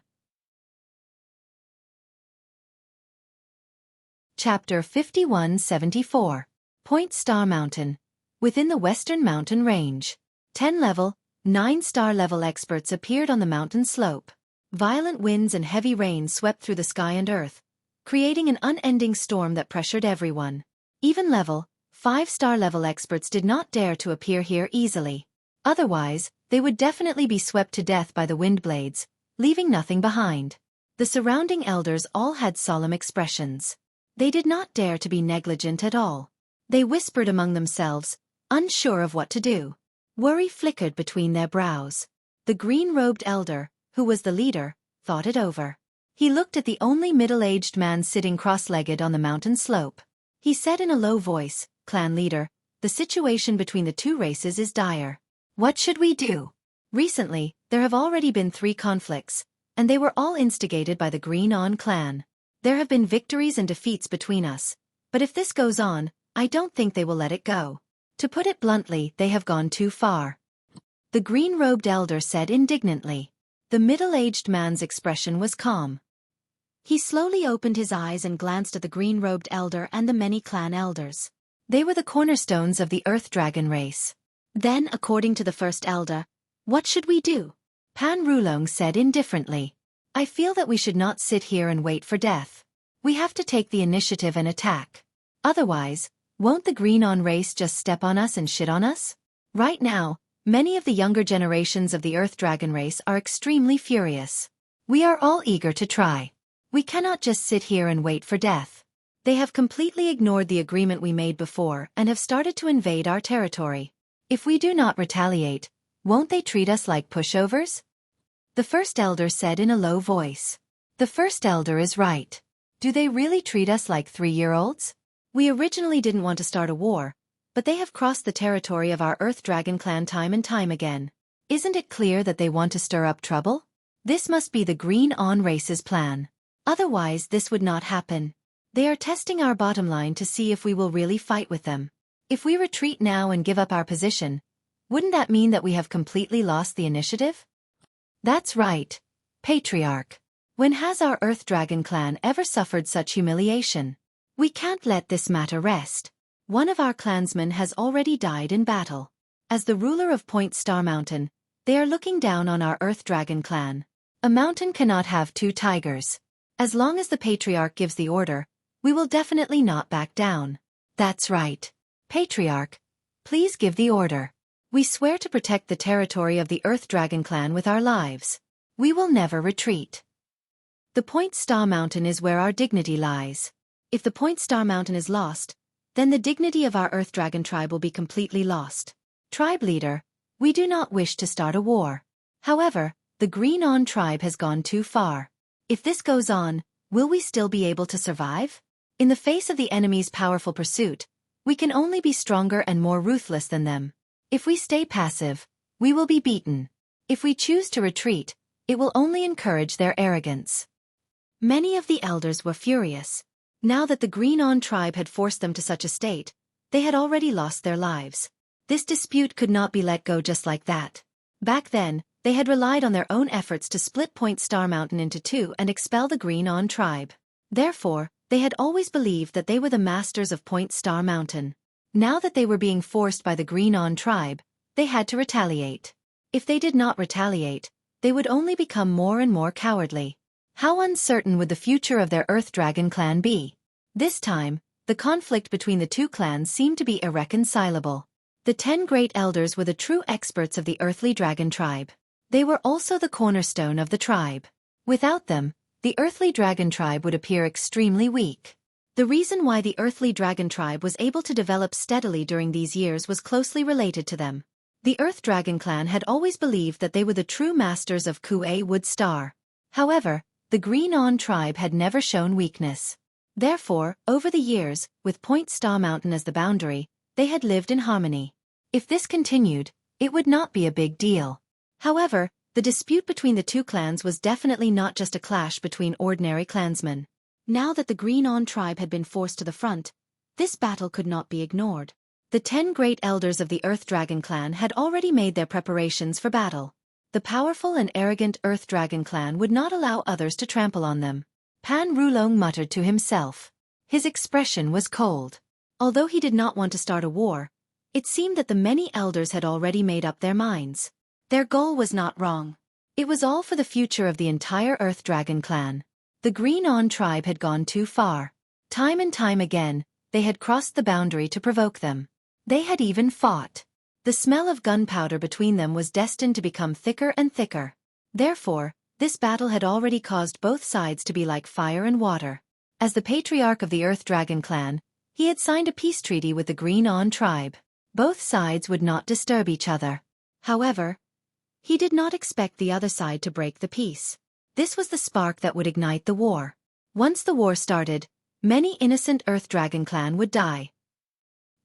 Chapter 5174. Point Star Mountain. Within the Western Mountain Range. 10-level, 9-star level experts appeared on the mountain slope. Violent winds and heavy rain swept through the sky and earth, creating an unending storm that pressured everyone. Even level, 5-star level experts did not dare to appear here easily. Otherwise, they would definitely be swept to death by the wind blades, leaving nothing behind. The surrounding elders all had solemn expressions. They did not dare to be negligent at all. They whispered among themselves, unsure of what to do. Worry flickered between their brows. The green-robed elder, who was the leader, thought it over. He looked at the only middle-aged man sitting cross-legged on the mountain slope. He said in a low voice, "Clan leader, the situation between the two races is dire. What should we do? Recently, there have already been 3 conflicts, and they were all instigated by the Green-On clan. There have been victories and defeats between us, but if this goes on, I don't think they will let it go. To put it bluntly, they have gone too far." The green-robed elder said indignantly. The middle-aged man's expression was calm. He slowly opened his eyes and glanced at the green-robed elder and the many clan elders. They were the cornerstones of the Earth Dragon race. Then, according to the first elder, what should we do? Pan Rulong said indifferently. I feel that we should not sit here and wait for death. We have to take the initiative and attack. Otherwise, won't the Green-On race just step on us and shit on us? Right now, many of the younger generations of the Earth Dragon race are extremely furious. We are all eager to try. We cannot just sit here and wait for death. They have completely ignored the agreement we made before and have started to invade our territory. If we do not retaliate, won't they treat us like pushovers? The first elder said in a low voice. The first elder is right. Do they really treat us like 3-year-olds? We originally didn't want to start a war, but they have crossed the territory of our Earth Dragon clan time and time again. Isn't it clear that they want to stir up trouble? This must be the Green On race's plan. Otherwise this would not happen. They are testing our bottom line to see if we will really fight with them. If we retreat now and give up our position, wouldn't that mean that we have completely lost the initiative? That's right, Patriarch. When has our Earth Dragon clan ever suffered such humiliation? We can't let this matter rest. One of our clansmen has already died in battle. As the ruler of Point Star Mountain, they are looking down on our Earth Dragon clan. A mountain cannot have 2 tigers. As long as the Patriarch gives the order, we will definitely not back down. That's right. Patriarch, please give the order. We swear to protect the territory of the Earth Dragon clan with our lives. We will never retreat. The Point Star Mountain is where our dignity lies. If the Point Star Mountain is lost, then the dignity of our Earth Dragon tribe will be completely lost. Tribe leader, we do not wish to start a war. However, the Green On tribe has gone too far. If this goes on, will we still be able to survive? In the face of the enemy's powerful pursuit, we can only be stronger and more ruthless than them. If we stay passive, we will be beaten. If we choose to retreat, it will only encourage their arrogance. Many of the elders were furious. Now that the Green On tribe had forced them to such a state, they had already lost their lives. This dispute could not be let go just like that. Back then, they had relied on their own efforts to split Point Star Mountain into 2 and expel the Green On tribe. Therefore, they had always believed that they were the masters of Point Star Mountain. Now that they were being forced by the Green On tribe, they had to retaliate. If they did not retaliate, they would only become more and more cowardly. How uncertain would the future of their Earth Dragon clan be? This time, the conflict between the 2 clans seemed to be irreconcilable. The 10 great elders were the true experts of the Earthly Dragon tribe. They were also the cornerstone of the tribe. Without them, the Earthly Dragon tribe would appear extremely weak. The reason why the Earthly Dragon tribe was able to develop steadily during these years was closely related to them. The Earth Dragon clan had always believed that they were the true masters of Xueqi Wood Star. However, the Green On tribe had never shown weakness. Therefore, over the years, with Point Star Mountain as the boundary, they had lived in harmony. If this continued, it would not be a big deal. However, the dispute between the 2 clans was definitely not just a clash between ordinary clansmen. Now that the Green On tribe had been forced to the front, this battle could not be ignored. The 10 great elders of the Earth Dragon clan had already made their preparations for battle. The powerful and arrogant Earth Dragon clan would not allow others to trample on them. Pan Rulong muttered to himself. His expression was cold. Although he did not want to start a war, it seemed that the many elders had already made up their minds. Their goal was not wrong. It was all for the future of the entire Earth Dragon clan. The Green On tribe had gone too far. Time and time again, they had crossed the boundary to provoke them. They had even fought. The smell of gunpowder between them was destined to become thicker and thicker. Therefore, this battle had already caused both sides to be like fire and water. As the Patriarch of the Earth Dragon clan, he had signed a peace treaty with the Green On tribe. Both sides would not disturb each other. However, he did not expect the other side to break the peace. This was the spark that would ignite the war. Once the war started, many innocent Earth Dragon clan would die.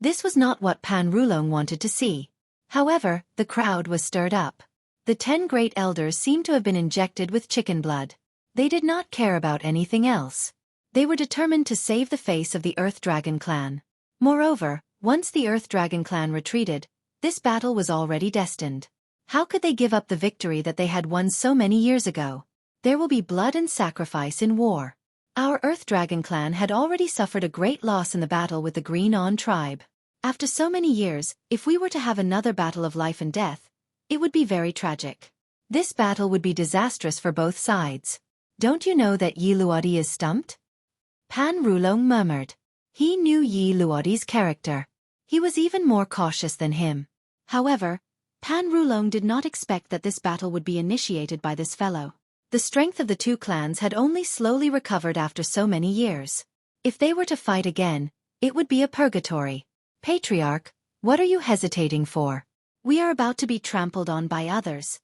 This was not what Pan Rulong wanted to see. However, the crowd was stirred up. The 10 great elders seemed to have been injected with chicken blood. They did not care about anything else. They were determined to save the face of the Earth Dragon clan. Moreover, once the Earth Dragon clan retreated, this battle was already destined. How could they give up the victory that they had won so many years ago? There will be blood and sacrifice in war. Our Earth Dragon clan had already suffered a great loss in the battle with the Green On tribe. After so many years, if we were to have another battle of life and death, it would be very tragic. This battle would be disastrous for both sides. Don't you know that Yi Luodi is stumped? Pan Rulong murmured. He knew Yi Luodi's character. He was even more cautious than him. However, Pan Rulong did not expect that this battle would be initiated by this fellow. The strength of the 2 clans had only slowly recovered after so many years. If they were to fight again, it would be a purgatory. Patriarch, what are you hesitating for? We are about to be trampled on by others.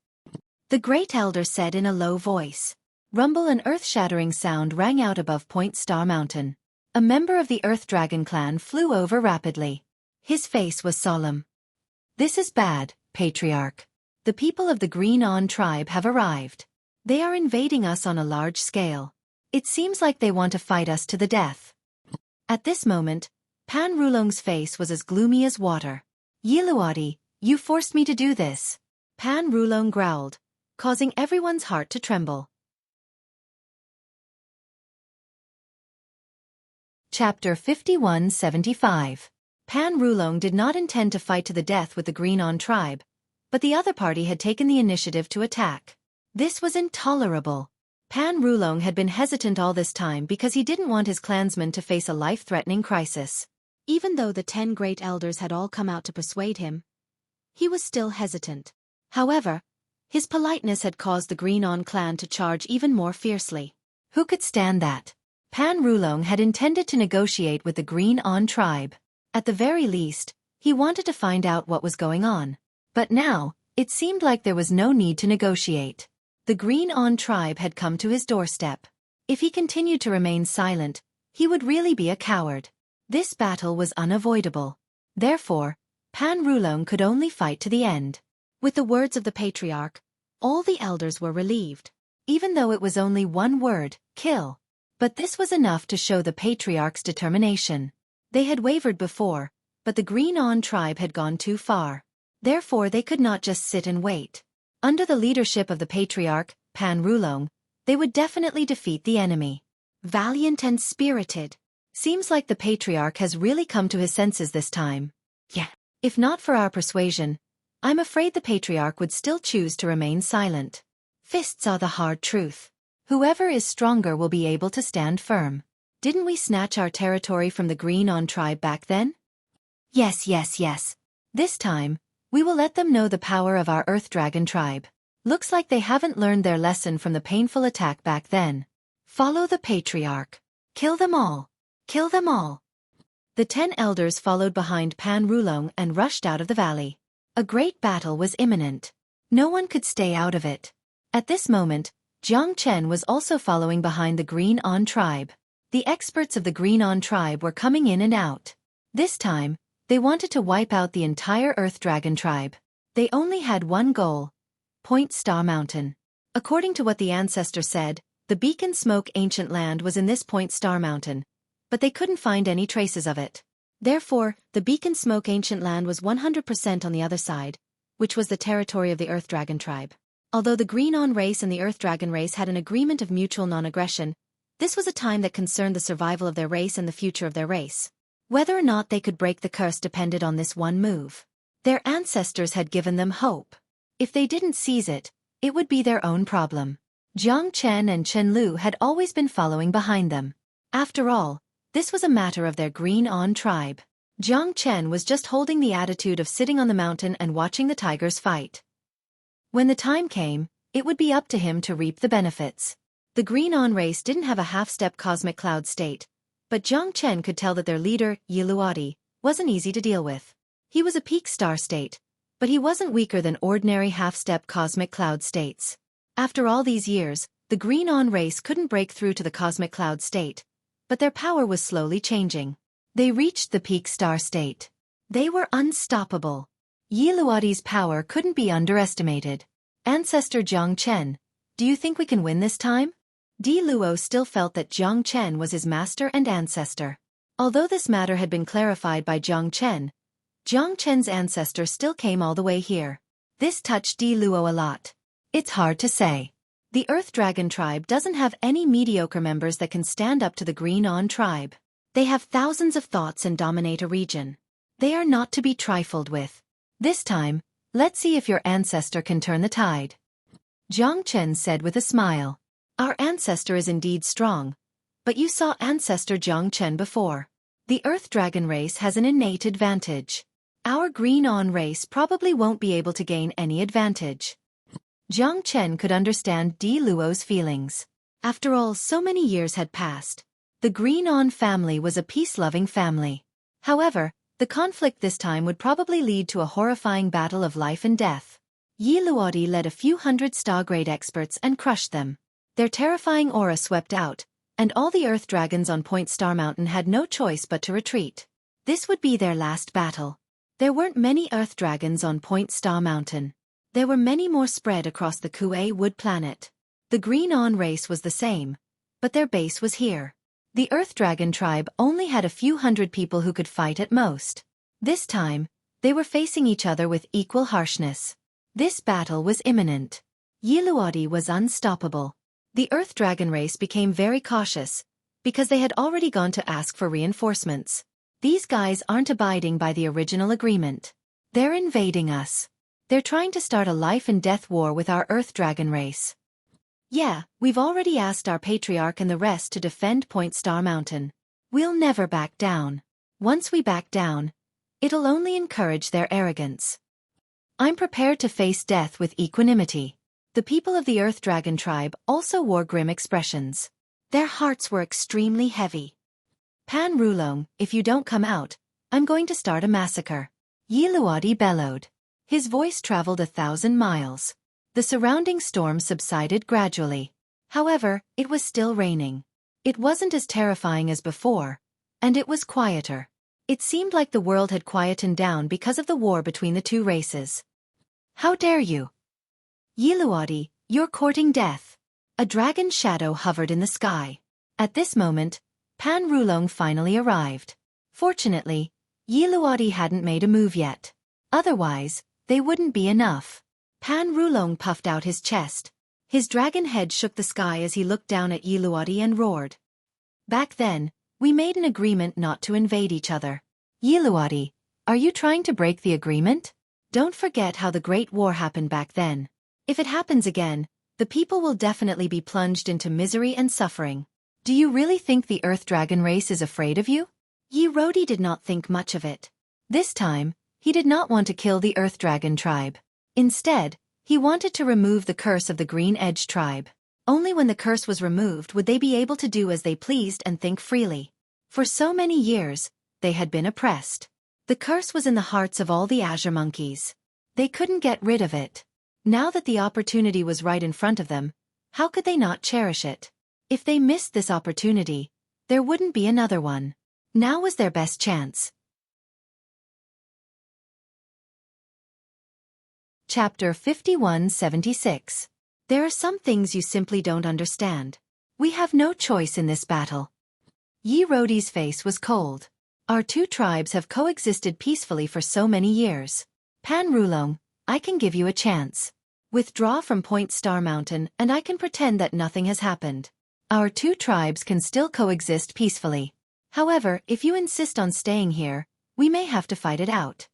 The great elder said in a low voice. Rumble and earth-shattering sound rang out above Point Star Mountain. A member of the Earth Dragon clan flew over rapidly. His face was solemn. This is bad, Patriarch. The people of the Green On tribe have arrived. They are invading us on a large scale. It seems like they want to fight us to the death. At this moment, Pan Rulong's face was as gloomy as water. Yiluadi, you forced me to do this. Pan Rulong growled, causing everyone's heart to tremble. Chapter 5175. Pan Rulong did not intend to fight to the death with the Green On tribe, but the other party had taken the initiative to attack. This was intolerable. Pan Rulong had been hesitant all this time because he didn't want his clansmen to face a life-threatening crisis. Even though the 10 great elders had all come out to persuade him, he was still hesitant. However, his politeness had caused the Green On clan to charge even more fiercely. Who could stand that? Pan Rulong had intended to negotiate with the Green On tribe. At the very least, he wanted to find out what was going on. But now, it seemed like there was no need to negotiate. The Green On tribe had come to his doorstep. If he continued to remain silent, he would really be a coward. This battle was unavoidable. Therefore, Pan Rulong could only fight to the end. With the words of the Patriarch, all the elders were relieved. Even though it was only one word, kill. But this was enough to show the Patriarch's determination. They had wavered before, but the Green On tribe had gone too far. Therefore they could not just sit and wait. Under the leadership of the Patriarch, Pan Rulong, they would definitely defeat the enemy. Valiant and spirited. Seems like the Patriarch has really come to his senses this time. Yeah. If not for our persuasion, I'm afraid the Patriarch would still choose to remain silent. Fists are the hard truth. Whoever is stronger will be able to stand firm. Didn't we snatch our territory from the Green On tribe back then? Yes. This time, we will let them know the power of our Earth Dragon tribe. Looks like they haven't learned their lesson from the painful attack back then. Follow the Patriarch. Kill them all. Kill them all. The 10 elders followed behind Pan Rulong and rushed out of the valley. A great battle was imminent. No one could stay out of it. At this moment, Jiang Chen was also following behind the Green On tribe. The experts of the Green On tribe were coming in and out. This time, they wanted to wipe out the entire Earth Dragon tribe. They only had one goal: Point Star Mountain. According to what the ancestor said, the Beacon Smoke ancient land was in this Point Star Mountain, but they couldn't find any traces of it. Therefore, the Beacon Smoke ancient land was 100% on the other side, which was the territory of the Earth Dragon tribe. Although the Green On race and the Earth Dragon race had an agreement of mutual non-aggression, this was a time that concerned the survival of their race and the future of their race. Whether or not they could break the curse depended on this one move. Their ancestors had given them hope. If they didn't seize it, it would be their own problem. Jiang Chen and Chen Lu had always been following behind them. After all, this was a matter of their Green On tribe. Jiang Chen was just holding the attitude of sitting on the mountain and watching the tigers fight. When the time came, it would be up to him to reap the benefits. The Green On race didn't have a half-step cosmic cloud state, but Jiang Chen could tell that their leader, Yiluadi, wasn't easy to deal with. He was a peak star state, but he wasn't weaker than ordinary half-step cosmic cloud states. After all these years, the Green On race couldn't break through to the cosmic cloud state, but their power was slowly changing. They reached the peak star state. They were unstoppable. Yiluadi's power couldn't be underestimated. Ancestor Jiang Chen, do you think we can win this time? Di Luo still felt that Jiang Chen was his master and ancestor. Although this matter had been clarified by Jiang Chen's ancestor still came all the way here. This touched Di Luo a lot. It's hard to say. The Earth Dragon tribe doesn't have any mediocre members that can stand up to the Green On tribe. They have thousands of thoughts and dominate a region. They are not to be trifled with. This time, let's see if your ancestor can turn the tide. Jiang Chen said with a smile. Our ancestor is indeed strong, but you saw ancestor Jiang Chen before. The Earth Dragon race has an innate advantage. Our Green On race probably won't be able to gain any advantage. Jiang Chen could understand Di Luo's feelings. After all, so many years had passed. The Green On family was a peace-loving family. However, the conflict this time would probably lead to a horrifying battle of life and death. Yi Luodi led a few hundred star-grade experts and crushed them. Their terrifying aura swept out, and all the Earth Dragons on Point Star Mountain had no choice but to retreat. This would be their last battle. There weren't many Earth Dragons on Point Star Mountain. There were many more spread across the Xueqi Wood planet. The Green On race was the same, but their base was here. The Earth Dragon tribe only had a few hundred people who could fight at most. This time, they were facing each other with equal harshness. This battle was imminent. Yi Luodi was unstoppable. The Earth Dragon race became very cautious, because they had already gone to ask for reinforcements. These guys aren't abiding by the original agreement. They're invading us. They're trying to start a life and death war with our Earth Dragon race. Yeah, we've already asked our patriarch and the rest to defend Point Star Mountain. We'll never back down. Once we back down, it'll only encourage their arrogance. I'm prepared to face death with equanimity. The people of the Earth Dragon tribe also wore grim expressions. Their hearts were extremely heavy. Pan Rulong, if you don't come out, I'm going to start a massacre. Yi Luodi bellowed. His voice traveled 1,000 miles. The surrounding storm subsided gradually. However, it was still raining. It wasn't as terrifying as before, and it was quieter. It seemed like the world had quietened down because of the war between the two races. How dare you? Yi Luodi, you're courting death. A dragon shadow hovered in the sky. At this moment, Pan Rulong finally arrived. Fortunately, Yi Luodi hadn't made a move yet. Otherwise, they wouldn't be enough. Pan Rulong puffed out his chest. His dragon head shook the sky as he looked down at Yi Luodi and roared. Back then, we made an agreement not to invade each other. Yi Luodi, are you trying to break the agreement? Don't forget how the Great War happened back then. If it happens again, the people will definitely be plunged into misery and suffering. Do you really think the Earth Dragon race is afraid of you? Yi Luodi did not think much of it. This time, he did not want to kill the Earth Dragon tribe. Instead, he wanted to remove the curse of the Green Edge tribe. Only when the curse was removed would they be able to do as they pleased and think freely. For so many years, they had been oppressed. The curse was in the hearts of all the Azure Monkeys. They couldn't get rid of it. Now that the opportunity was right in front of them, how could they not cherish it? If they missed this opportunity, there wouldn't be another one. Now was their best chance. Chapter 5176. There are some things you simply don't understand. We have no choice in this battle. Yi Luodi's face was cold. Our two tribes have coexisted peacefully for so many years. Pan Rulong, I can give you a chance. Withdraw from Point Star Mountain and I can pretend that nothing has happened. Our two tribes can still coexist peacefully. However, if you insist on staying here, we may have to fight it out.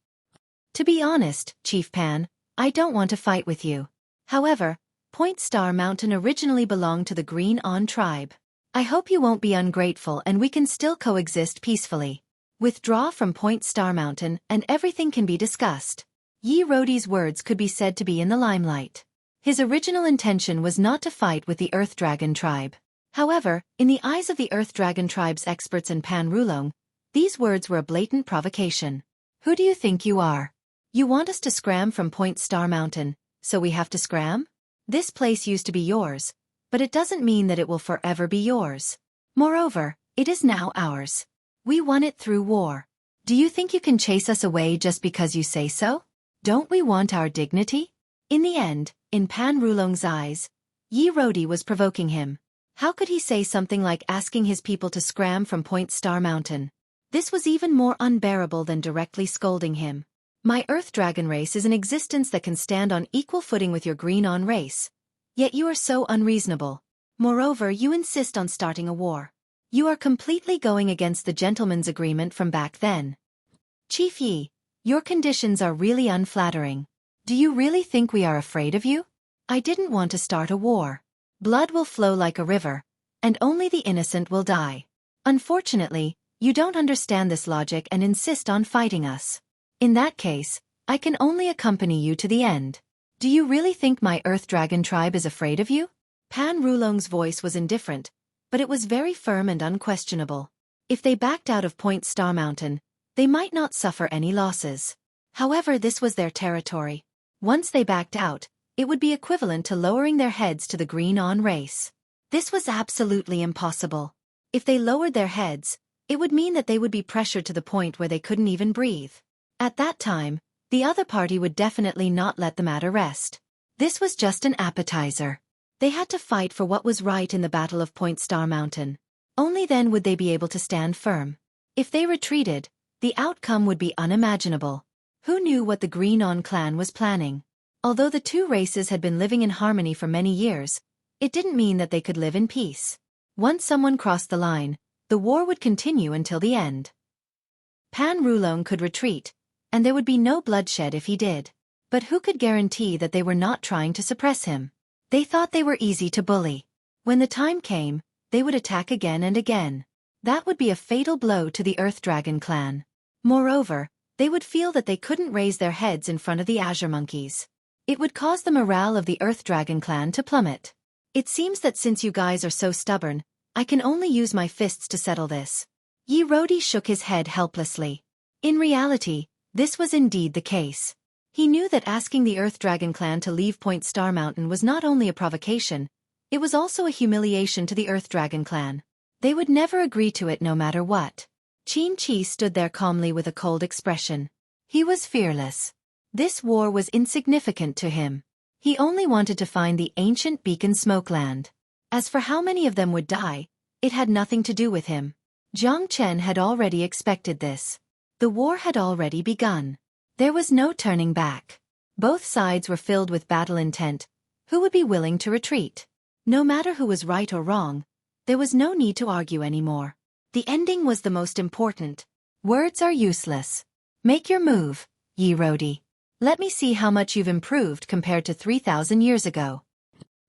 To be honest, Chief Pan, I don't want to fight with you. However, Point Star Mountain originally belonged to the Green On tribe. I hope you won't be ungrateful and we can still coexist peacefully. Withdraw from Point Star Mountain and everything can be discussed. Yi Luodi's words could be said to be in the limelight. His original intention was not to fight with the Earth Dragon tribe. However, in the eyes of the Earth Dragon tribe's experts and Pan Rulong, these words were a blatant provocation. Who do you think you are? You want us to scram from Point Star Mountain, so we have to scram? This place used to be yours, but it doesn't mean that it will forever be yours. Moreover, it is now ours. We won it through war. Do you think you can chase us away just because you say so? Don't we want our dignity? In the end, in Pan Rulong's eyes, Yi Luodi was provoking him. How could he say something like asking his people to scram from Point Star Mountain? This was even more unbearable than directly scolding him. My Earth Dragon race is an existence that can stand on equal footing with your Green On race. Yet you are so unreasonable. Moreover, you insist on starting a war. You are completely going against the gentleman's agreement from back then. Chief Yi, your conditions are really unflattering. Do you really think we are afraid of you? I didn't want to start a war. Blood will flow like a river, and only the innocent will die. Unfortunately, you don't understand this logic and insist on fighting us. In that case, I can only accompany you to the end. Do you really think my Earth Dragon tribe is afraid of you? Pan Rulong's voice was indifferent, but it was very firm and unquestionable. If they backed out of Point Star Mountain, they might not suffer any losses. However, this was their territory. Once they backed out, it would be equivalent to lowering their heads to the Green On race. This was absolutely impossible. If they lowered their heads, it would mean that they would be pressured to the point where they couldn't even breathe. At that time, the other party would definitely not let the matter rest. This was just an appetizer. They had to fight for what was right in the Battle of Point Star Mountain. Only then would they be able to stand firm. If they retreated, the outcome would be unimaginable. Who knew what the Green On clan was planning? Although the two races had been living in harmony for many years, it didn't mean that they could live in peace. Once someone crossed the line, the war would continue until the end. Pan Rulong could retreat, and there would be no bloodshed if he did. But who could guarantee that they were not trying to suppress him? They thought they were easy to bully. When the time came, they would attack again and again. That would be a fatal blow to the Earth Dragon clan. Moreover, they would feel that they couldn't raise their heads in front of the Azure Monkeys. It would cause the morale of the Earth Dragon clan to plummet. It seems that since you guys are so stubborn, I can only use my fists to settle this. Yi Rodi shook his head helplessly. In reality, this was indeed the case. He knew that asking the Earth Dragon clan to leave Point Star Mountain was not only a provocation, it was also a humiliation to the Earth Dragon clan. They would never agree to it no matter what. Qin Chi stood there calmly with a cold expression. He was fearless. This war was insignificant to him. He only wanted to find the ancient Beacon Smokeland. As for how many of them would die, it had nothing to do with him. Jiang Chen had already expected this. The war had already begun. There was no turning back. Both sides were filled with battle intent. Who would be willing to retreat? No matter who was right or wrong, there was no need to argue anymore. The ending was the most important. Words are useless. Make your move, Yi Rodi. Let me see how much you've improved compared to 3,000 years ago.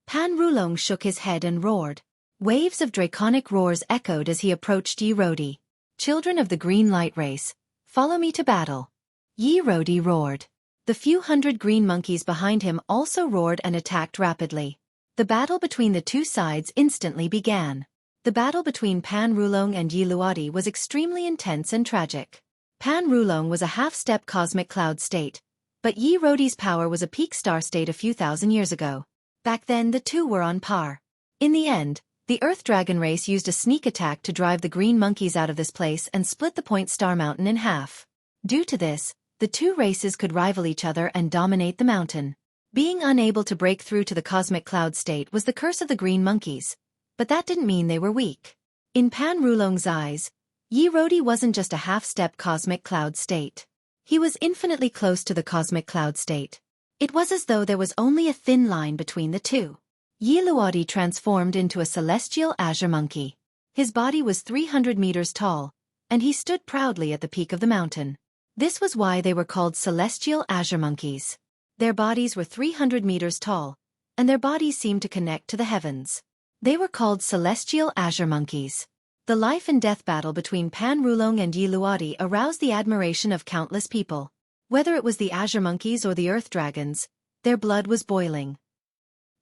Pan Rulong shook his head and roared. Waves of draconic roars echoed as he approached Yi Rodi. Children of the green light race, follow me to battle. Yi Rodi roared. The few hundred green monkeys behind him also roared and attacked rapidly. The battle between the two sides instantly began. The battle between Pan Rulong and Yi Luodi was extremely intense and tragic. Pan Rulong was a half-step cosmic cloud state, but Yi Rodi's power was a peak star state a few thousand years ago. Back then the two were on par. In the end, the Earth Dragon race used a sneak attack to drive the green monkeys out of this place and split the Point Star Mountain in half. Due to this, the two races could rival each other and dominate the mountain. Being unable to break through to the cosmic cloud state was the curse of the green monkeys, but that didn't mean they were weak. In Pan Rulong's eyes, Yi Rodi wasn't just a half-step cosmic cloud state. He was infinitely close to the cosmic cloud state. It was as though there was only a thin line between the two. Yi Luodi transformed into a celestial azure monkey. His body was 300 meters tall, and he stood proudly at the peak of the mountain. This was why they were called celestial azure monkeys. Their bodies were 300 meters tall, and their bodies seemed to connect to the heavens. They were called celestial azure monkeys. The life and death battle between Pan Rulong and Yi Luodi aroused the admiration of countless people. Whether it was the azure monkeys or the earth dragons, their blood was boiling.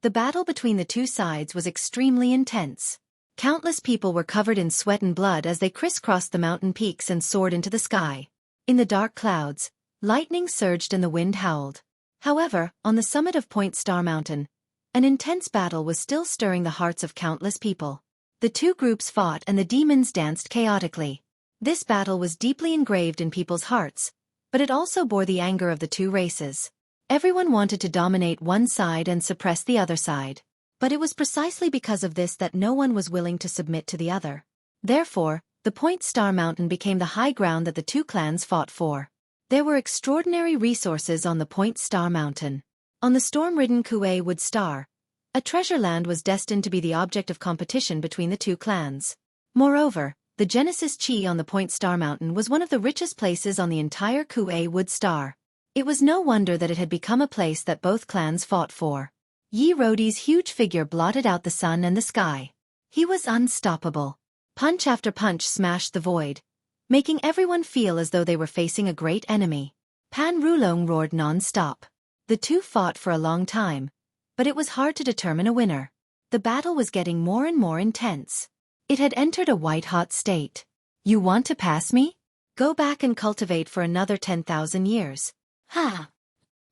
The battle between the two sides was extremely intense. Countless people were covered in sweat and blood as they crisscrossed the mountain peaks and soared into the sky. In the dark clouds, lightning surged and the wind howled. However, on the summit of Point Star Mountain, an intense battle was still stirring the hearts of countless people. The two groups fought and the demons danced chaotically. This battle was deeply engraved in people's hearts, but it also bore the anger of the two races. Everyone wanted to dominate one side and suppress the other side. But it was precisely because of this that no one was willing to submit to the other. Therefore, the Point Star Mountain became the high ground that the two clans fought for. There were extraordinary resources on the Point Star Mountain. On the storm-ridden Xueqi Wood Star, a treasure land was destined to be the object of competition between the two clans. Moreover, the Genesis Chi on the Point Star Mountain was one of the richest places on the entire Xueqi Wood Star. It was no wonder that it had become a place that both clans fought for. Yi Rodi's huge figure blotted out the sun and the sky. He was unstoppable. Punch after punch smashed the void, making everyone feel as though they were facing a great enemy. Pan Rulong roared non-stop. The two fought for a long time, but it was hard to determine a winner. The battle was getting more and more intense. It had entered a white-hot state. You want to pass me? Go back and cultivate for another 10,000 years. Ha!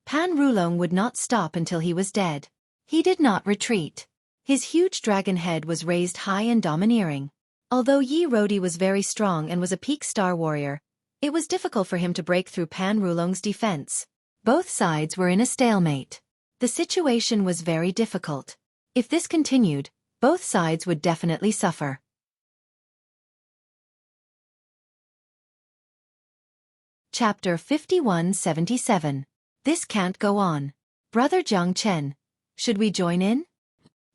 Pan Rulong would not stop until he was dead. He did not retreat. His huge dragon head was raised high and domineering. Although Yi Rodi was very strong and was a peak star warrior, it was difficult for him to break through Pan Rulong's defense. Both sides were in a stalemate. The situation was very difficult. If this continued, both sides would definitely suffer. Chapter 5177. This can't go on. Brother Jiang Chen, should we join in?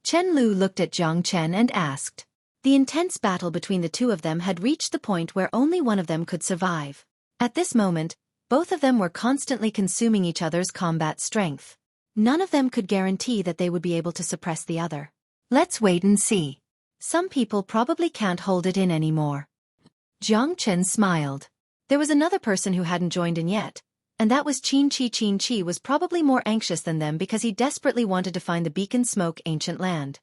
Chen Lu looked at Jiang Chen and asked. The intense battle between the two of them had reached the point where only one of them could survive. At this moment, both of them were constantly consuming each other's combat strength. None of them could guarantee that they would be able to suppress the other. Let's wait and see. Some people probably can't hold it in anymore. Jiang Chen smiled. There was another person who hadn't joined in yet, and that was Qin Chi. Qin Chi was probably more anxious than them because he desperately wanted to find the Beacon Smoke ancient land.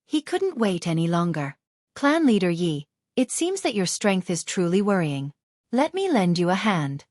He couldn't wait any longer. Clan leader Yi, it seems that your strength is truly worrying. Let me lend you a hand.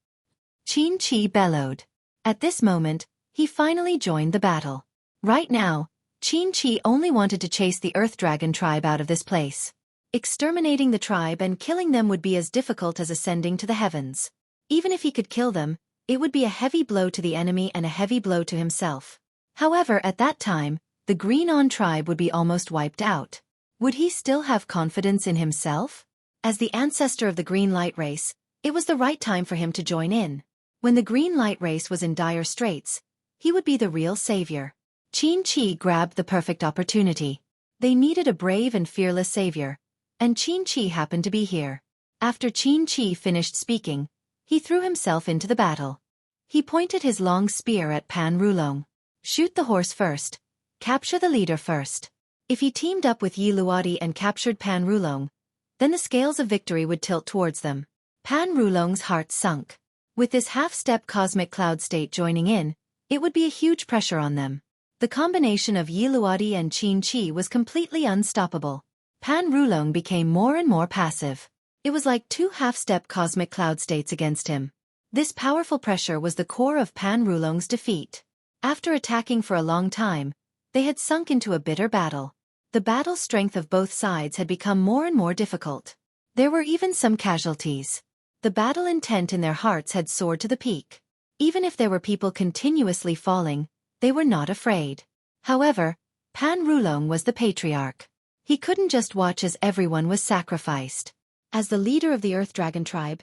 Qin Chi bellowed. At this moment, he finally joined the battle. Right now, Qin Chi only wanted to chase the Earth Dragon tribe out of this place. Exterminating the tribe and killing them would be as difficult as ascending to the heavens. Even if he could kill them, it would be a heavy blow to the enemy and a heavy blow to himself. However, at that time, the Green-On tribe would be almost wiped out. Would he still have confidence in himself? As the ancestor of the Green Light race, it was the right time for him to join in. When the Green Light race was in dire straits, he would be the real savior. Qin Chi grabbed the perfect opportunity. They needed a brave and fearless savior, and Qin Chi happened to be here. After Qin Chi finished speaking, he threw himself into the battle. He pointed his long spear at Pan Rulong. Shoot the horse first. Capture the leader first. If he teamed up with Yi Luodi and captured Pan Rulong, then the scales of victory would tilt towards them. Pan Rulong's heart sunk. With this half-step cosmic cloud state joining in, it would be a huge pressure on them. The combination of Yi Luodi and Qin Chi was completely unstoppable. Pan Rulong became more and more passive. It was like two half-step cosmic cloud states against him. This powerful pressure was the core of Pan Rulong's defeat. After attacking for a long time, they had sunk into a bitter battle. The battle strength of both sides had become more and more difficult. There were even some casualties. The battle intent in their hearts had soared to the peak. Even if there were people continuously falling, they were not afraid. However, Pan Rulong was the patriarch. He couldn't just watch as everyone was sacrificed. As the leader of the Earth Dragon tribe,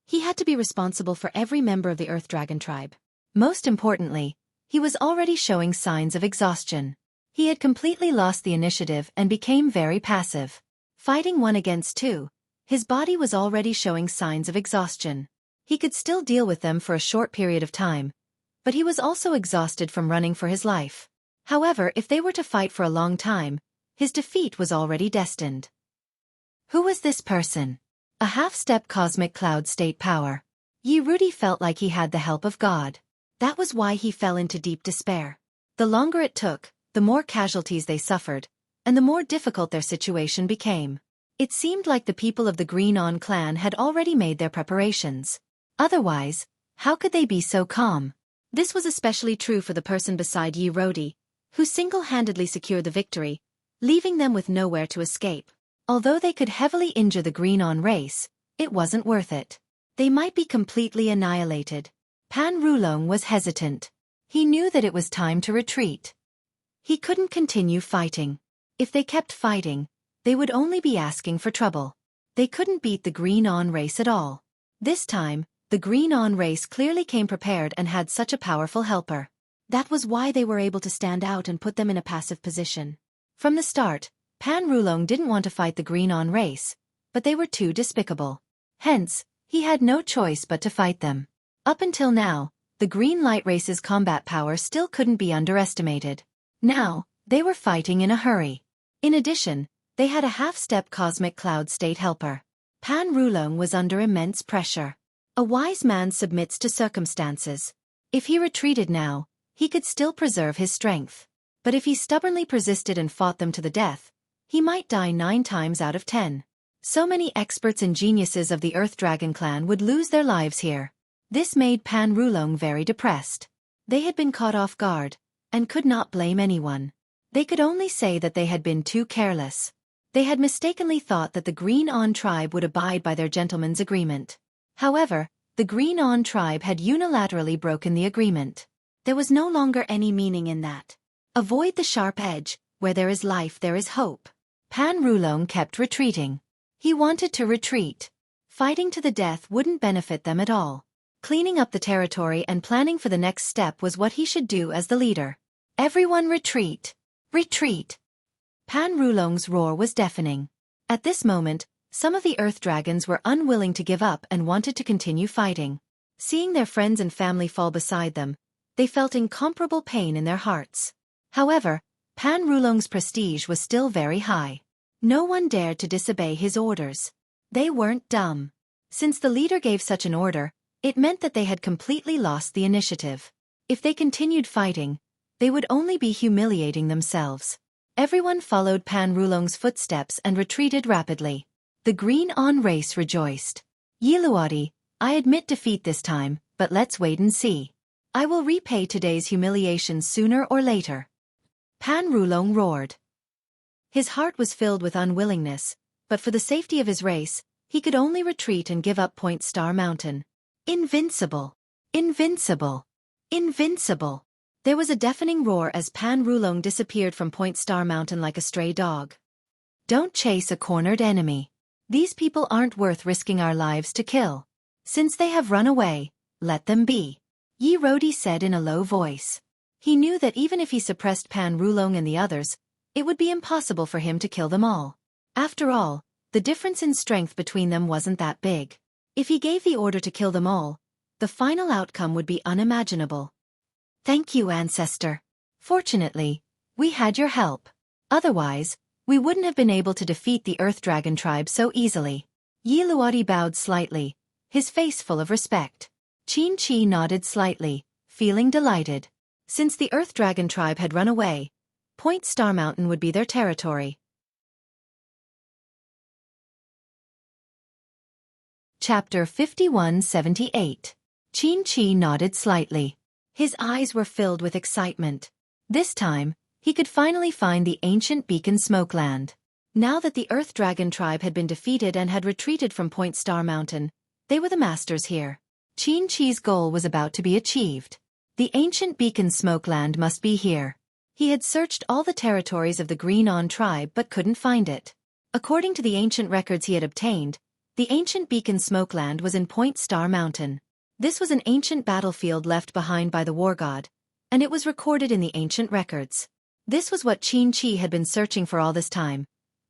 he had to be responsible for every member of the Earth Dragon tribe. Most importantly, he was already showing signs of exhaustion. He had completely lost the initiative and became very passive. Fighting 1 against 2, his body was already showing signs of exhaustion. He could still deal with them for a short period of time, but he was also exhausted from running for his life. However, if they were to fight for a long time, his defeat was already destined. Who was this person? A half-step cosmic cloud state power. Yi Rudi felt like he had the help of God. That was why he fell into deep despair. The longer it took, the more casualties they suffered, and the more difficult their situation became. It seemed like the people of the Green-On clan had already made their preparations. Otherwise, how could they be so calm? This was especially true for the person beside Yi Rodi, who single-handedly secured the victory, leaving them with nowhere to escape. Although they could heavily injure the Green-On race, it wasn't worth it. They might be completely annihilated. Pan Rulong was hesitant. He knew that it was time to retreat. He couldn't continue fighting. If they kept fighting, they would only be asking for trouble. They couldn't beat the Green-On race at all. This time, the Green-On race clearly came prepared and had such a powerful helper. That was why they were able to stand out and put them in a passive position. From the start, Pan Rulong didn't want to fight the Green-On race, but they were too despicable. Hence, he had no choice but to fight them. Up until now, the Green Light race's combat power still couldn't be underestimated. Now, they were fighting in a hurry. In addition, they had a half-step cosmic cloud state helper. Pan Rulong was under immense pressure. A wise man submits to circumstances. If he retreated now, he could still preserve his strength. But if he stubbornly persisted and fought them to the death, He might die 9 times out of 10. So many experts and geniuses of the Earth Dragon clan would lose their lives here. This made Pan Rulong very depressed. They had been caught off guard, and could not blame anyone. They could only say that they had been too careless. They had mistakenly thought that the Green On tribe would abide by their gentleman's agreement. However, the Green On tribe had unilaterally broken the agreement. There was no longer any meaning in that. Avoid the sharp edge. Where there is life there is hope. Pan Rulong kept retreating. He wanted to retreat. Fighting to the death wouldn't benefit them at all. Cleaning up the territory and planning for the next step was what he should do as the leader. Everyone retreat! Retreat! Pan Rulong's roar was deafening. At this moment, some of the Earth Dragons were unwilling to give up and wanted to continue fighting. Seeing their friends and family fall beside them, they felt incomparable pain in their hearts. However, Pan Rulong's prestige was still very high. No one dared to disobey his orders. They weren't dumb. Since the leader gave such an order, it meant that they had completely lost the initiative. If they continued fighting, they would only be humiliating themselves. Everyone followed Pan Rulong's footsteps and retreated rapidly. The Green On race rejoiced. Yiluadi, I admit defeat this time, but let's wait and see. I will repay today's humiliation sooner or later. Pan Rulong roared. His heart was filled with unwillingness, but for the safety of his race, he could only retreat and give up Point Star Mountain. Invincible! Invincible! Invincible! There was a deafening roar as Pan Rulong disappeared from Point Star Mountain like a stray dog. Don't chase a cornered enemy. These people aren't worth risking our lives to kill. Since they have run away, let them be. Yi Rodi said in a low voice. He knew that even if he suppressed Pan Rulong and the others, it would be impossible for him to kill them all. After all, the difference in strength between them wasn't that big. If he gave the order to kill them all, the final outcome would be unimaginable. Thank you, Ancestor. Fortunately, we had your help. Otherwise, we wouldn't have been able to defeat the Earth Dragon tribe so easily. Yi Luodi bowed slightly, his face full of respect. Qin Chi nodded slightly, feeling delighted. Since the Earth Dragon tribe had run away, Point Star Mountain would be their territory. Chapter 5178. Qin Chi nodded slightly. His eyes were filled with excitement. This time, he could finally find the ancient Beacon Smokeland. Now that the Earth Dragon tribe had been defeated and had retreated from Point Star Mountain, they were the masters here. Qin Chi's goal was about to be achieved. The ancient Beacon Smokeland must be here. He had searched all the territories of the Green On tribe but couldn't find it. According to the ancient records he had obtained, the ancient Beacon Smokeland was in Point Star Mountain. This was an ancient battlefield left behind by the war god, and it was recorded in the ancient records. This was what Qin Chi had been searching for all this time,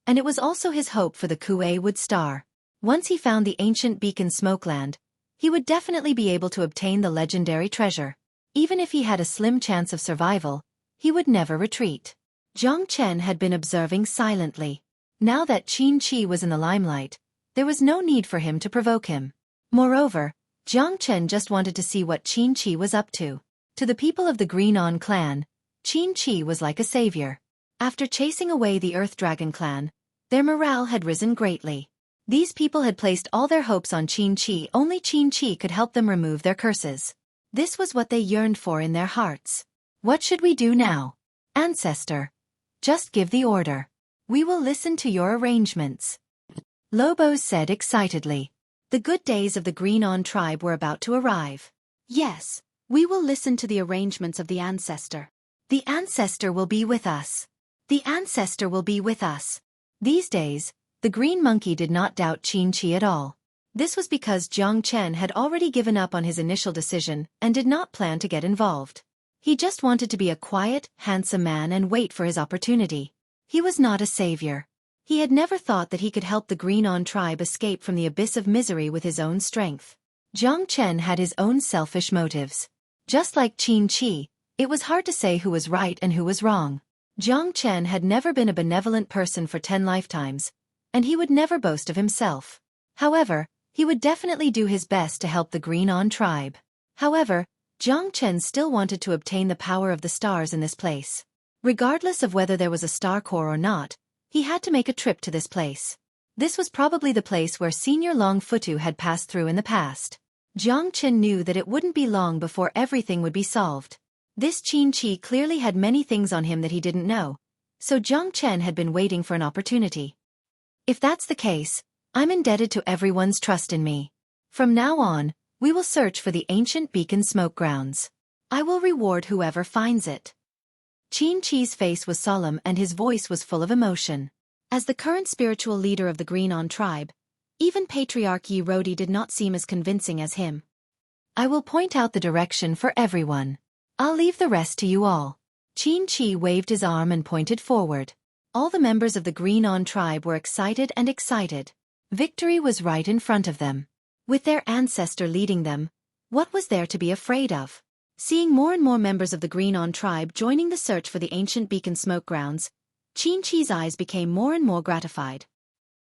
and it was also his hope for the Kuei Wood Star. Once he found the ancient Beacon Smokeland, he would definitely be able to obtain the legendary treasure. Even if he had a slim chance of survival, he would never retreat. Zhang Chen had been observing silently. Now that Qin Chi was in the limelight, there was no need for him to provoke him. Moreover, Zhang Chen just wanted to see what Qin Chi was up to. To the people of the Green On clan, Qin Chi was like a savior. After chasing away the Earth Dragon clan, their morale had risen greatly. These people had placed all their hopes on Qin Chi. Only Qin Chi could help them remove their curses. This was what they yearned for in their hearts. What should we do now? Ancestor, just give the order. We will listen to your arrangements. Lobo said excitedly. The good days of the Green On tribe were about to arrive. Yes, we will listen to the arrangements of the Ancestor. The Ancestor will be with us. The Ancestor will be with us. These days, the Green Monkey did not doubt Qin Chi at all. This was because Zhang Chen had already given up on his initial decision and did not plan to get involved. He just wanted to be a quiet, handsome man and wait for his opportunity. He was not a savior. He had never thought that he could help the Green On tribe escape from the abyss of misery with his own strength. Zhang Chen had his own selfish motives. Just like Qin Chi, it was hard to say who was right and who was wrong. Zhang Chen had never been a benevolent person for 10 lifetimes, and he would never boast of himself. However, he would definitely do his best to help the Green On tribe. However, Zhang Chen still wanted to obtain the power of the stars in this place. Regardless of whether there was a star core or not, He had to make a trip to this place. This was probably the place where Senior Longfutu had passed through in the past. Jiang Qin knew that it wouldn't be long before everything would be solved. This Qin Chi clearly had many things on him that he didn't know, so Jiang Chen had been waiting for an opportunity. If that's the case, I'm indebted to everyone's trust in me. From now on, we will search for the ancient beacon smoke grounds. I will reward whoever finds it. Qin Chi's face was solemn and his voice was full of emotion. As the current spiritual leader of the Greenon tribe, even Patriarch Yi Rodi did not seem as convincing as him. I will point out the direction for everyone. I'll leave the rest to you all. Qin Chi waved his arm and pointed forward. All the members of the Greenon tribe were excited and excited. Victory was right in front of them. With their ancestor leading them, what was there to be afraid of? Seeing more and more members of the Greenon tribe joining the search for the ancient beacon smoke grounds, Qin Chi's eyes became more and more gratified.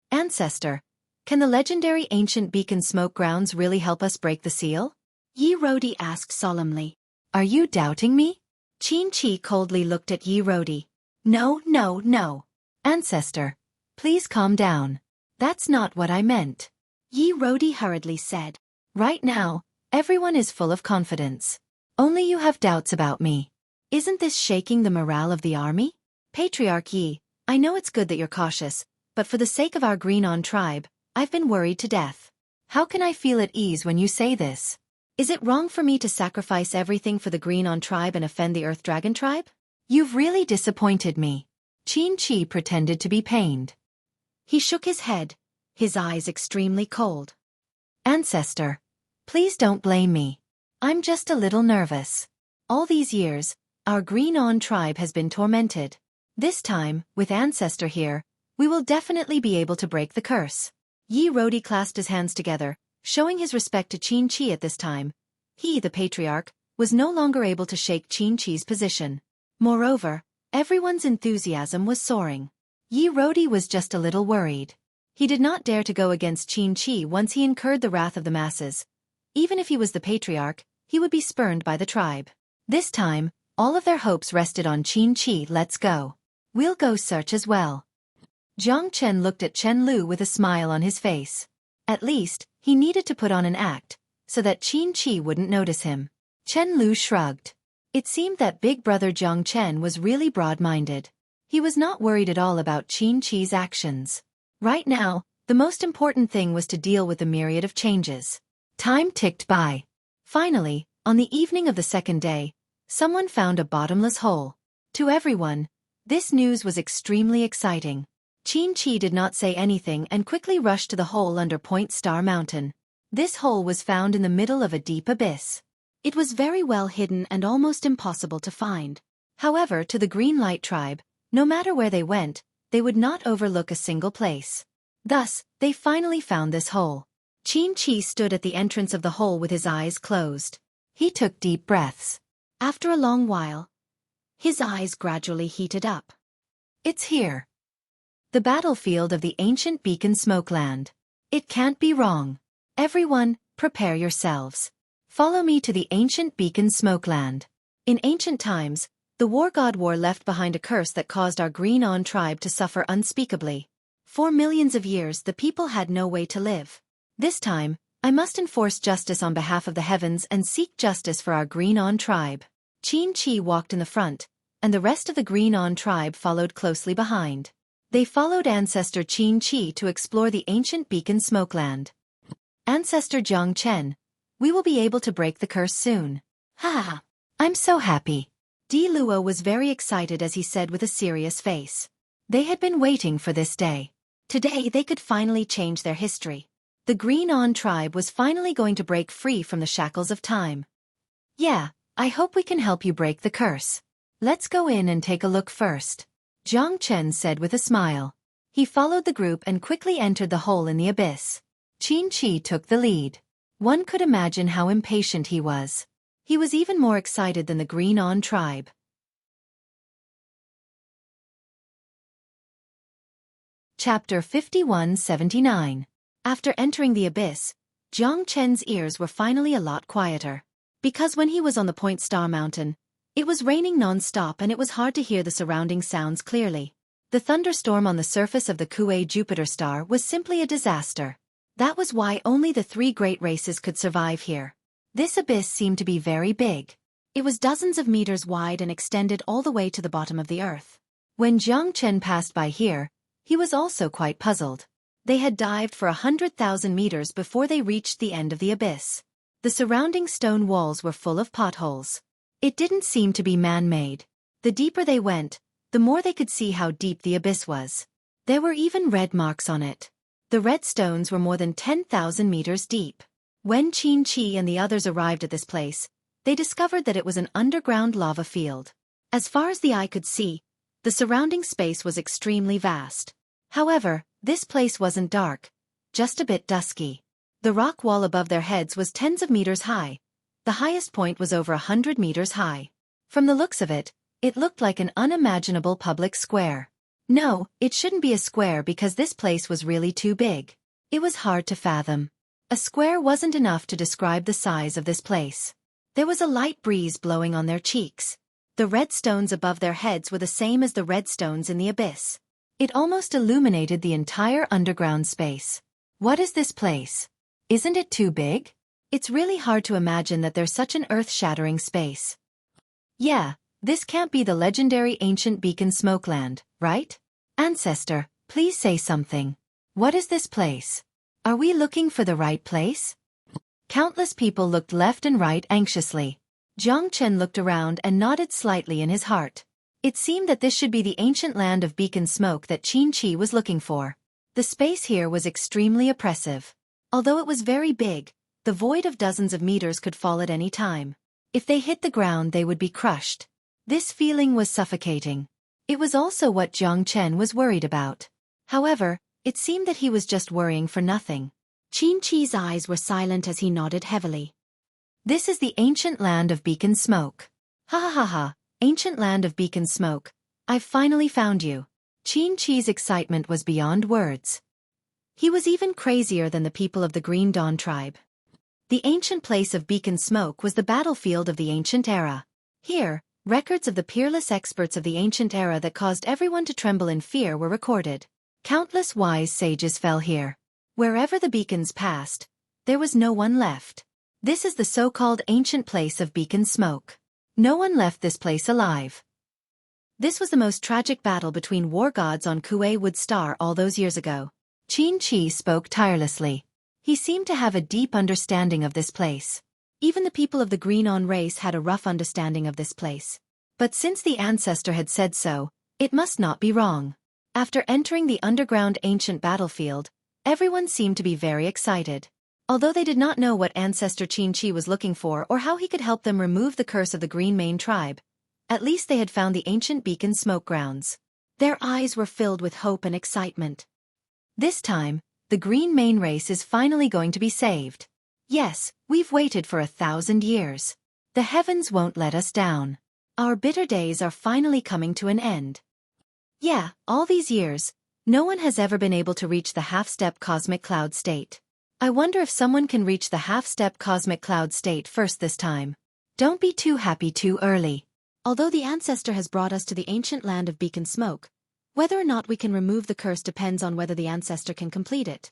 Ancestor, can the legendary ancient beacon smoke grounds really help us break the seal? Yi Rodi asked solemnly. Are you doubting me? Qin Chi coldly looked at Yi Rodi. No, no, no. Ancestor, please calm down. That's not what I meant. Yi Rodi hurriedly said. Right now, everyone is full of confidence. Only you have doubts about me. Isn't this shaking the morale of the army? Patriarch Yi, I know it's good that you're cautious, but for the sake of our Greenon tribe, I've been worried to death. How can I feel at ease when you say this? Is it wrong for me to sacrifice everything for the Greenon tribe and offend the Earth Dragon tribe? You've really disappointed me. Qin Chi pretended to be pained. He shook his head, his eyes extremely cold. Ancestor, please don't blame me. I'm just a little nervous. All these years, our Greenon tribe has been tormented. This time, with Ancestor here, we will definitely be able to break the curse. Yi Rodi clasped his hands together, showing his respect to Qin Chi at this time. He, the patriarch, was no longer able to shake Qin Chi's position. Moreover, everyone's enthusiasm was soaring. Yi Rodi was just a little worried. He did not dare to go against Qin Chi once he incurred the wrath of the masses. Even if he was the patriarch, he would be spurned by the tribe. This time, all of their hopes rested on Qin Chi. Let's go. We'll go search as well. Jiang Chen looked at Chen Lu with a smile on his face. At least, he needed to put on an act, so that Qin Chi wouldn't notice him. Chen Lu shrugged. It seemed that big brother Jiang Chen was really broad-minded. He was not worried at all about Qin Chi's actions. Right now, the most important thing was to deal with the myriad of changes. Time ticked by. Finally, on the evening of the second day, someone found a bottomless hole. To everyone, this news was extremely exciting. Qin Chi did not say anything and quickly rushed to the hole under Point Star Mountain. This hole was found in the middle of a deep abyss. It was very well hidden and almost impossible to find. However, to the Green Light tribe, no matter where they went, they would not overlook a single place. Thus, they finally found this hole. Qin Chi stood at the entrance of the hole with his eyes closed. He took deep breaths. After a long while, his eyes gradually heated up. It's here. The battlefield of the ancient beacon smokeland. It can't be wrong. Everyone, prepare yourselves. Follow me to the ancient beacon smokeland. In ancient times, the war god War left behind a curse that caused our Greenon tribe to suffer unspeakably. For millions of years the people had no way to live. This time, I must enforce justice on behalf of the heavens and seek justice for our Greenon tribe. Qin Chi walked in the front, and the rest of the Greenon tribe followed closely behind. They followed Ancestor Qin Chi to explore the ancient beacon smokeland. Ancestor Jiang Chen, we will be able to break the curse soon. Ha! I'm so happy. Di Luo was very excited as he said with a serious face. They had been waiting for this day. Today they could finally change their history. The Greenon tribe was finally going to break free from the shackles of time. Yeah, I hope we can help you break the curse. Let's go in and take a look first. Jiang Chen said with a smile. He followed the group and quickly entered the hole in the abyss. Qin Chi took the lead. One could imagine how impatient he was. He was even more excited than the Greenon tribe. Chapter 5179. After entering the abyss, Jiang Chen's ears were finally a lot quieter. Because when he was on the Point Star Mountain, it was raining non-stop and it was hard to hear the surrounding sounds clearly. The thunderstorm on the surface of the Xueqi Jupiter star was simply a disaster. That was why only the 3 great races could survive here. This abyss seemed to be very big. It was dozens of meters wide and extended all the way to the bottom of the earth. When Jiang Chen passed by here, he was also quite puzzled. They had dived for 100,000 meters before they reached the end of the abyss. The surrounding stone walls were full of potholes. It didn't seem to be man-made. The deeper they went, the more they could see how deep the abyss was. There were even red marks on it. The red stones were more than 10,000 meters deep. When Xueqi and the others arrived at this place, they discovered that it was an underground lava field. As far as the eye could see, the surrounding space was extremely vast. However, this place wasn't dark, just a bit dusky. The rock wall above their heads was tens of meters high. The highest point was over 100 meters high. From the looks of it, it looked like an unimaginable public square. No, it shouldn't be a square because this place was really too big. It was hard to fathom. A square wasn't enough to describe the size of this place. There was a light breeze blowing on their cheeks. The red stones above their heads were the same as the red stones in the abyss. It almost illuminated the entire underground space. What is this place? Isn't it too big? It's really hard to imagine that there's such an earth-shattering space. Yeah. This can't be the legendary ancient beacon Smokeland, right? Ancestor, please say something. What is this place? Are we looking for the right place? Countless people looked left and right anxiously. Jiang Chen looked around and nodded slightly in his heart. It seemed that this should be the ancient land of beacon smoke that Xueqi was looking for. The space here was extremely oppressive. Although it was very big, the void of dozens of meters could fall at any time. If they hit the ground, they would be crushed. This feeling was suffocating. It was also what Jiang Chen was worried about. However, it seemed that he was just worrying for nothing. Xueqi's eyes were silent as he nodded heavily. This is the ancient land of beacon smoke. Ha ha ha ha, ancient land of beacon smoke. I've finally found you. Xueqi's excitement was beyond words. He was even crazier than the people of the Green Dawn tribe. The ancient place of beacon smoke was the battlefield of the ancient era. Here, records of the peerless experts of the ancient era that caused everyone to tremble in fear were recorded. Countless wise sages fell here. Wherever the beacons passed, there was no one left. This is the so-called ancient place of beacon smoke. No one left this place alive. This was the most tragic battle between war gods on Xueqi Wood Star all those years ago. Xueqi spoke tirelessly. He seemed to have a deep understanding of this place. Even the people of the Green On race had a rough understanding of this place. But since the ancestor had said so, it must not be wrong. After entering the underground ancient battlefield, everyone seemed to be very excited. Although they did not know what ancestor Xueqi was looking for or how he could help them remove the curse of the Green Mane tribe, at least they had found the ancient beacon smoke grounds. Their eyes were filled with hope and excitement. This time, the Green Mane race is finally going to be saved. Yes, we've waited for 1,000 years. The heavens won't let us down. Our bitter days are finally coming to an end. Yeah, all these years, no one has ever been able to reach the half-step cosmic cloud state. I wonder if someone can reach the half-step cosmic cloud state first this time. Don't be too happy too early. Although the ancestor has brought us to the ancient land of beacon smoke, whether or not we can remove the curse depends on whether the ancestor can complete it.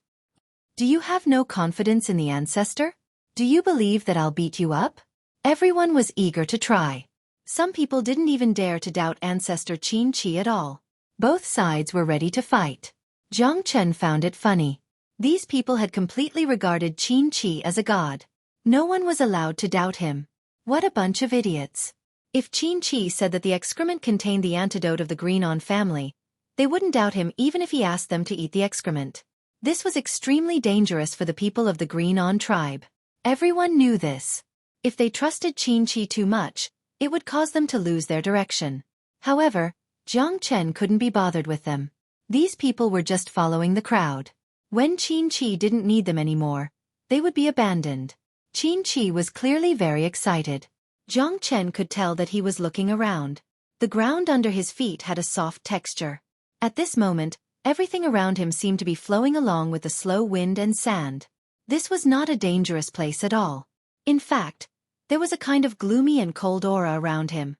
Do you have no confidence in the ancestor? Do you believe that I'll beat you up? Everyone was eager to try. Some people didn't even dare to doubt ancestor Xueqi at all. Both sides were ready to fight. Jiang Chen found it funny. These people had completely regarded Xueqi as a god. No one was allowed to doubt him. What a bunch of idiots. If Xueqi said that the excrement contained the antidote of the Green On family, they wouldn't doubt him even if he asked them to eat the excrement. This was extremely dangerous for the people of the Green On tribe. Everyone knew this. If they trusted Xueqi too much, it would cause them to lose their direction. However, Jiang Chen couldn't be bothered with them. These people were just following the crowd. When Xueqi didn't need them anymore, they would be abandoned. Xueqi was clearly very excited. Jiang Chen could tell that he was looking around. The ground under his feet had a soft texture. At this moment, everything around him seemed to be flowing along with the slow wind and sand. This was not a dangerous place at all. In fact, there was a kind of gloomy and cold aura around him.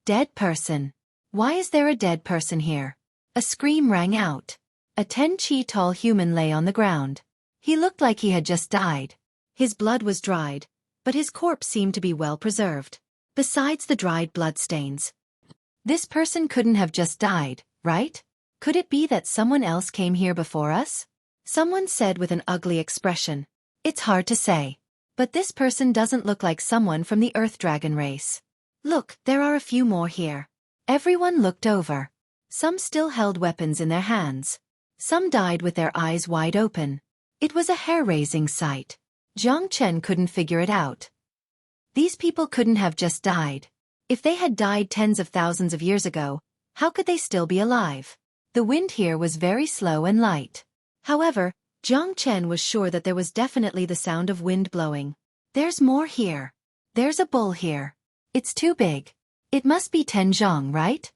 Dead person. Why is there a dead person here? A scream rang out. A 10-chi tall human lay on the ground. He looked like he had just died. His blood was dried, but his corpse seemed to be well preserved. Besides the dried bloodstains, this person couldn't have just died, right? Could it be that someone else came here before us? Someone said with an ugly expression. It's hard to say. But this person doesn't look like someone from the Earth Dragon race. Look, there are a few more here. Everyone looked over. Some still held weapons in their hands. Some died with their eyes wide open. It was a hair-raising sight. Jiang Chen couldn't figure it out. These people couldn't have just died. If they had died tens of thousands of years ago, how could they still be alive? The wind here was very slow and light. However, Jiang Chen was sure that there was definitely the sound of wind blowing. There's more here. There's a bull here. It's too big. It must be Zhang, right?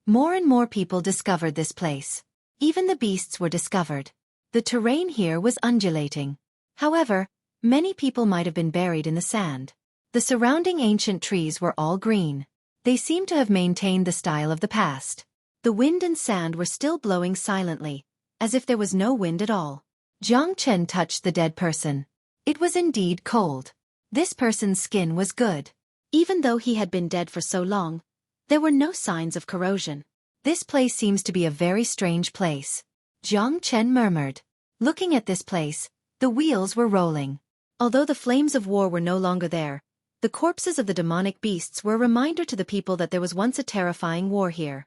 More and more people discovered this place. Even the beasts were discovered. The terrain here was undulating. However, many people might have been buried in the sand. The surrounding ancient trees were all green. They seemed to have maintained the style of the past. The wind and sand were still blowing silently, as if there was no wind at all. Jiang Chen touched the dead person. It was indeed cold. This person's skin was good. Even though he had been dead for so long, there were no signs of corrosion. This place seems to be a very strange place. Jiang Chen murmured. Looking at this place, the wheels were rolling. Although the flames of war were no longer there, the corpses of the demonic beasts were a reminder to the people that there was once a terrifying war here.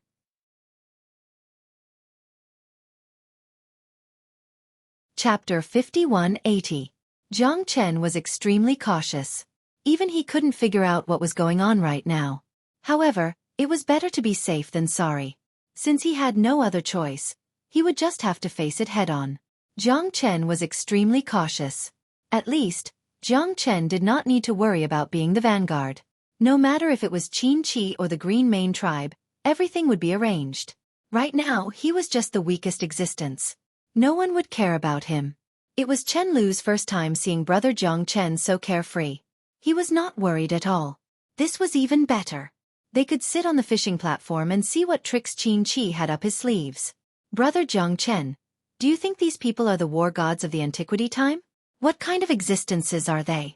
Chapter 5180. Jiang Chen was extremely cautious. Even he couldn't figure out what was going on right now. However, it was better to be safe than sorry. Since he had no other choice, he would just have to face it head-on. Jiang Chen was extremely cautious. At least, Jiang Chen did not need to worry about being the vanguard. No matter if it was Qin Chi or the Green Mane tribe, everything would be arranged. Right now, he was just the weakest existence. No one would care about him. It was Chen Lu's first time seeing brother Jiang Chen so carefree. He was not worried at all. This was even better. They could sit on the fishing platform and see what tricks Qin Chi had up his sleeves. Brother Jiang Chen, do you think these people are the war gods of the antiquity time? What kind of existences are they?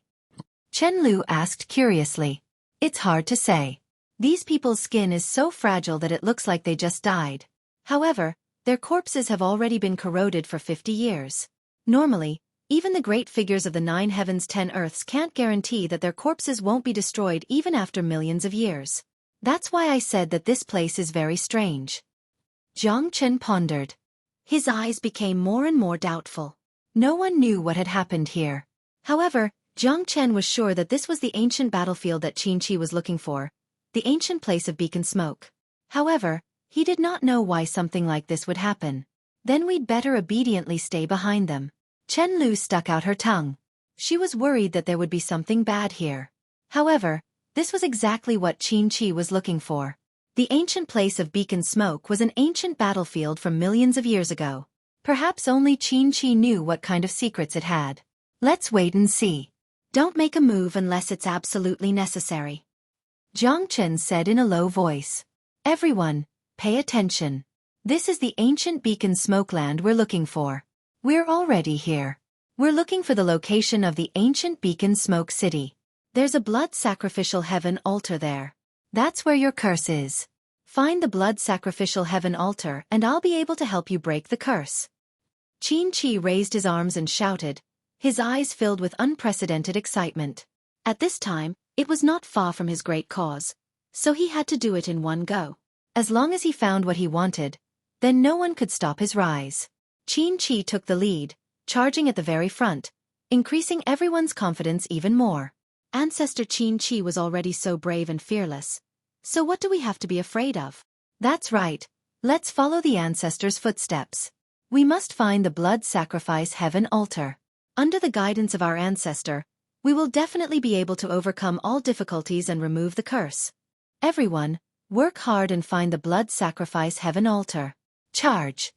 Chen Lu asked curiously. It's hard to say. These people's skin is so fragile that it looks like they just died. However, their corpses have already been corroded for 50 years. Normally, even the great figures of the 9 heavens 10 earths can't guarantee that their corpses won't be destroyed even after millions of years. That's why I said that this place is very strange. Jiang Chen pondered. His eyes became more and more doubtful. No one knew what had happened here. However, Jiang Chen was sure that this was the ancient battlefield that Qin Chi was looking for, the ancient place of beacon smoke. However, he did not know why something like this would happen. Then we'd better obediently stay behind them. Chen Lu stuck out her tongue. She was worried that there would be something bad here. However, this was exactly what Qin Chi was looking for. The ancient place of beacon smoke was an ancient battlefield from millions of years ago. Perhaps only Qin Chi knew what kind of secrets it had. Let's wait and see. Don't make a move unless it's absolutely necessary. Jiang Chen said in a low voice. Everyone, pay attention. This is the ancient beacon smoke land we're looking for. We're already here. We're looking for the location of the ancient beacon smoke city. There's a blood sacrificial heaven altar there. That's where your curse is. Find the blood sacrificial heaven altar and I'll be able to help you break the curse. Qin Chi raised his arms and shouted, his eyes filled with unprecedented excitement. At this time, it was not far from his great cause, so he had to do it in one go. As long as he found what he wanted, then no one could stop his rise. Qin Chi took the lead, charging at the very front, increasing everyone's confidence even more. Ancestor Qin Chi was already so brave and fearless. So what do we have to be afraid of? That's right, let's follow the ancestor's footsteps. We must find the blood sacrifice heaven altar. Under the guidance of our ancestor, we will definitely be able to overcome all difficulties and remove the curse. Everyone, work hard and find the blood sacrifice heaven altar. Charge!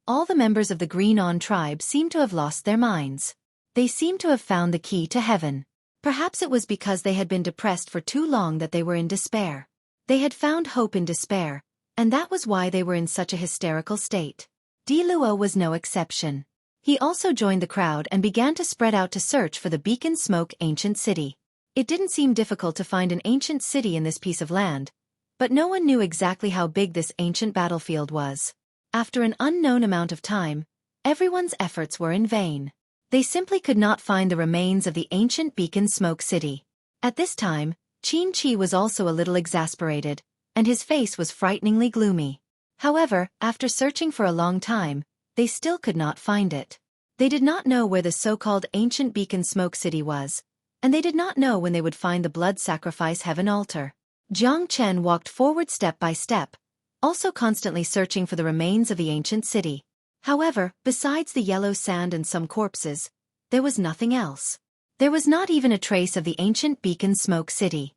All the members of the Green On tribe seem to have lost their minds. They seem to have found the key to heaven. Perhaps it was because they had been depressed for too long that they were in despair. They had found hope in despair, And that was why they were in such a hysterical state. Diluo was no exception. He also joined the crowd and began to spread out to search for the beacon smoke ancient city. It didn't seem difficult to find an ancient city in this piece of land, but no one knew exactly how big this ancient battlefield was. After an unknown amount of time, everyone's efforts were in vain. They simply could not find the remains of the ancient beacon smoke city. At this time, Xueqi was also a little exasperated, and his face was frighteningly gloomy. However, after searching for a long time, they still could not find it. They did not know where the so-called ancient beacon smoke city was, and they did not know when they would find the blood sacrifice heaven altar. Jiang Chen walked forward step by step, also constantly searching for the remains of the ancient city. However, besides the yellow sand and some corpses, there was nothing else. There was not even a trace of the ancient beacon smoke city.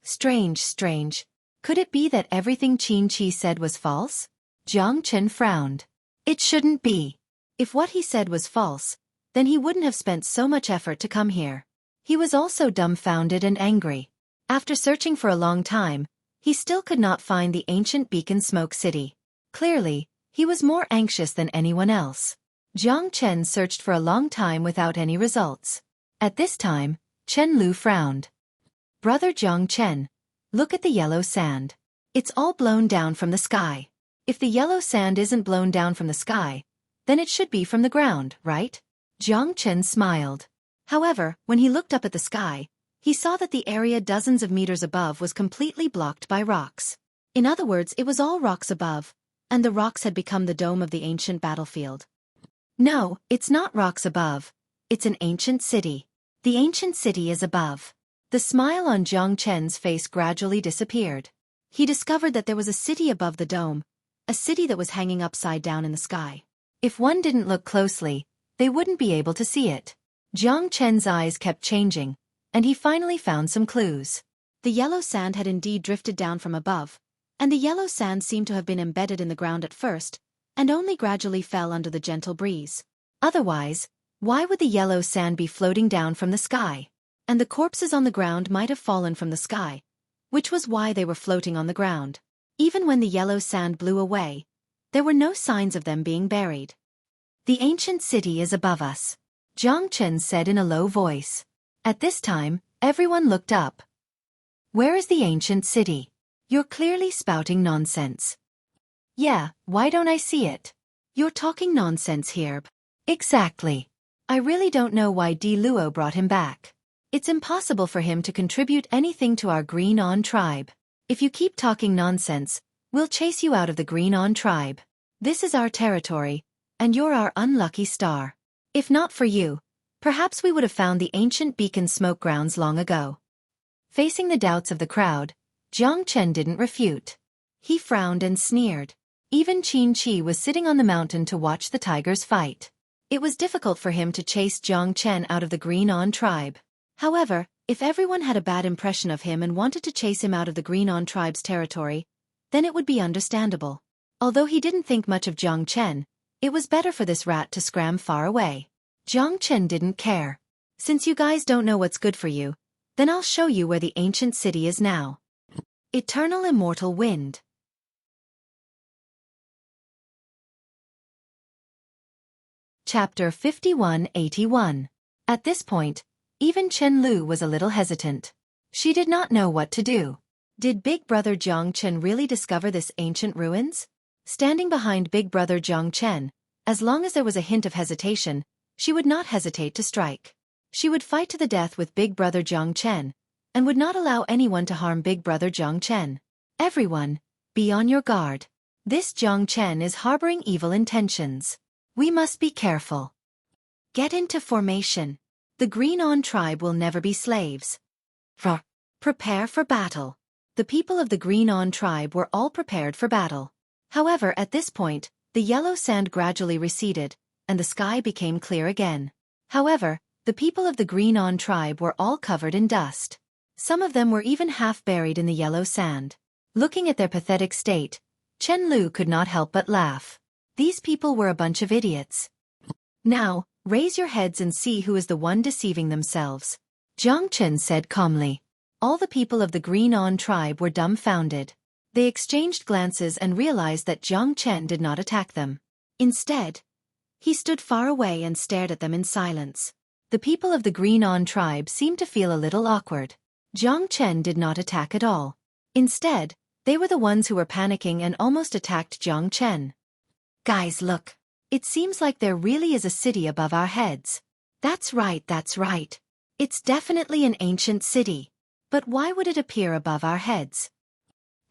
Strange, strange. Could it be that everything Xueqi said was false? Jiang Chen frowned. It shouldn't be. If what he said was false, then he wouldn't have spent so much effort to come here. He was also dumbfounded and angry. After searching for a long time, he still could not find the ancient beacon smoke city. Clearly, he was more anxious than anyone else. Jiang Chen searched for a long time without any results. At this time, Chen Lu frowned. Brother Jiang Chen, look at the yellow sand. It's all blown down from the sky. If the yellow sand isn't blown down from the sky, then it should be from the ground, right? Jiang Chen smiled. However, when he looked up at the sky, he saw that the area dozens of meters above was completely blocked by rocks. In other words, it was all rocks above, and the rocks had become the dome of the ancient battlefield. No, it's not rocks above. It's an ancient city. The ancient city is above. The smile on Jiang Chen's face gradually disappeared. He discovered that there was a city above the dome, a city that was hanging upside down in the sky. If one didn't look closely, they wouldn't be able to see it. Jiang Chen's eyes kept changing, and he finally found some clues. The yellow sand had indeed drifted down from above, and the yellow sand seemed to have been embedded in the ground at first, and only gradually fell under the gentle breeze. Otherwise, why would the yellow sand be floating down from the sky? And the corpses on the ground might have fallen from the sky, which was why they were floating on the ground. Even when the yellow sand blew away, there were no signs of them being buried. The ancient city is above us, Jiang Chen said in a low voice. At this time, everyone looked up. Where is the ancient city? You're clearly spouting nonsense. Yeah, why don't I see it? You're talking nonsense here. Exactly. I really don't know why Diluo brought him back. It's impossible for him to contribute anything to our Green On tribe. If you keep talking nonsense, we'll chase you out of the Green On tribe. This is our territory, and you're our unlucky star. If not for you, perhaps we would have found the ancient beacon smoke grounds long ago. Facing the doubts of the crowd, Jiang Chen didn't refute. He frowned and sneered. Even Xueqi was sitting on the mountain to watch the tigers fight. It was difficult for him to chase Jiang Chen out of the Green On tribe. However, if everyone had a bad impression of him and wanted to chase him out of the Green On tribe's territory, then it would be understandable. Although he didn't think much of Jiang Chen, it was better for this rat to scram far away. Jiang Chen didn't care. Since you guys don't know what's good for you, then I'll show you where the ancient city is now. Eternal Immortal Wind. Chapter 5181. At this point, even Chen Lu was a little hesitant. She did not know what to do. Did Big Brother Jiang Chen really discover this ancient ruins? Standing behind Big Brother Jiang Chen, as long as there was a hint of hesitation, she would not hesitate to strike. She would fight to the death with Big Brother Jiang Chen, and would not allow anyone to harm Big Brother Jiang Chen. Everyone, be on your guard. This Jiang Chen is harboring evil intentions. We must be careful. Get into formation. The Green On tribe will never be slaves. Prepare for battle. The people of the Green On tribe were all prepared for battle. However, at this point, the yellow sand gradually receded, and the sky became clear again. However, the people of the Green On tribe were all covered in dust. Some of them were even half buried in the yellow sand. Looking at their pathetic state, Chen Lu could not help but laugh. These people were a bunch of idiots. Now, raise your heads and see who is the one deceiving themselves, Jiang Chen said calmly. All the people of the Green On tribe were dumbfounded. They exchanged glances and realized that Jiang Chen did not attack them. Instead, he stood far away and stared at them in silence. The people of the Green-On tribe seemed to feel a little awkward. Jiang Chen did not attack at all. Instead, they were the ones who were panicking and almost attacked Jiang Chen. Guys, look. It seems like there really is a city above our heads. That's right, that's right. It's definitely an ancient city. But why would it appear above our heads?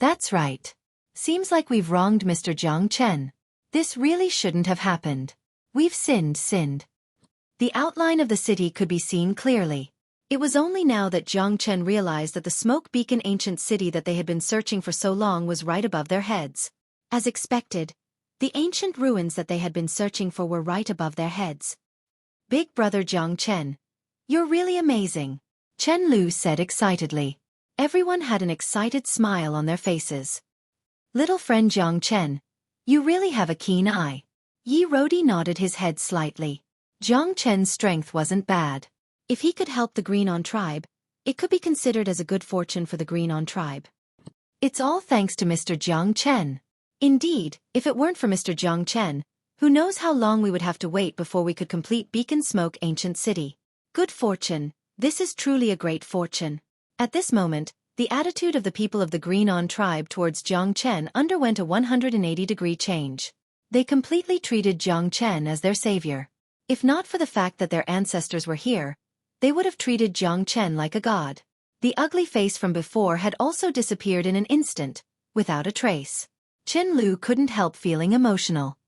That's right. Seems like we've wronged Mr. Jiang Chen. This really shouldn't have happened. We've sinned. The outline of the city could be seen clearly. It was only now that Jiang Chen realized that the smoke beacon ancient city that they had been searching for so long was right above their heads. As expected, the ancient ruins that they had been searching for were right above their heads. Big brother Jiang Chen, you're really amazing, Chen Lu said excitedly. Everyone had an excited smile on their faces. Little friend Jiang Chen, you really have a keen eye. Yi Rodi nodded his head slightly. Jiang Chen's strength wasn't bad. If he could help the Green-On tribe, it could be considered as a good fortune for the Green-On tribe. It's all thanks to Mr. Jiang Chen. Indeed, if it weren't for Mr. Jiang Chen, who knows how long we would have to wait before we could complete Beacon Smoke Ancient City. Good fortune, this is truly a great fortune. At this moment, the attitude of the people of the Green-On tribe towards Jiang Chen underwent a 180-degree change. They completely treated Jiang Chen as their savior. If not for the fact that their ancestors were here, they would have treated Jiang Chen like a god. The ugly face from before had also disappeared in an instant, without a trace. Chen Lu couldn't help feeling emotional.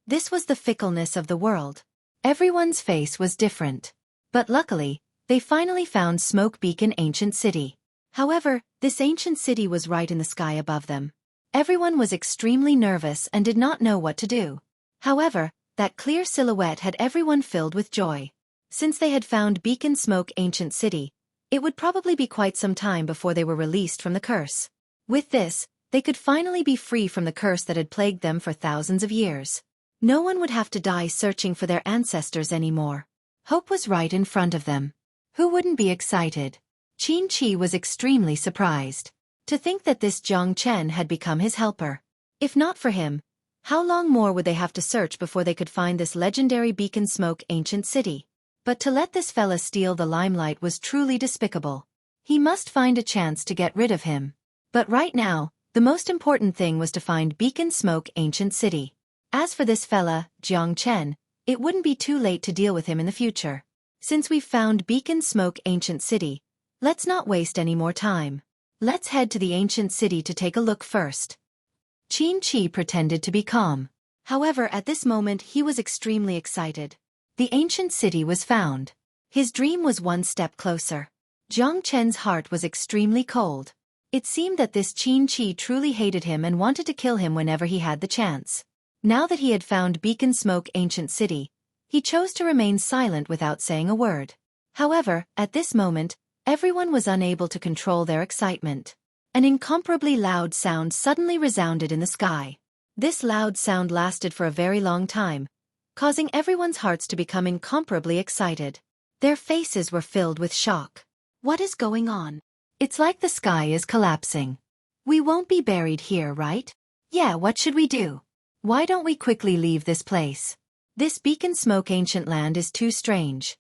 This was the fickleness of the world. Everyone's face was different. But luckily, they finally found Smoke Beacon Ancient City. However, this ancient city was right in the sky above them. Everyone was extremely nervous and did not know what to do. However, that clear silhouette had everyone filled with joy. Since they had found Beacon Smoke Ancient City, it would probably be quite some time before they were released from the curse. With this, they could finally be free from the curse that had plagued them for thousands of years. No one would have to die searching for their ancestors anymore. Hope was right in front of them. Who wouldn't be excited? Xueqi was extremely surprised. To think that this Jiang Chen had become his helper. If not for him, how long more would they have to search before they could find this legendary Beacon Smoke Ancient City? But to let this fella steal the limelight was truly despicable. He must find a chance to get rid of him. But right now, the most important thing was to find Beacon Smoke Ancient City. As for this fella, Jiang Chen, it wouldn't be too late to deal with him in the future. Since we've found Beacon Smoke Ancient City, let's not waste any more time. Let's head to the ancient city to take a look first. Xueqi pretended to be calm. However, at this moment he was extremely excited. The ancient city was found. His dream was one step closer. Jiang Chen's heart was extremely cold. It seemed that this Xueqi truly hated him and wanted to kill him whenever he had the chance. Now that he had found Beacon Smoke Ancient City, he chose to remain silent without saying a word. However, at this moment, everyone was unable to control their excitement. An incomparably loud sound suddenly resounded in the sky. This loud sound lasted for a very long time, causing everyone's hearts to become incomparably excited. Their faces were filled with shock. What is going on? It's like the sky is collapsing. We won't be buried here, right? Yeah, what should we do? Why don't we quickly leave this place? This Beacon Smoke Ancient Land is too strange.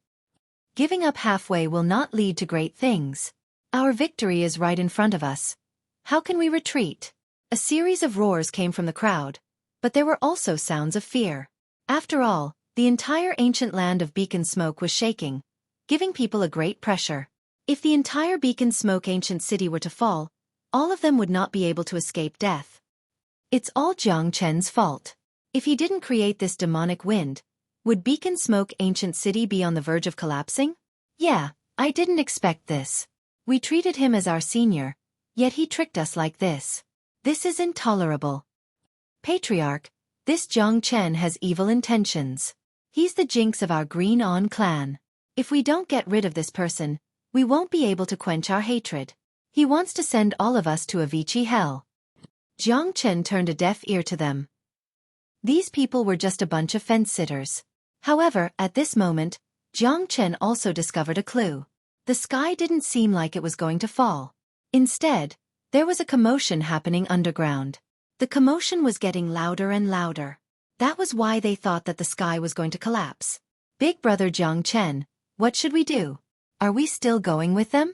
Giving up halfway will not lead to great things. Our victory is right in front of us. How can we retreat? A series of roars came from the crowd, but there were also sounds of fear. After all, the entire ancient land of Beacon Smoke was shaking, giving people a great pressure. If the entire Beacon Smoke Ancient City were to fall, all of them would not be able to escape death. It's all Jiang Chen's fault. If he didn't create this demonic wind, would Beacon Smoke Ancient City be on the verge of collapsing? Yeah, I didn't expect this. We treated him as our senior, yet he tricked us like this. This is intolerable. Patriarch, this Jiang Chen has evil intentions. He's the jinx of our Green-On clan. If we don't get rid of this person, we won't be able to quench our hatred. He wants to send all of us to a Vichy hell. Jiang Chen turned a deaf ear to them. These people were just a bunch of fence-sitters. However, at this moment, Jiang Chen also discovered a clue. The sky didn't seem like it was going to fall. Instead, There was a commotion happening underground. The commotion was getting louder and louder. That was why they thought that the sky was going to collapse. Big brother Jiang Chen, what should we do? Are we still going with them?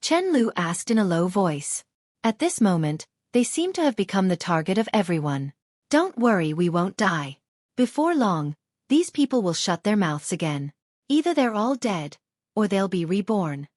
Chen Lu asked in a low voice. At this moment, they seemed to have become the target of everyone. Don't worry, we won't die. Before long, these people will shut their mouths again. Either they're all dead, or they'll be reborn.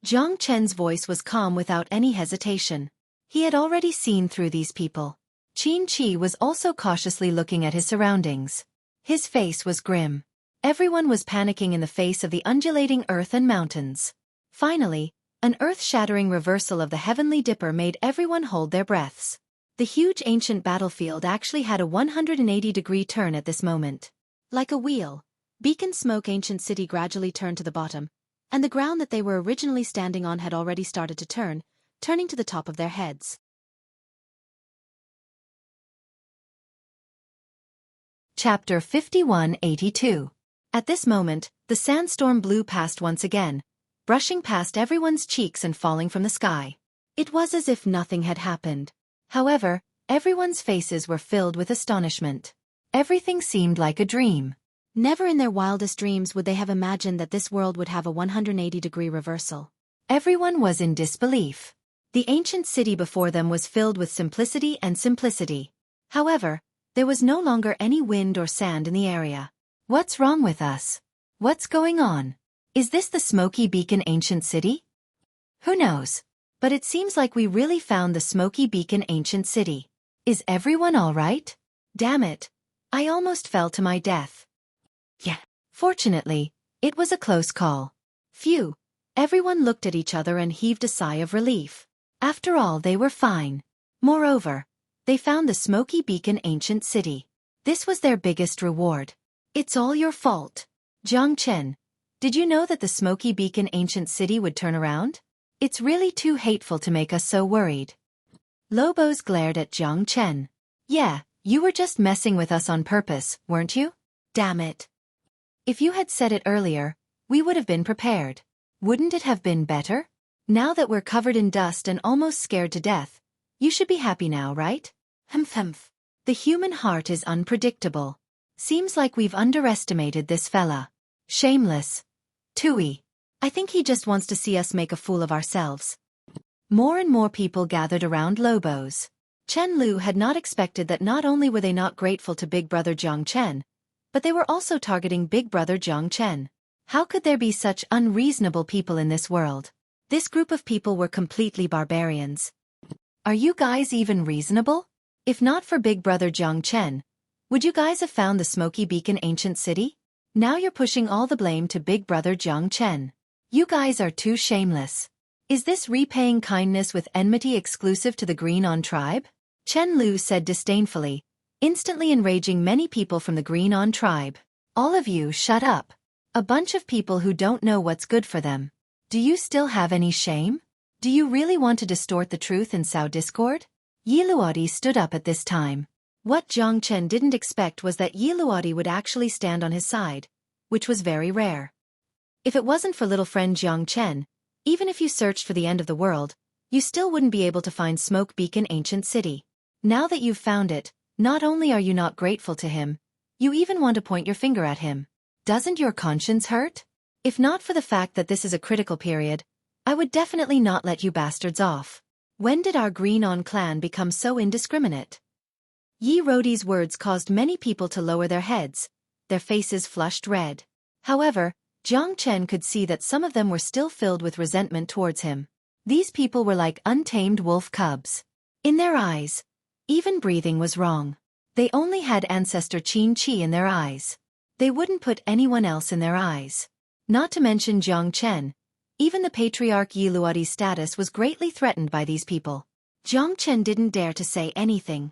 Jiang Chen's voice was calm without any hesitation. He had already seen through these people. Qin Chi was also cautiously looking at his surroundings. His face was grim. Everyone was panicking in the face of the undulating earth and mountains. Finally, an earth-shattering reversal of the heavenly dipper made everyone hold their breaths. The huge ancient battlefield actually had a 180-degree turn at this moment. Like a wheel, beacon smoke ancient city gradually turned to the bottom, and the ground that they were originally standing on had already started to turn, turning to the top of their heads. Chapter 5182. At this moment, the sandstorm blew past once again, brushing past everyone's cheeks and falling from the sky. It was as if nothing had happened. However, everyone's faces were filled with astonishment. Everything seemed like a dream. Never in their wildest dreams would they have imagined that this world would have a 180-degree reversal. Everyone was in disbelief. The ancient city before them was filled with simplicity and simplicity. However, there was no longer any wind or sand in the area. What's wrong with us? What's going on? Is this the Smoky Beacon ancient city? Who knows? But it seems like we really found the Smoky Beacon ancient city. Is everyone all right? Damn it. I almost fell to my death. Yeah. Fortunately, it was a close call. Phew. Everyone looked at each other and heaved a sigh of relief. After all, they were fine. Moreover, they found the Smoky Beacon ancient city. This was their biggest reward. It's all your fault. Jiang Chen, did you know that the Smoky Beacon ancient city would turn around? It's really too hateful to make us so worried. Lobos glared at Jiang Chen. Yeah, you were just messing with us on purpose, weren't you? Damn it. If you had said it earlier, we would have been prepared. Wouldn't it have been better? Now that we're covered in dust and almost scared to death, you should be happy now, right? Humph. The human heart is unpredictable. Seems like we've underestimated this fella. Shameless. Tui. I think he just wants to see us make a fool of ourselves. More and more people gathered around Lobos. Chen Lu had not expected that not only were they not grateful to Big Brother Jiang Chen, but they were also targeting Big Brother Jiang Chen. How could there be such unreasonable people in this world? This group of people were completely barbarians. Are you guys even reasonable? If not for Big Brother Jiang Chen, would you guys have found the Smoky Beacon ancient city? Now you're pushing all the blame to Big Brother Jiang Chen. You guys are too shameless. Is this repaying kindness with enmity exclusive to the Green On tribe? Chen Lu said disdainfully, instantly enraging many people from the Green On tribe. All of you shut up. A bunch of people who don't know what's good for them. Do you still have any shame? Do you really want to distort the truth and sow discord? Yi Luodi stood up at this time. What Jiang Chen didn't expect was that Yi Luodi would actually stand on his side, which was very rare. If it wasn't for little friend Jiang Chen, even if you searched for the end of the world, you still wouldn't be able to find Smoke Beacon ancient city. Now that you've found it, not only are you not grateful to him, you even want to point your finger at him. Doesn't your conscience hurt? If not for the fact that this is a critical period, I would definitely not let you bastards off. When did our Green On clan become so indiscriminate? Yi Rodi's words caused many people to lower their heads, their faces flushed red. However, Jiang Chen could see that some of them were still filled with resentment towards him. These people were like untamed wolf cubs. In their eyes, even breathing was wrong. They only had ancestor Qin Chi in their eyes. They wouldn't put anyone else in their eyes. Not to mention Jiang Chen, even the patriarch Yi Luodi's status was greatly threatened by these people. Jiang Chen didn't dare to say anything.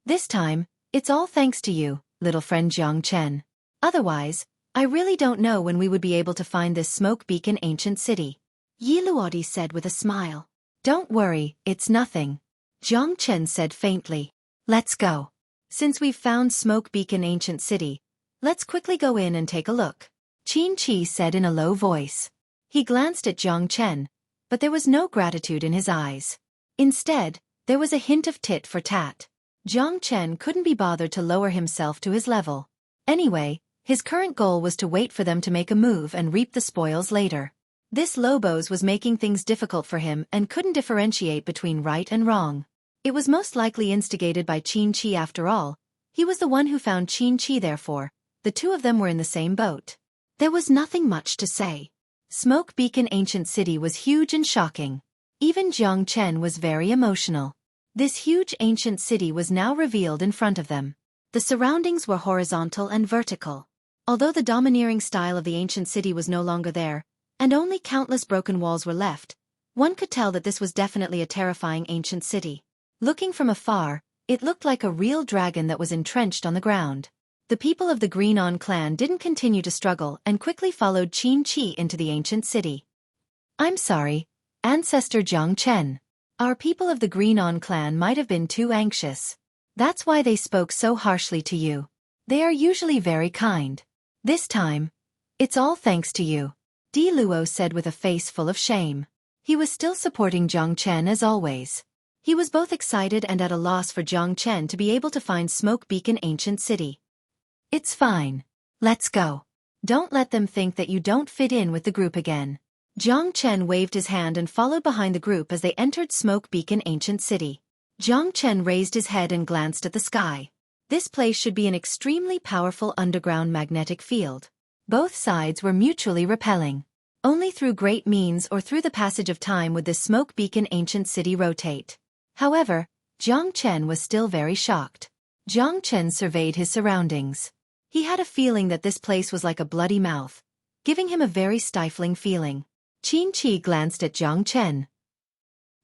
This time, it's all thanks to you, little friend Jiang Chen. Otherwise, I really don't know when we would be able to find this Smoke Beacon ancient city. Yi Luodi said with a smile. Don't worry, it's nothing. Jiang Chen said faintly. Let's go. Since we've found Smoke Beacon ancient city, let's quickly go in and take a look. Qin Chi said in a low voice. He glanced at Jiang Chen, but there was no gratitude in his eyes. Instead, there was a hint of tit for tat. Jiang Chen couldn't be bothered to lower himself to his level. Anyway, his current goal was to wait for them to make a move and reap the spoils later. This Lobos was making things difficult for him and couldn't differentiate between right and wrong. It was most likely instigated by Qin Chi after all. He was the one who found Qin Chi therefore. The two of them were in the same boat. There was nothing much to say. Smoke Beacon Ancient City was huge and shocking. Even Jiang Chen was very emotional. This huge ancient city was now revealed in front of them. The surroundings were horizontal and vertical. Although the domineering style of the ancient city was no longer there, and only countless broken walls were left, one could tell that this was definitely a terrifying ancient city. Looking from afar, it looked like a real dragon that was entrenched on the ground. The people of the Green On clan didn't continue to struggle and quickly followed Qin Chi into the ancient city. I'm sorry, Ancestor Jiang Chen. Our people of the Green On clan might have been too anxious. That's why they spoke so harshly to you. They are usually very kind. This time, it's all thanks to you, Di Luo said with a face full of shame. He was still supporting Jiang Chen as always. He was both excited and at a loss for Jiang Chen to be able to find Smoke Beacon Ancient City. It's fine. Let's go. Don't let them think that you don't fit in with the group again. Jiang Chen waved his hand and followed behind the group as they entered Smoke Beacon Ancient City. Jiang Chen raised his head and glanced at the sky. This place should be an extremely powerful underground magnetic field. Both sides were mutually repelling. Only through great means or through the passage of time would this Smoke Beacon Ancient City rotate. However, Jiang Chen was still very shocked. Jiang Chen surveyed his surroundings. He had a feeling that this place was like a bloody mouth, giving him a very stifling feeling. Qin Chi glanced at Jiang Chen.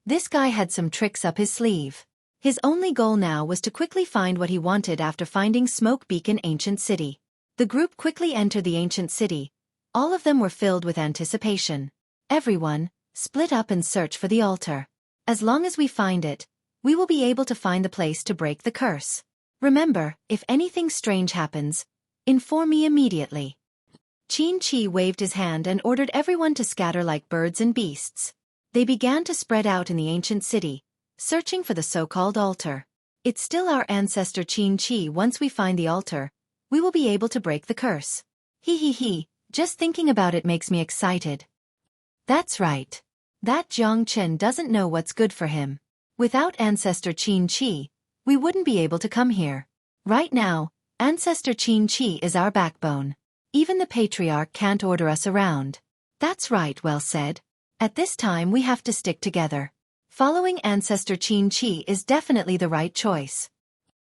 This guy had some tricks up his sleeve. His only goal now was to quickly find what he wanted after finding Smoke Beacon Ancient City. The group quickly entered the ancient city. All of them were filled with anticipation. Everyone, split up and search for the altar. As long as we find it, we will be able to find the place to break the curse. Remember, if anything strange happens, inform me immediately. Qin Chi waved his hand and ordered everyone to scatter like birds and beasts. They began to spread out in the ancient city, searching for the so-called altar. It's still our ancestor Qin Chi. Once we find the altar, we will be able to break the curse. He, just thinking about it makes me excited. That's right. That Jiang Chen doesn't know what's good for him. Without ancestor Qin Chi, we wouldn't be able to come here. Right now, ancestor Qin Chi is our backbone. Even the patriarch can't order us around. That's right, well said. At this time we have to stick together. Following ancestor Qin Chi is definitely the right choice.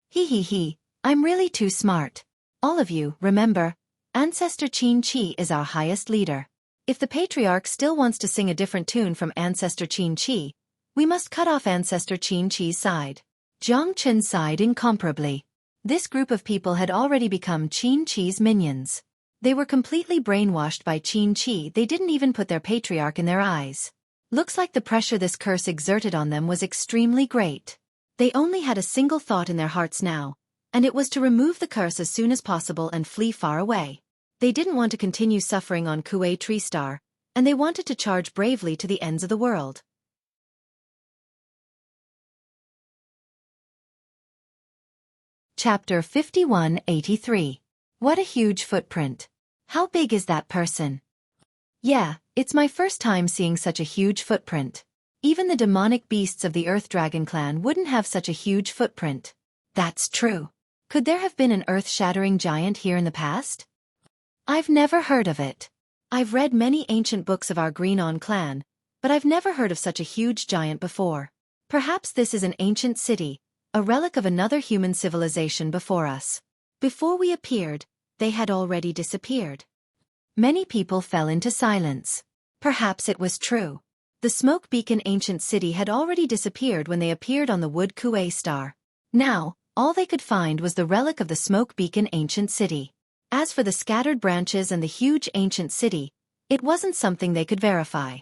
He, I'm really too smart. All of you, remember, ancestor Qin Chi is our highest leader. If the patriarch still wants to sing a different tune from ancestor Qin Chi, we must cut off ancestor Qin Chi's side. Jiang Chen sighed incomparably. This group of people had already become Qin Chi's minions. They were completely brainwashed by Qin Chi. They didn't even put their patriarch in their eyes. Looks like the pressure this curse exerted on them was extremely great. They only had a single thought in their hearts now, and it was to remove the curse as soon as possible and flee far away. They didn't want to continue suffering on Xueqi Tree Star, and they wanted to charge bravely to the ends of the world. Chapter 5183. What a huge footprint. How big is that person? Yeah, it's my first time seeing such a huge footprint. Even the demonic beasts of the Earth Dragon clan wouldn't have such a huge footprint. That's true. Could there have been an earth-shattering giant here in the past? I've never heard of it. I've read many ancient books of our Green On clan, but I've never heard of such a huge giant before. Perhaps this is an ancient city, a relic of another human civilization before us. Before we appeared, they had already disappeared. Many people fell into silence. Perhaps it was true. The Smoke Beacon Ancient City had already disappeared when they appeared on the Wood Xueqi Star. Now, all they could find was the relic of the Smoke Beacon Ancient City. As for the scattered branches and the huge ancient city, it wasn't something they could verify.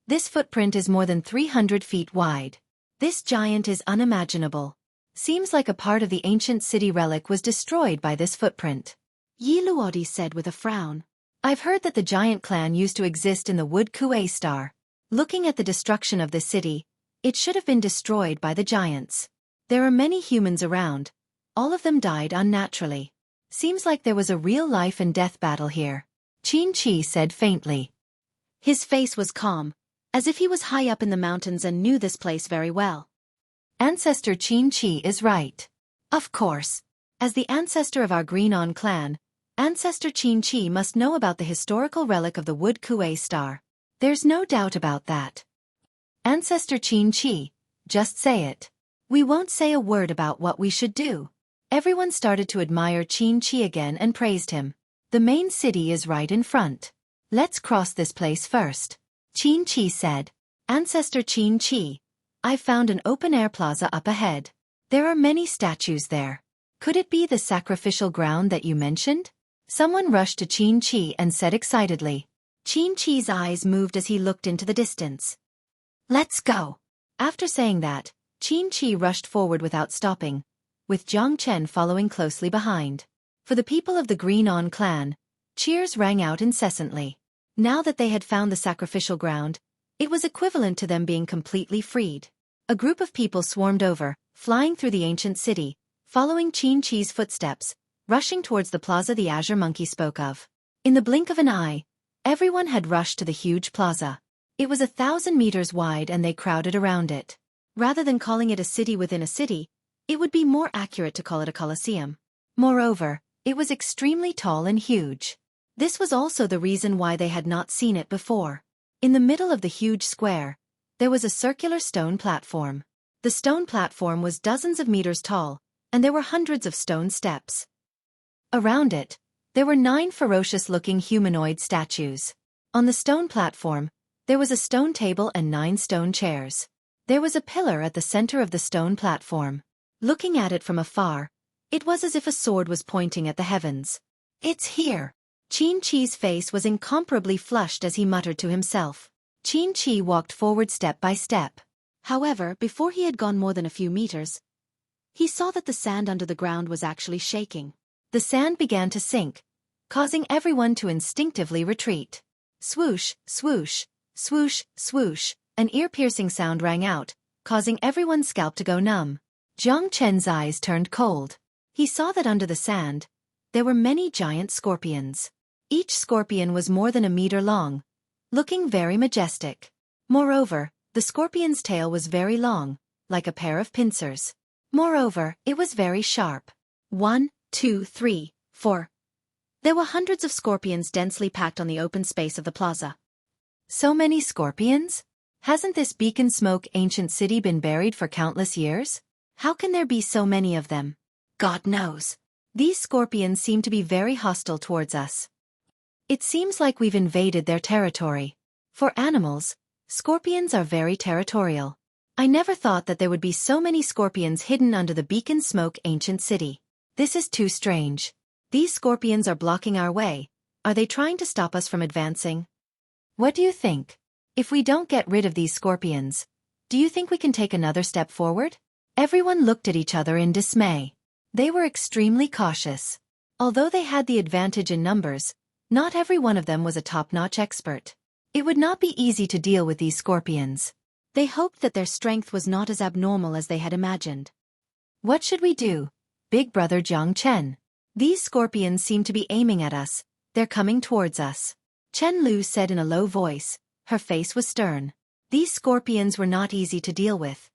This footprint is more than 300 feet wide. This giant is unimaginable. Seems like a part of the ancient city relic was destroyed by this footprint. Yi Luodi said with a frown. I've heard that the giant clan used to exist in the Wood Xueqi Star. Looking at the destruction of this city, It should have been destroyed by the giants. There are many humans around. All of them died unnaturally. Seems like there was a real life and death battle here, Xueqi said faintly. His face was calm, as if he was high up in the mountains and knew this place very well. Ancestor Xueqi is right. Of course. As the ancestor of our Green-On clan, Ancestor Xueqi must know about the historical relic of the Wood Kuei star. There's no doubt about that. Ancestor Xueqi, just say it. We won't say a word about what we should do. Everyone started to admire Xueqi again and praised him. The main city is right in front. Let's cross this place first, Xueqi said. Ancestor Xueqi, I've found an open-air plaza up ahead. There are many statues there. Could it be the sacrificial ground that you mentioned? Someone rushed to Xueqi and said excitedly. Xueqi's eyes moved as he looked into the distance. Let's go. After saying that, Xueqi rushed forward without stopping, with Jiang Chen following closely behind. For the people of the Green-On clan, cheers rang out incessantly. Now that they had found the sacrificial ground, it was equivalent to them being completely freed. A group of people swarmed over, flying through the ancient city, following Xueqi's footsteps, rushing towards the plaza the Azure Monkey spoke of. In the blink of an eye, everyone had rushed to the huge plaza. It was 1,000 meters wide and they crowded around it. Rather than calling it a city within a city, it would be more accurate to call it a coliseum. Moreover, it was extremely tall and huge. This was also the reason why they had not seen it before. In the middle of the huge square, there was a circular stone platform. The stone platform was dozens of meters tall, and there were hundreds of stone steps. Around it, there were 9 ferocious-looking humanoid statues. On the stone platform, there was a stone table and 9 stone chairs. There was a pillar at the center of the stone platform. Looking at it from afar, it was as if a sword was pointing at the heavens. It's here. Xueqi's face was incomparably flushed as he muttered to himself. Xueqi walked forward step by step. However, before he had gone more than a few meters, he saw that the sand under the ground was actually shaking. The sand began to sink, causing everyone to instinctively retreat. Swoosh, swoosh, swoosh, swoosh, an ear-piercing sound rang out, causing everyone's scalp to go numb. Jiang Chen's eyes turned cold. He saw that under the sand, there were many giant scorpions. Each scorpion was more than a meter long, looking very majestic. Moreover, the scorpion's tail was very long, like a pair of pincers. Moreover, it was very sharp. 1, 2, 3, 4. There were hundreds of scorpions densely packed on the open space of the plaza. So many scorpions? Hasn't this beacon smoke ancient city been buried for countless years? How can there be so many of them? God knows. These scorpions seem to be very hostile towards us. It seems like we've invaded their territory. For animals, scorpions are very territorial. I never thought that there would be so many scorpions hidden under the beacon smoke ancient city. This is too strange. These scorpions are blocking our way. Are they trying to stop us from advancing? What do you think? If we don't get rid of these scorpions, do you think we can take another step forward? Everyone looked at each other in dismay. They were extremely cautious. Although they had the advantage in numbers, not every one of them was a top-notch expert. It would not be easy to deal with these scorpions. They hoped that their strength was not as abnormal as they had imagined. What should we do, Big Brother Jiang Chen? These scorpions seem to be aiming at us. They're coming towards us. Chen Lu said in a low voice. Her face was stern. These scorpions were not easy to deal with.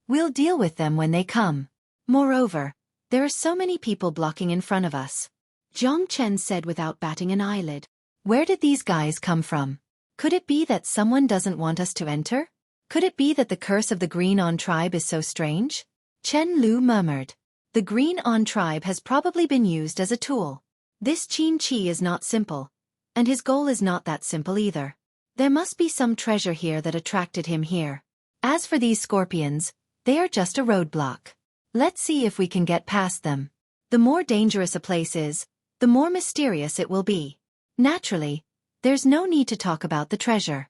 We'll deal with them when they come. Moreover, there are so many people blocking in front of us. Jiang Chen said without batting an eyelid. Where did these guys come from? Could it be that someone doesn't want us to enter? Could it be that the curse of the Green-On tribe is so strange? Chen Lu murmured. The Green-On tribe has probably been used as a tool. This Xueqi is not simple, and his goal is not that simple either. There must be some treasure here that attracted him here. As for these scorpions, they are just a roadblock. Let's see if we can get past them. The more dangerous a place is, the more mysterious it will be. Naturally, there's no need to talk about the treasure.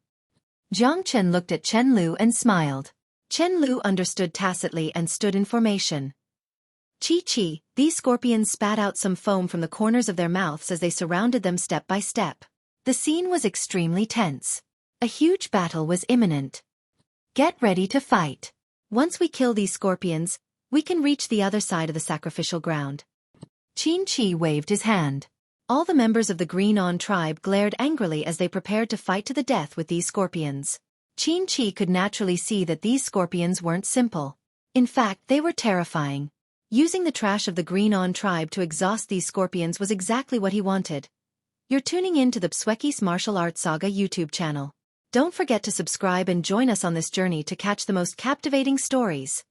Jiang Chen looked at Chen Lu and smiled. Chen Lu understood tacitly and stood in formation. Chi-chi, these scorpions spat out some foam from the corners of their mouths as they surrounded them step by step. The scene was extremely tense. A huge battle was imminent. Get ready to fight. Once we kill these scorpions, we can reach the other side of the sacrificial ground. Xueqi waved his hand. All the members of the Green On tribe glared angrily as they prepared to fight to the death with these scorpions. Xueqi could naturally see that these scorpions weren't simple. In fact, they were terrifying. Using the trash of the Green On tribe to exhaust these scorpions was exactly what he wanted. You're tuning in to the Xueqi's Martial Arts Saga YouTube channel. Don't forget to subscribe and join us on this journey to catch the most captivating stories.